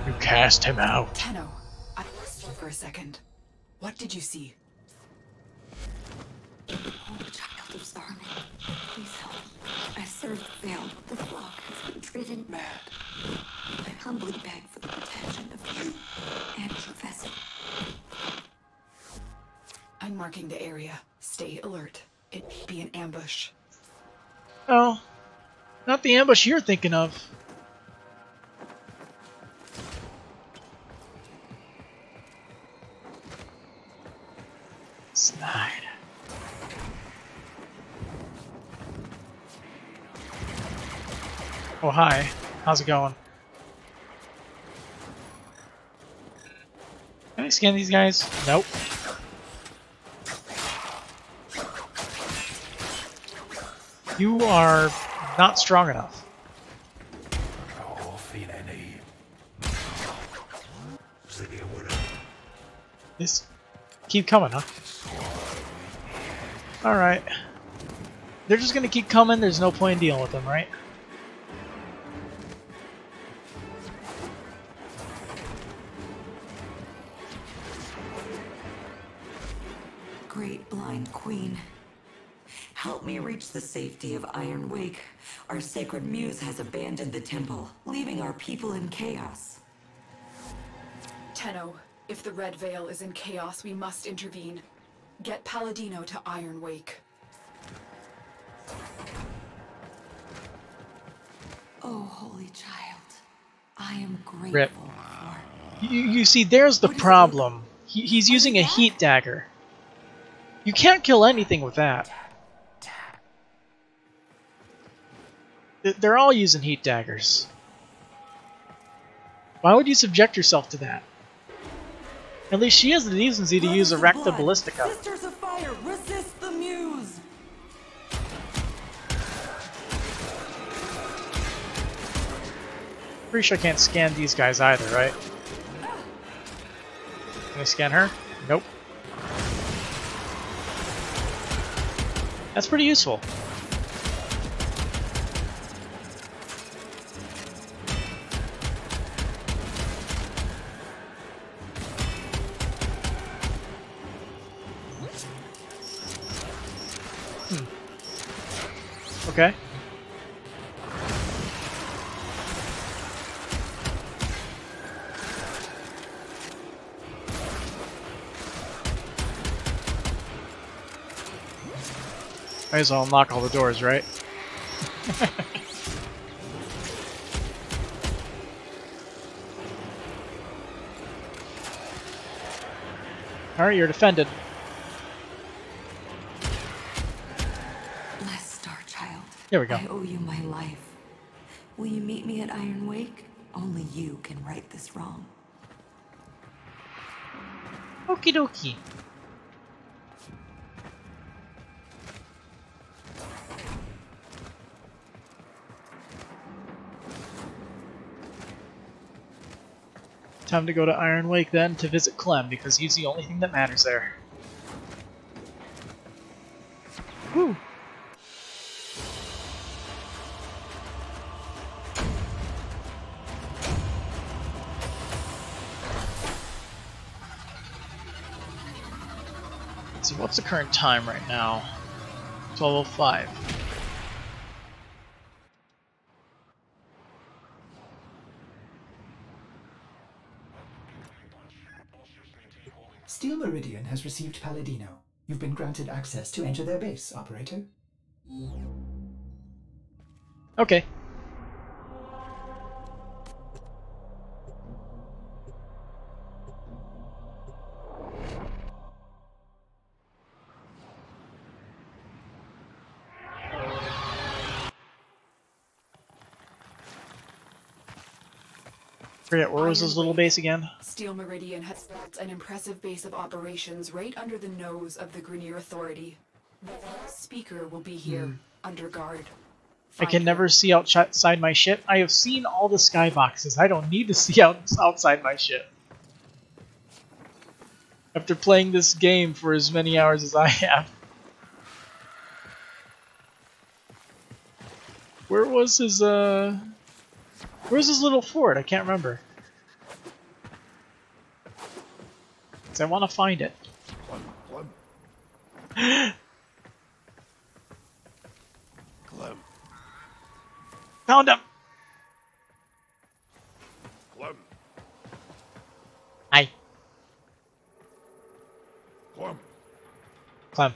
You cast him out. Tenno, I lost you for a second. What did you see? Oh, child of Zarman, please help. I served the Veil, but the flock has been driven mad. I humbly beg for the protection of you and your vessel. I'm marking the area. Stay alert. It may be an ambush. Oh, not the ambush you're thinking of. Snide. Oh, hi. How's it going? Can I scan these guys? Nope. You are not strong enough. This keep coming, huh? Alright. They're just gonna keep coming, there's no point in dealing with them, right? Great Blind Queen, help me reach the safety of Iron Wake. Our sacred muse has abandoned the temple, leaving our people in chaos. Tenno, if the Red Veil is in chaos, we must intervene. Get Palladino to Iron Wake. Oh, holy child, I am grateful Rip. for... You see, there's the problem. He's using a heat dagger. You can't kill anything with that. They're all using heat daggers. Why would you subject yourself to that? At least she has the decency to use a Recta Ballistica. Sisters of fire, resist the muse! Pretty sure I can't scan these guys either, right? Can I scan her? Nope. That's pretty useful. Okay. Might as well unlock all the doors, right? Alright, you're defended. Blessed Star Child. There we go. I owe you my life. Will you meet me at Iron Wake? Only you can right this wrong. Okie dokie. Time to go to Iron Wake then to visit Clem, because he's the only thing that matters there. Woo! Let's see, what's the current time right now? 12:05. Steel Meridian has received Palladino. You've been granted access to enter their base, operator. Okay. Forget, where was his little base again? Steel Meridian has built an impressive base of operations right under the nose of the Grineer Authority. The speaker will be here, under guard. I can never see outside my ship. I have seen all the skyboxes. I don't need to see outside my ship. After playing this game for as many hours as I have. Where was his, where's his little fort? I can't remember. 'Cause I want to find it. Clem. Found him! Clem. Hi. Clem. Clem.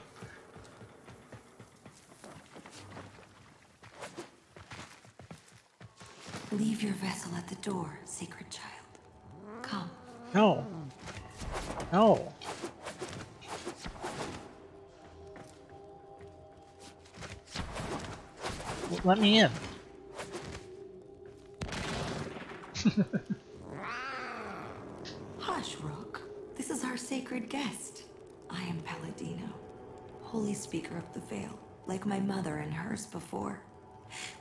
Leave your vessel at the door, sacred child. Come. No. No. Let me in. Hush, Rook. This is our sacred guest. I am Palladino, Holy Speaker of the Veil, like my mother and hers before.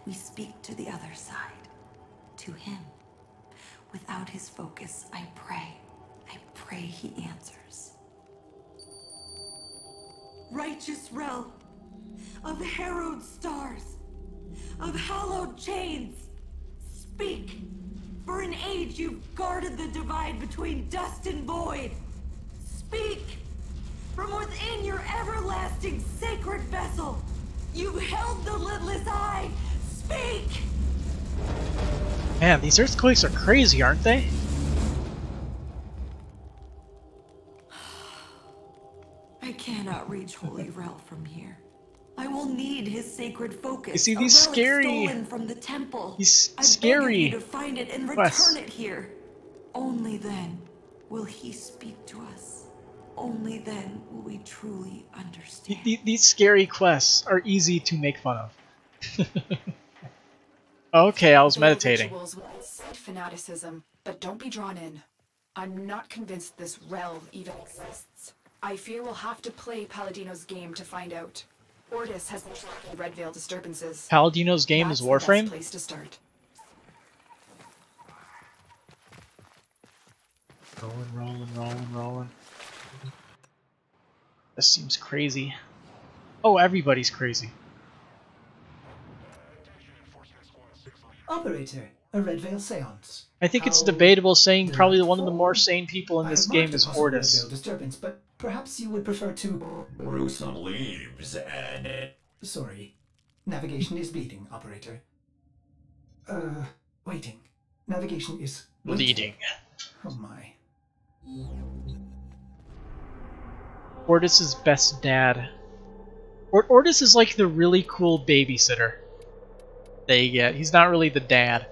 We speak to the other side. To him. Without his focus, I pray he answers. Righteous realm of harrowed stars, of hallowed chains, speak! For an age you've guarded the divide between dust and void. Speak! From within your everlasting sacred vessel, you've held the lidless eye. Speak! Man, these earthquakes are crazy, aren't they? I cannot reach Holy Rel from here. I will all need his sacred focus. You see, a these relic scary... stolen from the temple. These I scary... beg of you to find it and quests. return it here. Only then will he speak to us. Only then will we truly understand. These scary quests are easy to make fun of. Okay, I was meditating. Rituals with fanaticism, but don't be drawn in. I'm not convinced this rel even exists. I fear we'll have to play Paladino's game to find out. Ordis has been tracking Red Veil disturbances. Paladino's game is Warframe? That's the best place to start. Rolling. This seems crazy. Oh, everybody's crazy. Operator, a Red Veil seance. I think it's debatable saying probably one of the more sane people in this game is Ordis. Red Veil disturbance, but perhaps you would prefer to brew some leaves and Sorry. Navigation is leading, operator. Waiting. Navigation is leading. Oh my. Ordis' best dad. Ordis is like the really cool babysitter that you get. He's not really the dad.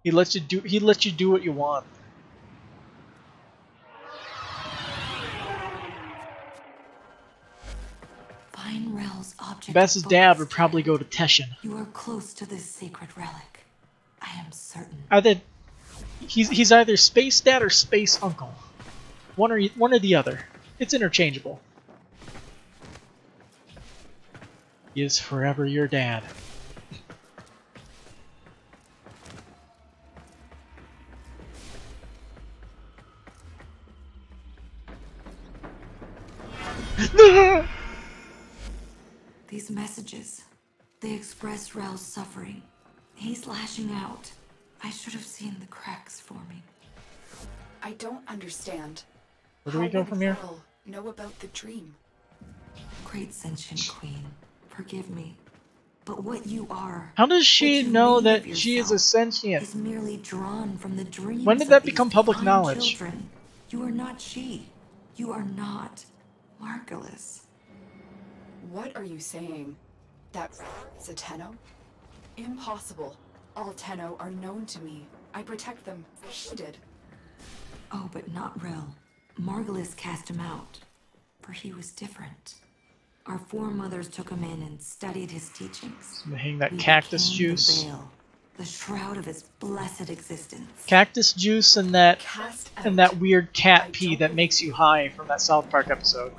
He lets you do what you want. Find Rel's object. Best dad would probably go to Teshin. You are close to this sacred relic. I am certain. He's either space dad or space uncle. One or the other. It's interchangeable. He is forever your dad. These messages, they express Rel's suffering. He's lashing out. I should have seen the cracks forming. I don't understand. Where do we go from here? How would Rel know about the dream? Great sentient queen, forgive me, but what you are... How does she know that she is a sentient? ...is merely drawn from the dreams. When did that become public knowledge? Children. You are not she. You are not Margulis. What are you saying? That is a Tenno? Impossible. All Tenno are known to me. I protect them. She did. Oh, but not Rel. Margulis cast him out, for he was different. Our foremothers took him in and studied his teachings. Hang that cactus juice. The veil, the shroud of his blessed existence. Cactus juice and that weird cat pee that makes you high from that South Park episode.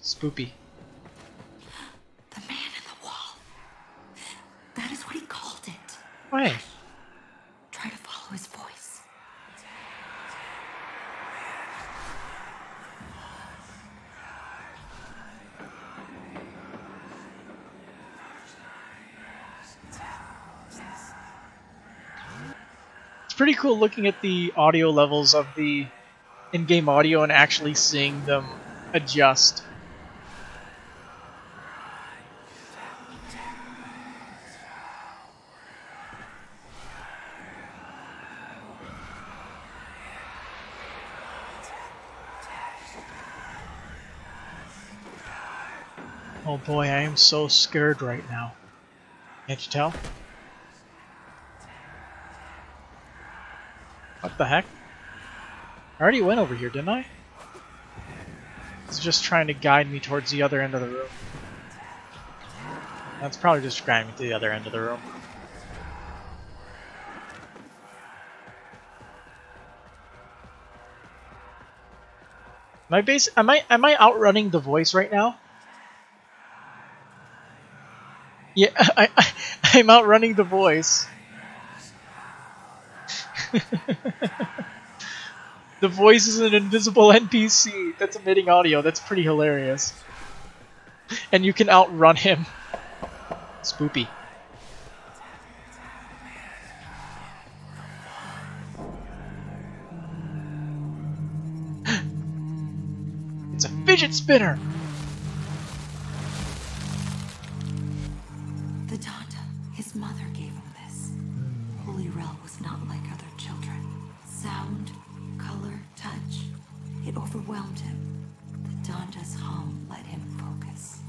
Spoopy. The man in the wall. That is what he called it. Why? Try to follow his voice. It's pretty cool looking at the audio levels of the in-game audio and actually seeing them adjust. Oh boy, I am so scared right now. Can't you tell? What the heck? I already went over here, didn't I? It's just trying to guide me towards the other end of the room. That's probably just guiding me to the other end of the room. Am I outrunning the voice right now? Yeah, I'm outrunning the voice. The voice is an invisible NPC that's emitting audio. That's pretty hilarious. And you can outrun him. Spoopy. It's a fidget spinner! The time was not like other children. Sound, color, touch, it overwhelmed him. The Donda's hum let him focus.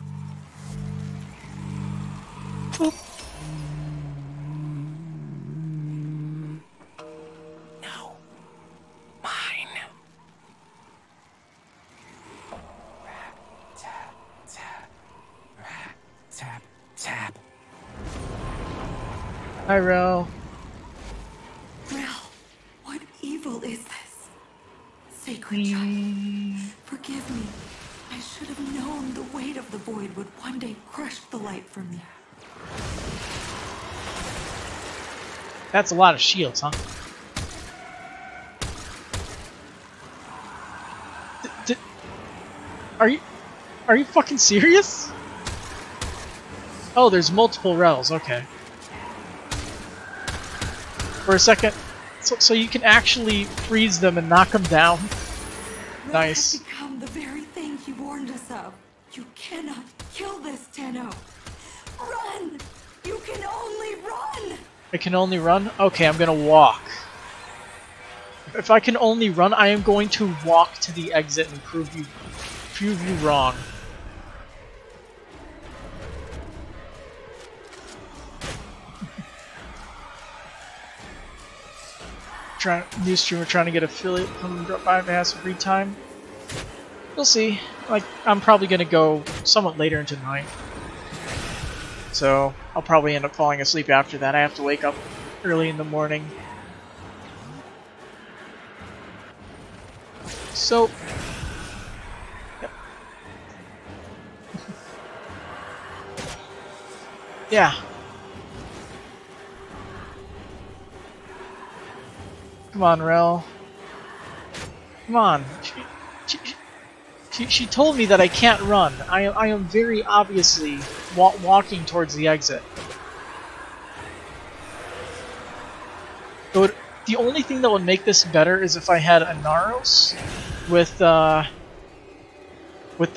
No. Mine. Tap, tap, tap, tap. Hi, Ro. Rel, what evil is this? Sacred child, forgive me. I should have known the weight of the void would one day crush the light from me. That's a lot of shields, huh? Are you fucking serious? Oh, there's multiple Rels, okay. For a second, so you can actually freeze them and knock them down. Nice. Has become the very thing he warned us of. You cannot kill this, Tenno. Run! You can only run! I can only run? Okay, I'm gonna walk. If I can only run, I am going to walk to the exit and prove you wrong. New streamer trying to get affiliate from Drop 5 has free time. We'll see. Like, I'm probably gonna go somewhat later into the night. So I'll probably end up falling asleep after that. I have to wake up early in the morning. So yep. Yeah. Come on, Rel. Come on. She told me that I can't run. I am very obviously walking towards the exit. But the only thing that would make this better is if I had a Naros with the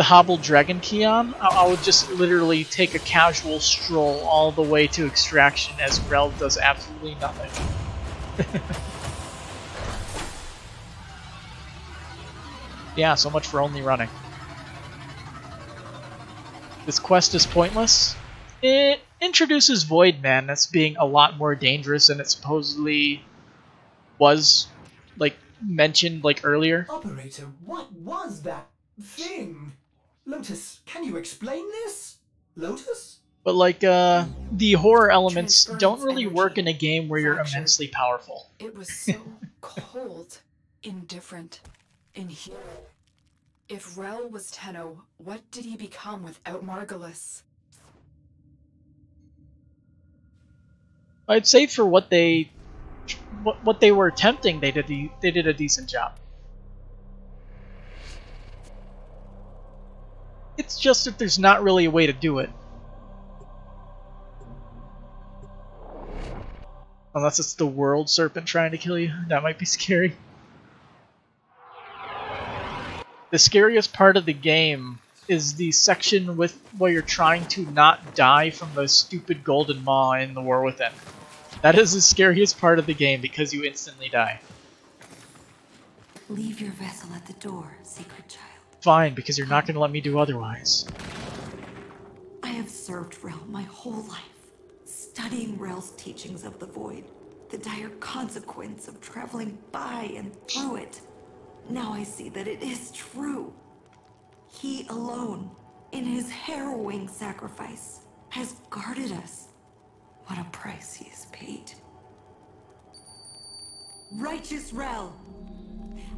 hobbled dragon key on. I would just literally take a casual stroll all the way to extraction as Rel does absolutely nothing. Yeah, so much for only running. This quest is pointless. It introduces Void Madness being a lot more dangerous than it supposedly was, like, mentioned, like, earlier. Operator, what was that thing? Lotus, can you explain this? Lotus? But, like, the horror elements don't really work in a game where you're immensely powerful. It was so cold, indifferent, inhuman. If Rel was Tenno, what did he become without Margulis? I'd say for what they were attempting, they did a decent job. It's just that there's not really a way to do it. Unless it's the world serpent trying to kill you. That might be scary. The scariest part of the game is the section where you're trying to not die from the stupid golden maw in the War Within. That is the scariest part of the game because you instantly die. Leave your vessel at the door, sacred child. Fine, because you're not going to let me do otherwise. I have served Rel my whole life, studying Rel's teachings of the Void, the dire consequence of traveling by and through it. Now I see that it is true. He alone, in his harrowing sacrifice, has guarded us. What a price he has paid. Righteous Rel,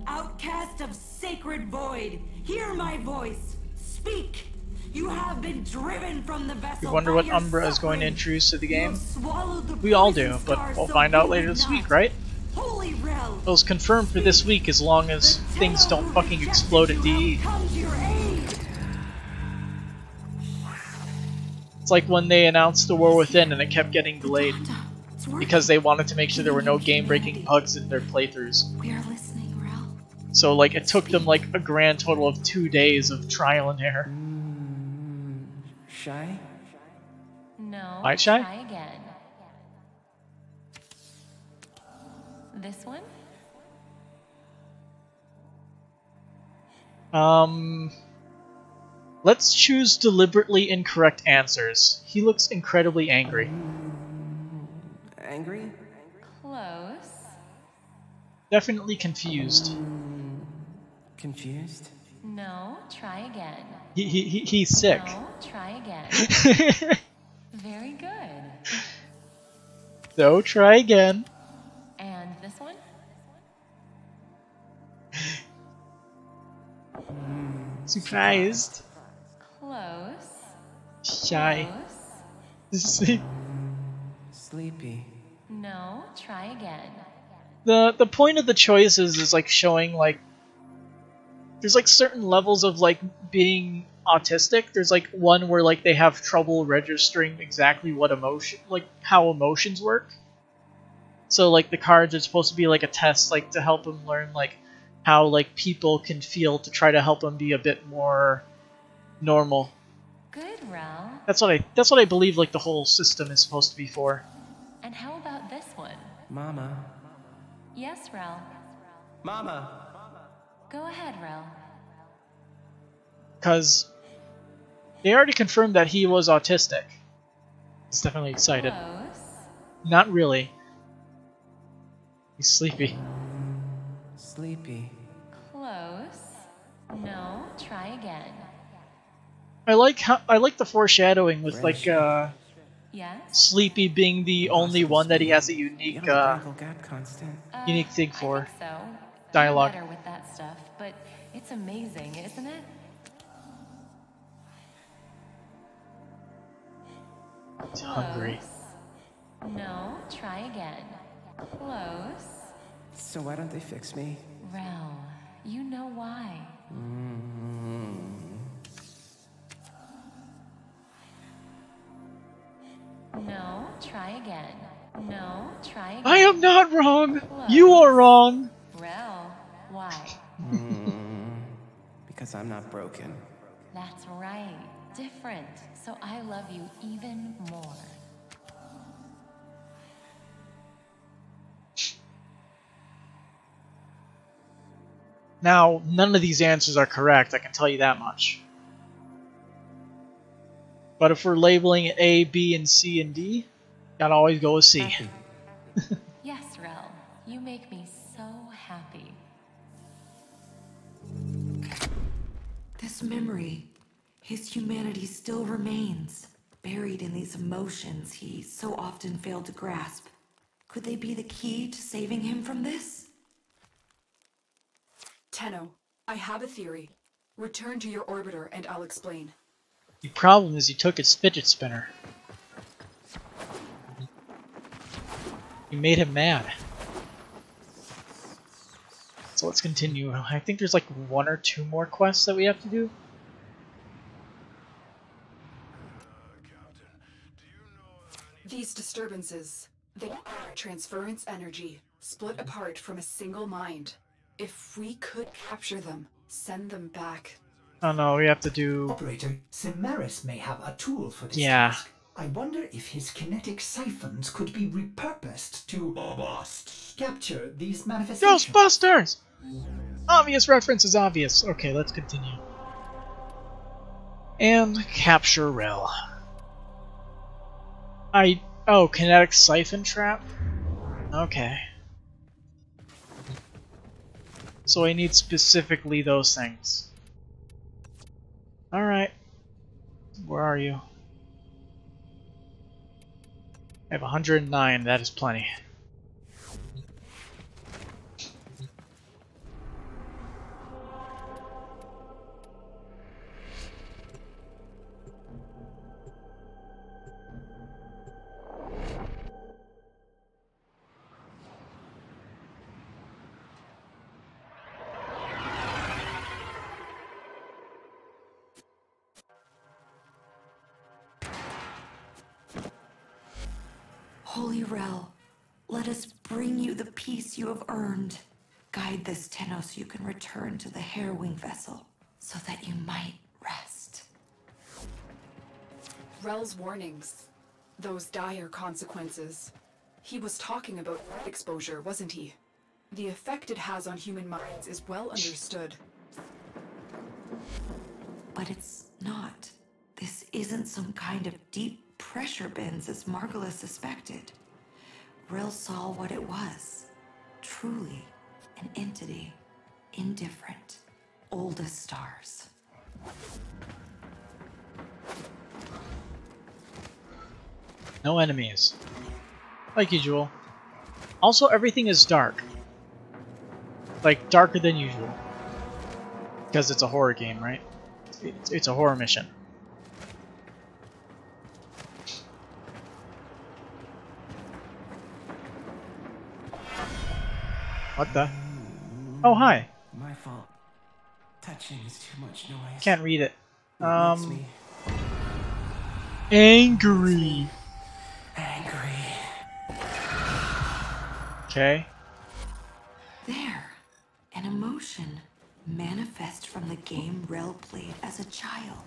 outcast of sacred void, hear my voice. Speak. You have been driven from the vessel. You wonder what Umbra is going to introduce to the game? We all do, but we'll find out later this week, right? It was confirmed for this week as long as things don't fucking explode at DE. It's like when they announced the War Within and it kept getting delayed because they wanted to make sure there were no game-breaking bugs in their playthroughs. We are listening, Rel. So like it took them like a grand total of 2 days of trial and error. Shy? No. Might shy? Try again. This one? Let's choose deliberately incorrect answers. He looks incredibly angry. Angry? Close. Definitely confused. Confused? No, try again. He's sick. No, try again. Very good. So, try again. And this one? Surprised. Close. Shy. Close. Sleepy. No, try again. The point of the choices is like showing like there's like certain levels of like being autistic. There's like one where like they have trouble registering exactly what emotion, like how emotions work. So like the cards are supposed to be like a test, like to help them learn like how like people can feel to try to help them be a bit more normal. Good, Rel. That's what I believe like the whole system is supposed to be for. And how about this one? Mama. Yes, Rel. Mama. Go ahead, Rel. Because they already confirmed that he was autistic. He's definitely excited. Close. Not really. He's sleepy. Sleepy. Close. No, try again. I like the foreshadowing with like Yes? Sleepy being the only one that he has a unique unique thing for. I think so. Dialogue. I'm better with that stuff, but it's amazing, isn't it? He's hungry. No, try again. Close. So why don't they fix me? Rel, you know why. No, try again. No, try again. I am not wrong! Close. You are wrong! Rel, why? Because I'm not broken. That's right. Different. So I love you even more. Now, none of these answers are correct, I can tell you that much. But if we're labeling A, B, and C, and D, gotta always go with C. Yes, Rel. You make me so happy. This memory, his humanity still remains, buried in these emotions he so often failed to grasp. Could they be the key to saving him from this? Tenno, I have a theory. Return to your orbiter and I'll explain. The problem is you took his fidget spinner. You made him mad. So let's continue. I think there's like 1 or 2 more quests that we have to do. These disturbances, they are transference energy, split apart from a single mind. If we could capture them, send them back. Oh no, we have to do... Operator, Cimaris may have a tool for this task. I wonder if his kinetic siphons could be repurposed to capture these manifestations. Ghostbusters! Obvious reference is obvious. Okay, let's continue. And capture Rel. Oh, kinetic siphon trap? Okay. So I need specifically those things. Alright. Where are you? I have 109, that is plenty. Holy Rel, let us bring you the peace you have earned. Guide this Tenno so you can return to the Harrowing vessel, so that you might rest. Rel's warnings. Those dire consequences. He was talking about exposure, wasn't he? The effect it has on human minds is well understood. But it's not. This isn't some kind of deep pressure bends as Margulis suspected. Rill saw what it was. Truly an entity. Indifferent. Oldest stars. No enemies. Like usual. Also, everything is dark. Like, darker than usual. Because it's a horror game, right? It's a horror mission. What the? Oh, hi. My fault. Touching is too much noise. Can't read it. Makes me Angry. angry. Okay. There. An emotion. Manifest from the game Rel played as a child.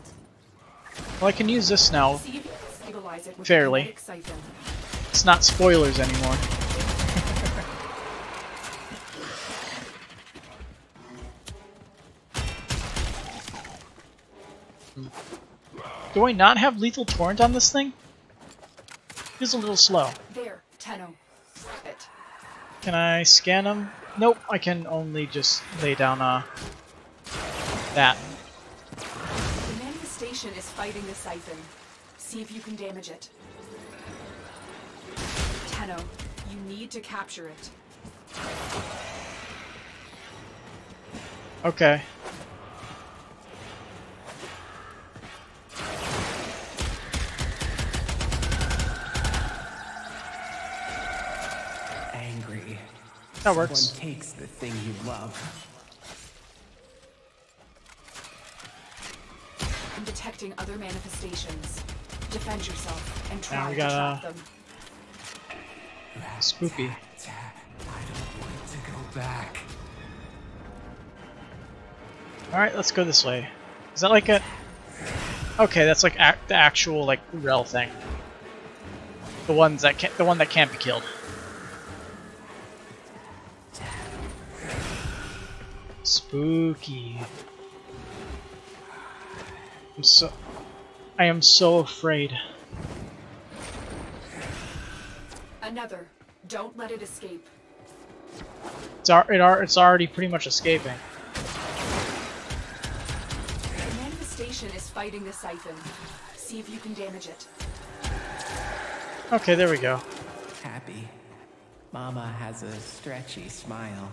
Well, I can use this now. See if you can stabilize it with Fairly. kinetic siphon. It's not spoilers anymore. Do I not have lethal torrent on this thing? Feels a little slow. There, Tenno. It. Can I scan them? Nope, I can only just lay down that. The manifestation is fighting the siphon. See if you can damage it. Tenno, you need to capture it. Okay. Angry. That works. Someone takes the thing you love. I'm detecting other manifestations. Defend yourself and Now try we to got trap them. Spoopy. I don't want to go back. Alright, let's go this way. Is that like a... Okay, that's like the actual like Rel thing. The one that can't be killed. Spooky. I am so afraid. Another. Don't let it escape. It's already pretty much escaping. The manifestation is fighting the siphon. See if you can damage it. Okay, there we go. Happy. Mama has a stretchy smile.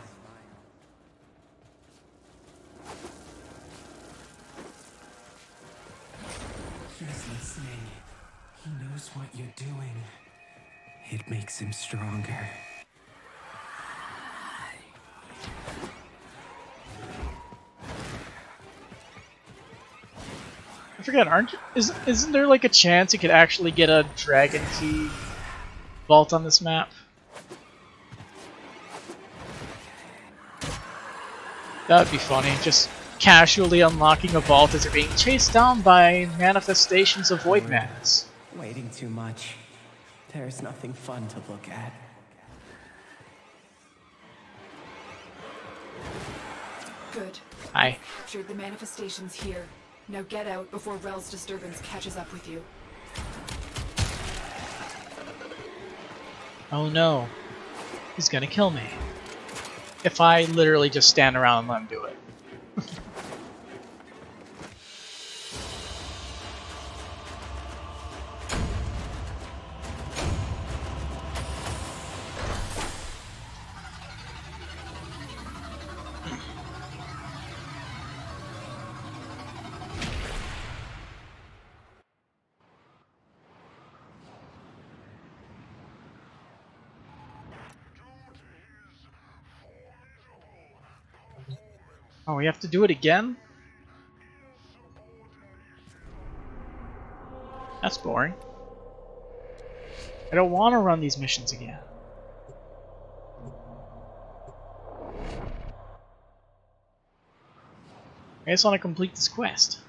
He's listening. He knows what you're doing. It makes him stronger. I forget, isn't there like a chance you could actually get a dragon key vault on this map? That would be funny, just casually unlocking a vault as you're being chased down by manifestations of void madness. Waiting too much. There's nothing fun to look at. Good. Hi. Captured the manifestations here. Now get out before Rel's disturbance catches up with you. Oh no. He's gonna kill me. If I literally just stand around and let him do it. Oh, we have to do it again? That's boring. I don't want to run these missions again. I just want to complete this quest.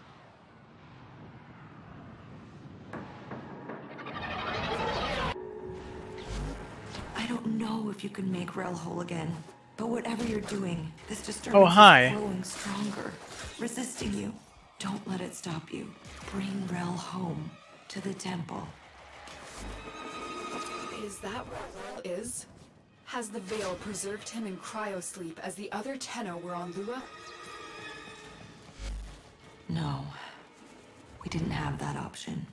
I don't know if you can make Rel whole again. But whatever you're doing, this disturbance Oh, hi. is growing stronger, resisting you. Don't let it stop you. Bring Rel home to the temple. Is that what Rel is? Has the veil preserved him in cryosleep as the other Tenno were on Lua? No, we didn't have that option.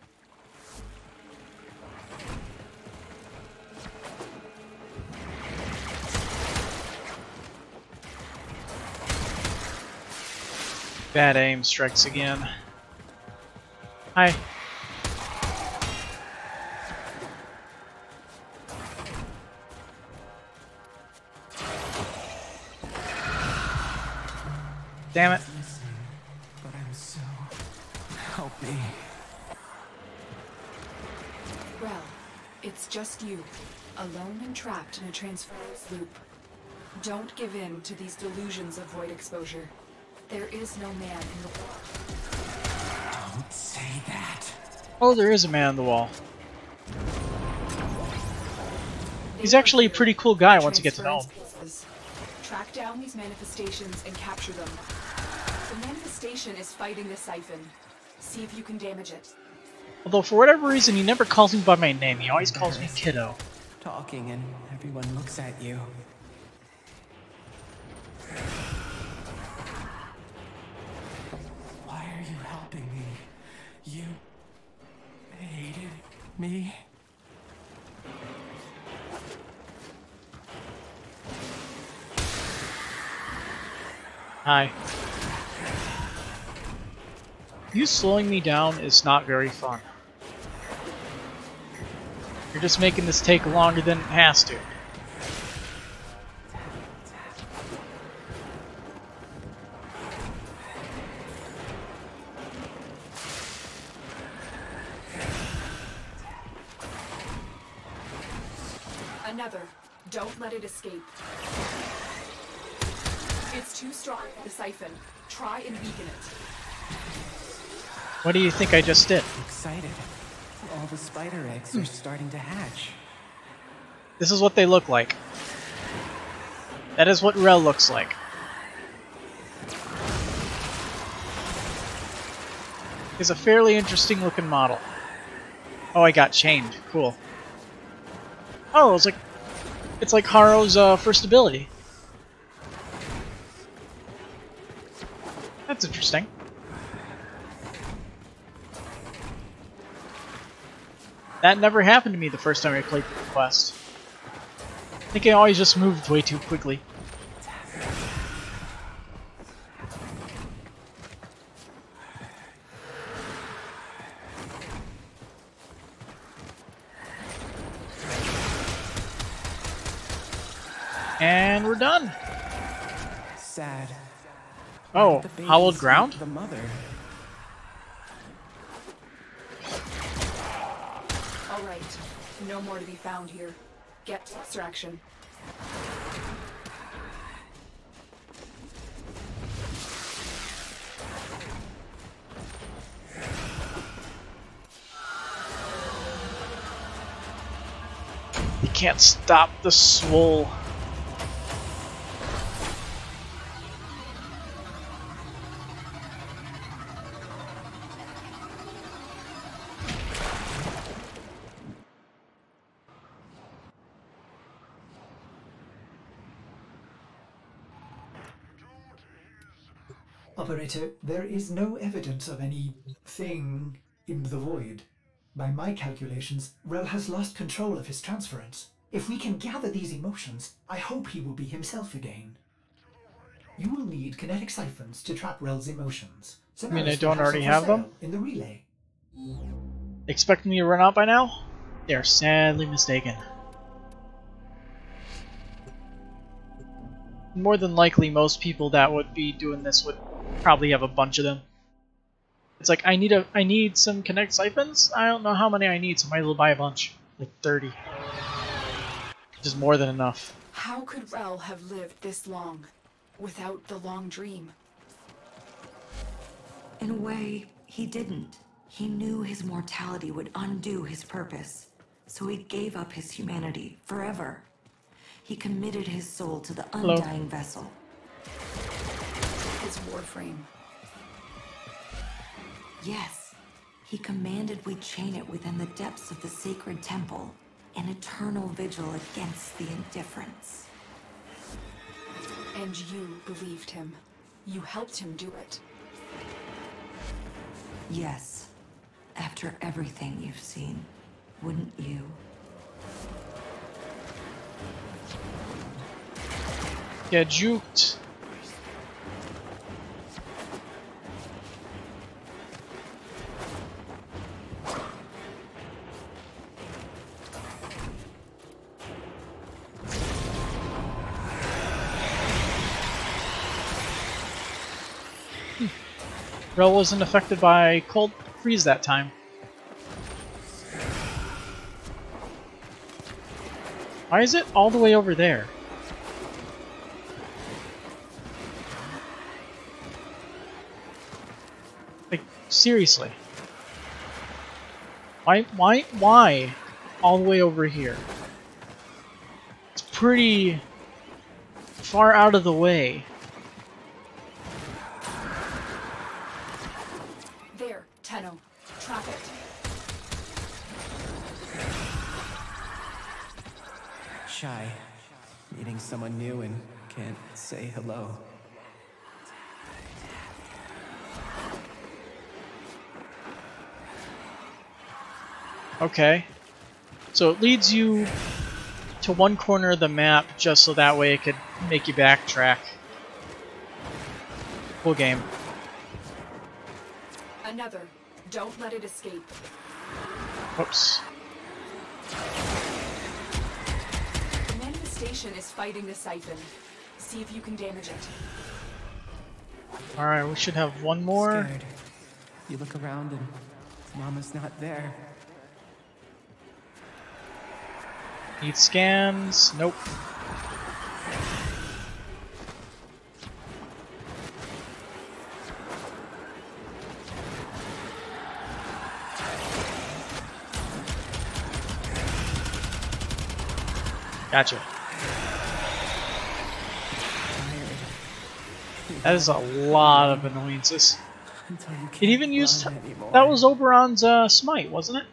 Bad aim strikes again. Hi. Damn it. But I'm so... Help me. Rel, it's just you, alone and trapped in a transference loop. Don't give in to these delusions of void exposure. There is no man in the world. Don't say that. Oh, there is a man on the wall. He's actually a pretty cool guy once you get to know him. Track down these manifestations and capture them. The manifestation is fighting the siphon. See if you can damage it. Although for whatever reason he never calls me by my name, he always calls me Kiddo. Talking and everyone looks at you. Why are you helping me? You hated me? Hi. You slowing me down is not very fun. You're just making this take longer than it has to. Another. Don't let it escape. It's too strong for the siphon. Try and weaken it. What do you think I just did? Excited. All the spider eggs are starting to hatch. This is what they look like. That is what Rel looks like. He's a fairly interesting looking model. Oh, I got chained. Cool. Oh, it's like Haro's first ability. That's interesting. That never happened to me the first time I played the quest. I think I always just moved way too quickly. And we're done. Sad. Oh, hollowed ground? The mother. All right. No more to be found here. Get to extraction. You can't stop the swole. Operator, there is no evidence of any thing in the void. By my calculations, Rel has lost control of his transference. If we can gather these emotions, I hope he will be himself again. You will need kinetic siphons to trap Rel's emotions. I mean, I don't already have them? In the relay. Expecting me to run out by now? They are sadly mistaken. More than likely, most people that would be doing this would probably have a bunch of them. It's like, I need some Connect siphons? I don't know how many I need, so I might as well buy a bunch. Like 30. Which is more than enough. How could Rel have lived this long without the long dream? In a way, he didn't. He knew his mortality would undo his purpose, so he gave up his humanity forever. he committed his soul to the Hello. undying vessel. His Warframe. Yes, he commanded we chain it within the depths of the sacred temple, an eternal vigil against the indifference. And you believed him. You helped him do it. Yes, after everything you've seen, wouldn't you? Get juked. Rel wasn't affected by cold freeze that time. Why is it all the way over there? Like, seriously. Why all the way over here? It's pretty far out of the way. There, Tenno. Trap it. Shy. Meeting someone new and can't say hello. Okay. So it leads you to one corner of the map just so that way it could make you backtrack. Cool game. Another. Don't let it escape. Whoops. The manifestation is fighting the siphon. See if you can damage it. Alright, we should have one more. Scared. You look around and Mama's not there. Need scans. Nope. Gotcha. That is a lot of annoyances. It even used... That was Oberon's smite, wasn't it?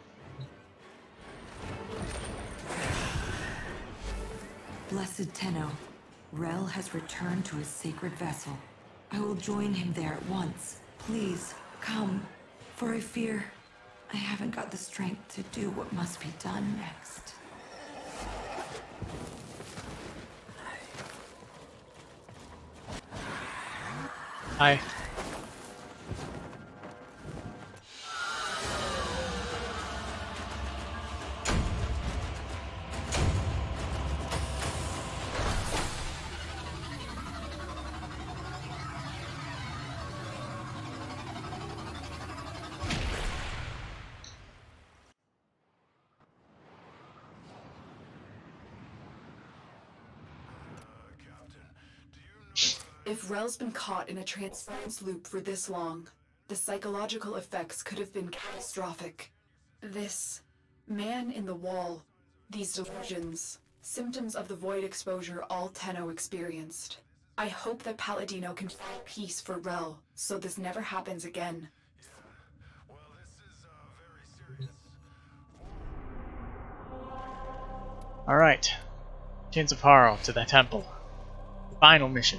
Blessed Tenno, Rel has returned to his sacred vessel. I will join him there at once. Please, come, for I fear I haven't got the strength to do what must be done next. Hi. If Rel's been caught in a transference loop for this long, the psychological effects could have been catastrophic. This man in the wall, these delusions, symptoms of the void exposure all Tenno experienced. I hope that Palladino can find peace for Rel, so this never happens again. Alright. Chains of Harrow to the temple. Final mission.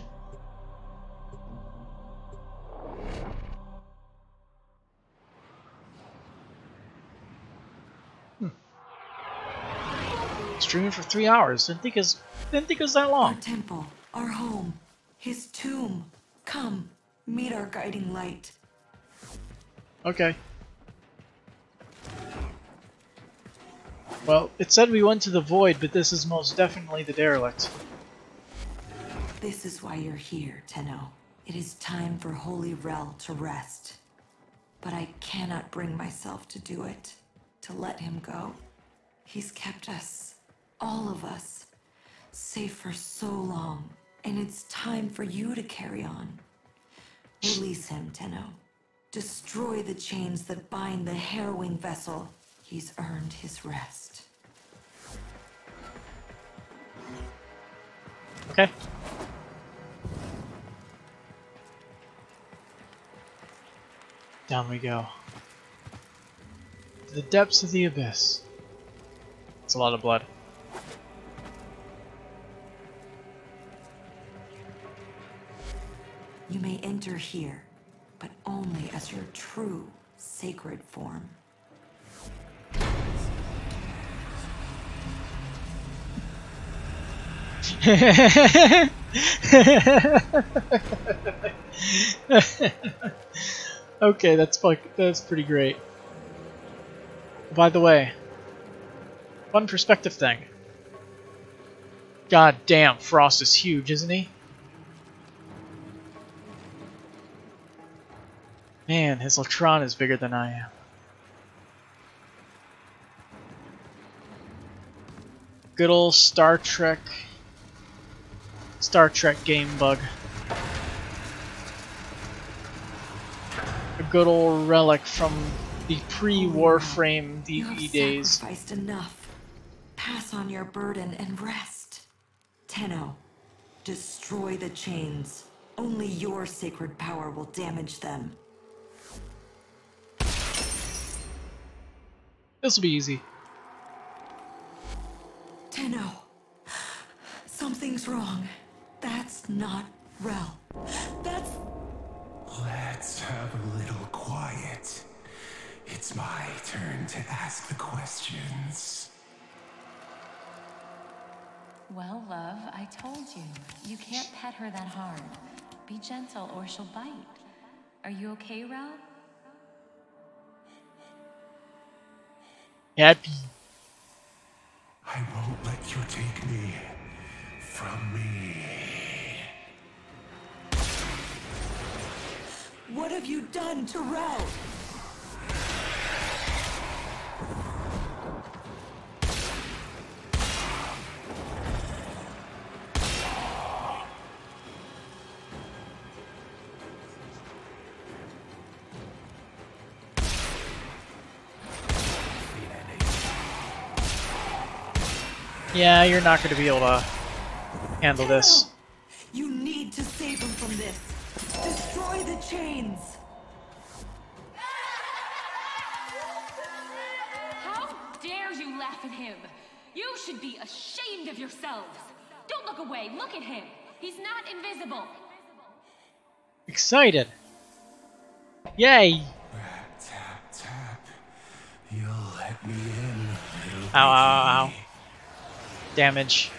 Streaming for 3 hours. Didn't think it was that long. Our temple, our home, his tomb. Come, meet our guiding light. Okay. Well, it said we went to the void, but this is most definitely the derelict. This is why you're here, Tenno. It is time for Holy Rel to rest. But I cannot bring myself to do it, to let him go. He's kept us, all of us, safe for so long, and it's time for you to carry on. Release him, Tenno. Destroy the chains that bind the harrowing vessel. He's earned his rest. Okay. Down we go. To the depths of the abyss. That's a lot of blood. You may enter here, but only as your true sacred form. Okay, that's pretty great. By the way, fun perspective thing. God damn, Frost is huge, isn't he? Man, his Latron is bigger than I am. Good old Star Trek game bug. A good old relic from the pre-Warframe DE days. Sacrificed enough. Pass on your burden and rest. Tenno, destroy the chains. Only your sacred power will damage them. This will be easy. Tenno, something's wrong. That's not Rel. That's... Let's have a little quiet. It's my turn to ask the questions. Well, love, I told you. You can't pet her that hard. Be gentle or she'll bite. Are you okay, Rel? Happy. I won't let you take me from me. What have you done to Rel? Yeah, you're not going to be able to handle this. You need to save him from this. Destroy the chains. How dare you laugh at him? You should be ashamed of yourselves. Don't look away. Look at him. He's not invisible. Excited. Yay. Tap, tap. You'll let me in, little Ow, ow, ow. Damage.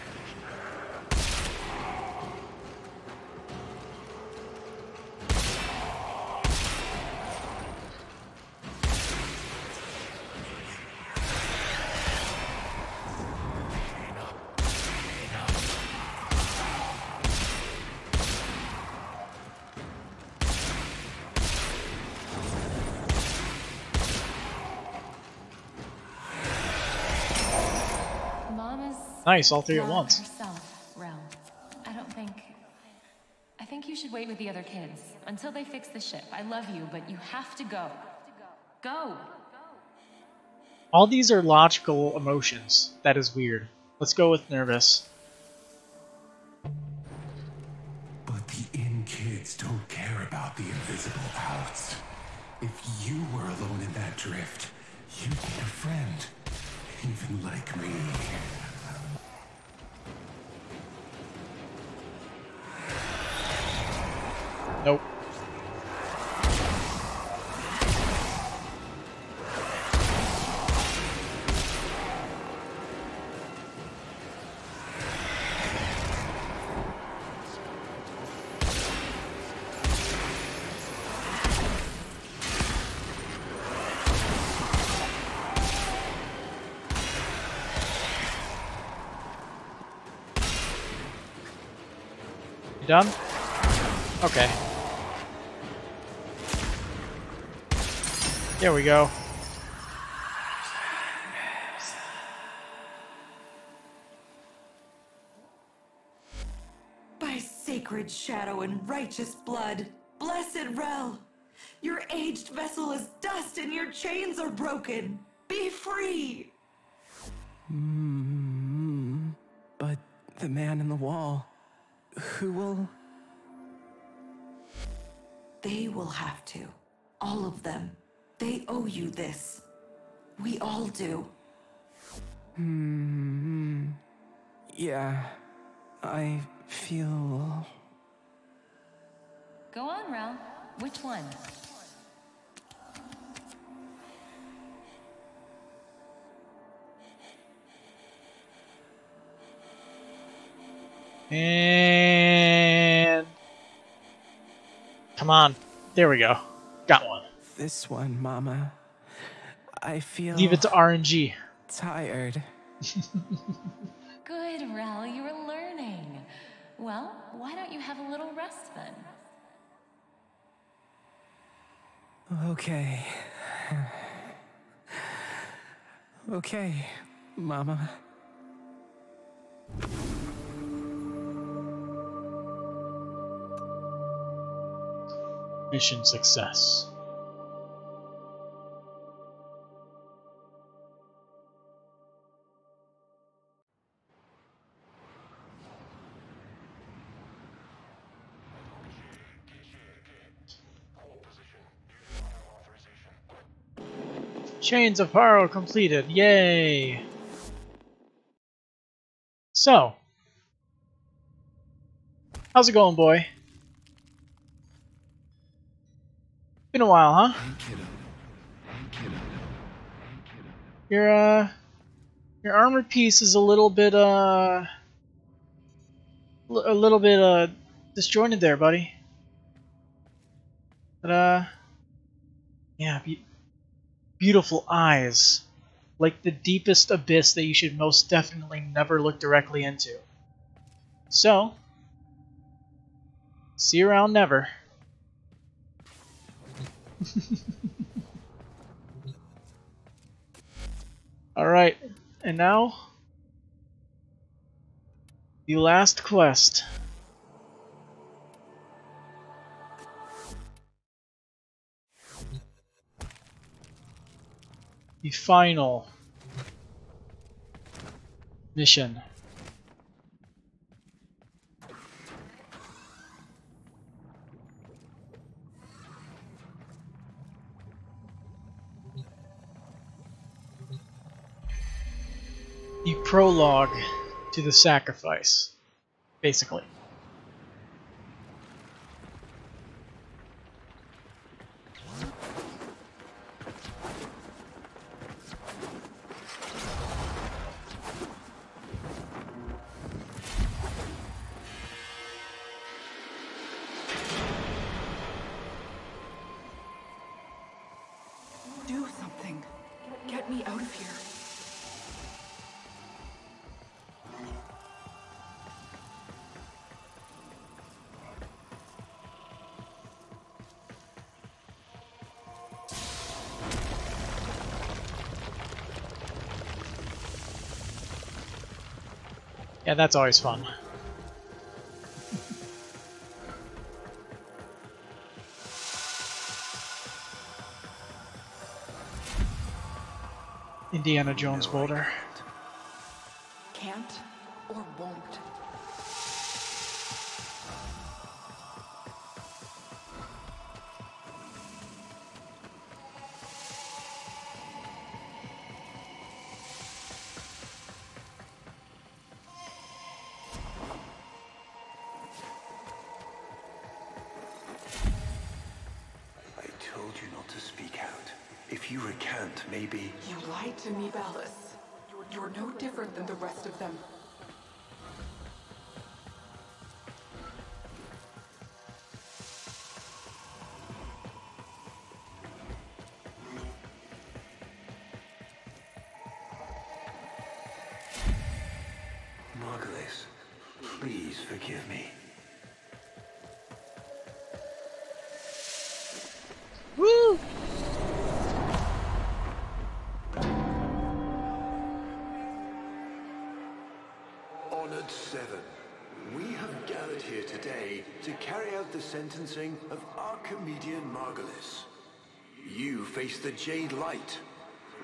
Nice, all three at once. Herself, Rel. I think you should wait with the other kids until they fix the ship. I love you, but you have to go. Go! All these are logical emotions. That is weird. Let's go with nervous. But the in kids don't care about the invisible outs. If you were alone in that drift, you'd need a friend. Even like me. Nope. You done? Okay. There we go. By sacred shadow and righteous blood, blessed Rel, your aged vessel is dust and your chains are broken. Be free! But the man in the wall, Who will? They will have to. All of them. They owe you this. We all do. Yeah. I feel... Go on, Rel. Which one? And come on. There we go. Got one. This one, Mama. I feel... Leave it to RNG. Tired. Good, Rel. You were learning. Well, why don't you have a little rest then? Okay. Okay, Mama. Mission success. Chains of Power completed. Yay! So, how's it going, boy? Been a while, huh? Your armor piece is a little bit disjointed there, buddy. But yeah, beautiful eyes, like the deepest abyss that you should most definitely never look directly into. So, see you around never. Alright, and now, the last quest. The final mission. The prologue to the sacrifice, basically. Do something. Get me out of here. Yeah, that's always fun. Indiana Jones boulder. Can't or won't. I told you not to speak out. If you recant, maybe... You lied to me, Ballas. You're no different than the rest of them. Margulis, please forgive me. Woo! Honored Seven, we have gathered here today to carry out the sentencing of Archimedean Margulis. You face the Jade Light.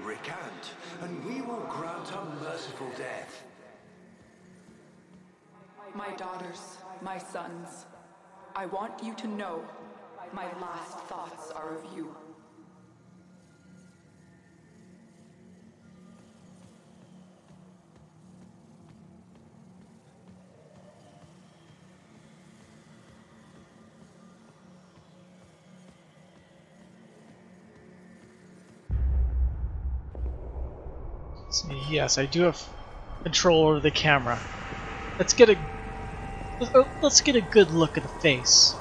Recant, and we will grant a merciful death. My daughters, my sons. I want you to know my last thoughts are of you. See, yes, I do have control over the camera. Let's get a good look at the face.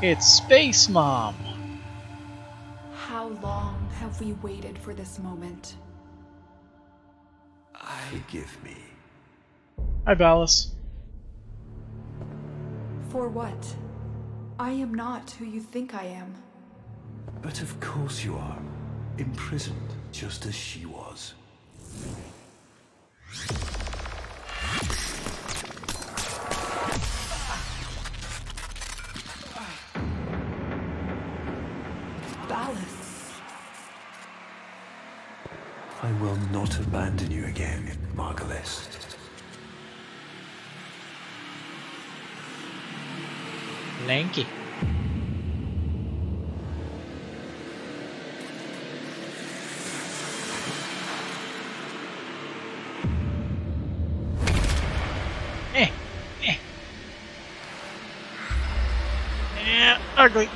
It's Space Mom. How long have we waited for this moment? Forgive me. Hi, Ballas. For what? I am not who you think I am. But of course you are. Imprisoned, just as she was. Ballas. I will not abandon you again, Margulis. Lanky. Yeah, ugly.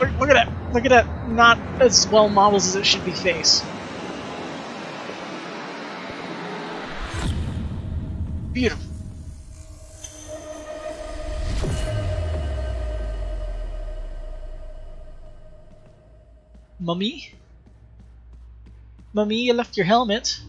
Look at that. Look at that. Not as well modeled as it should be face. Beautiful. Mummy? Mummy, you left your helmet.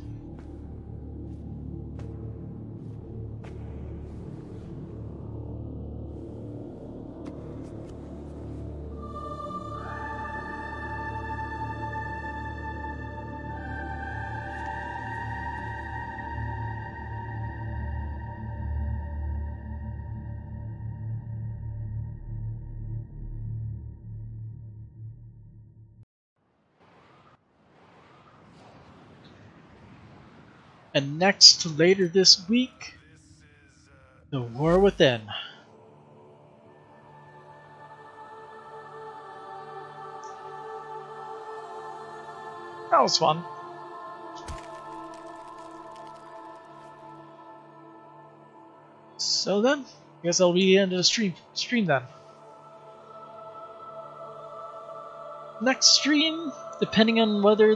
And next, later this week, The War Within. That was fun. So then, I guess that'll be the end of the stream then. Next stream, depending on whether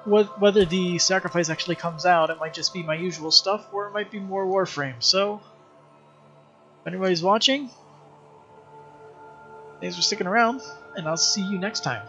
whether the sacrifice actually comes out, it might just be my usual stuff, or it might be more Warframe. So, if anybody's watching, thanks for sticking around, and I'll see you next time.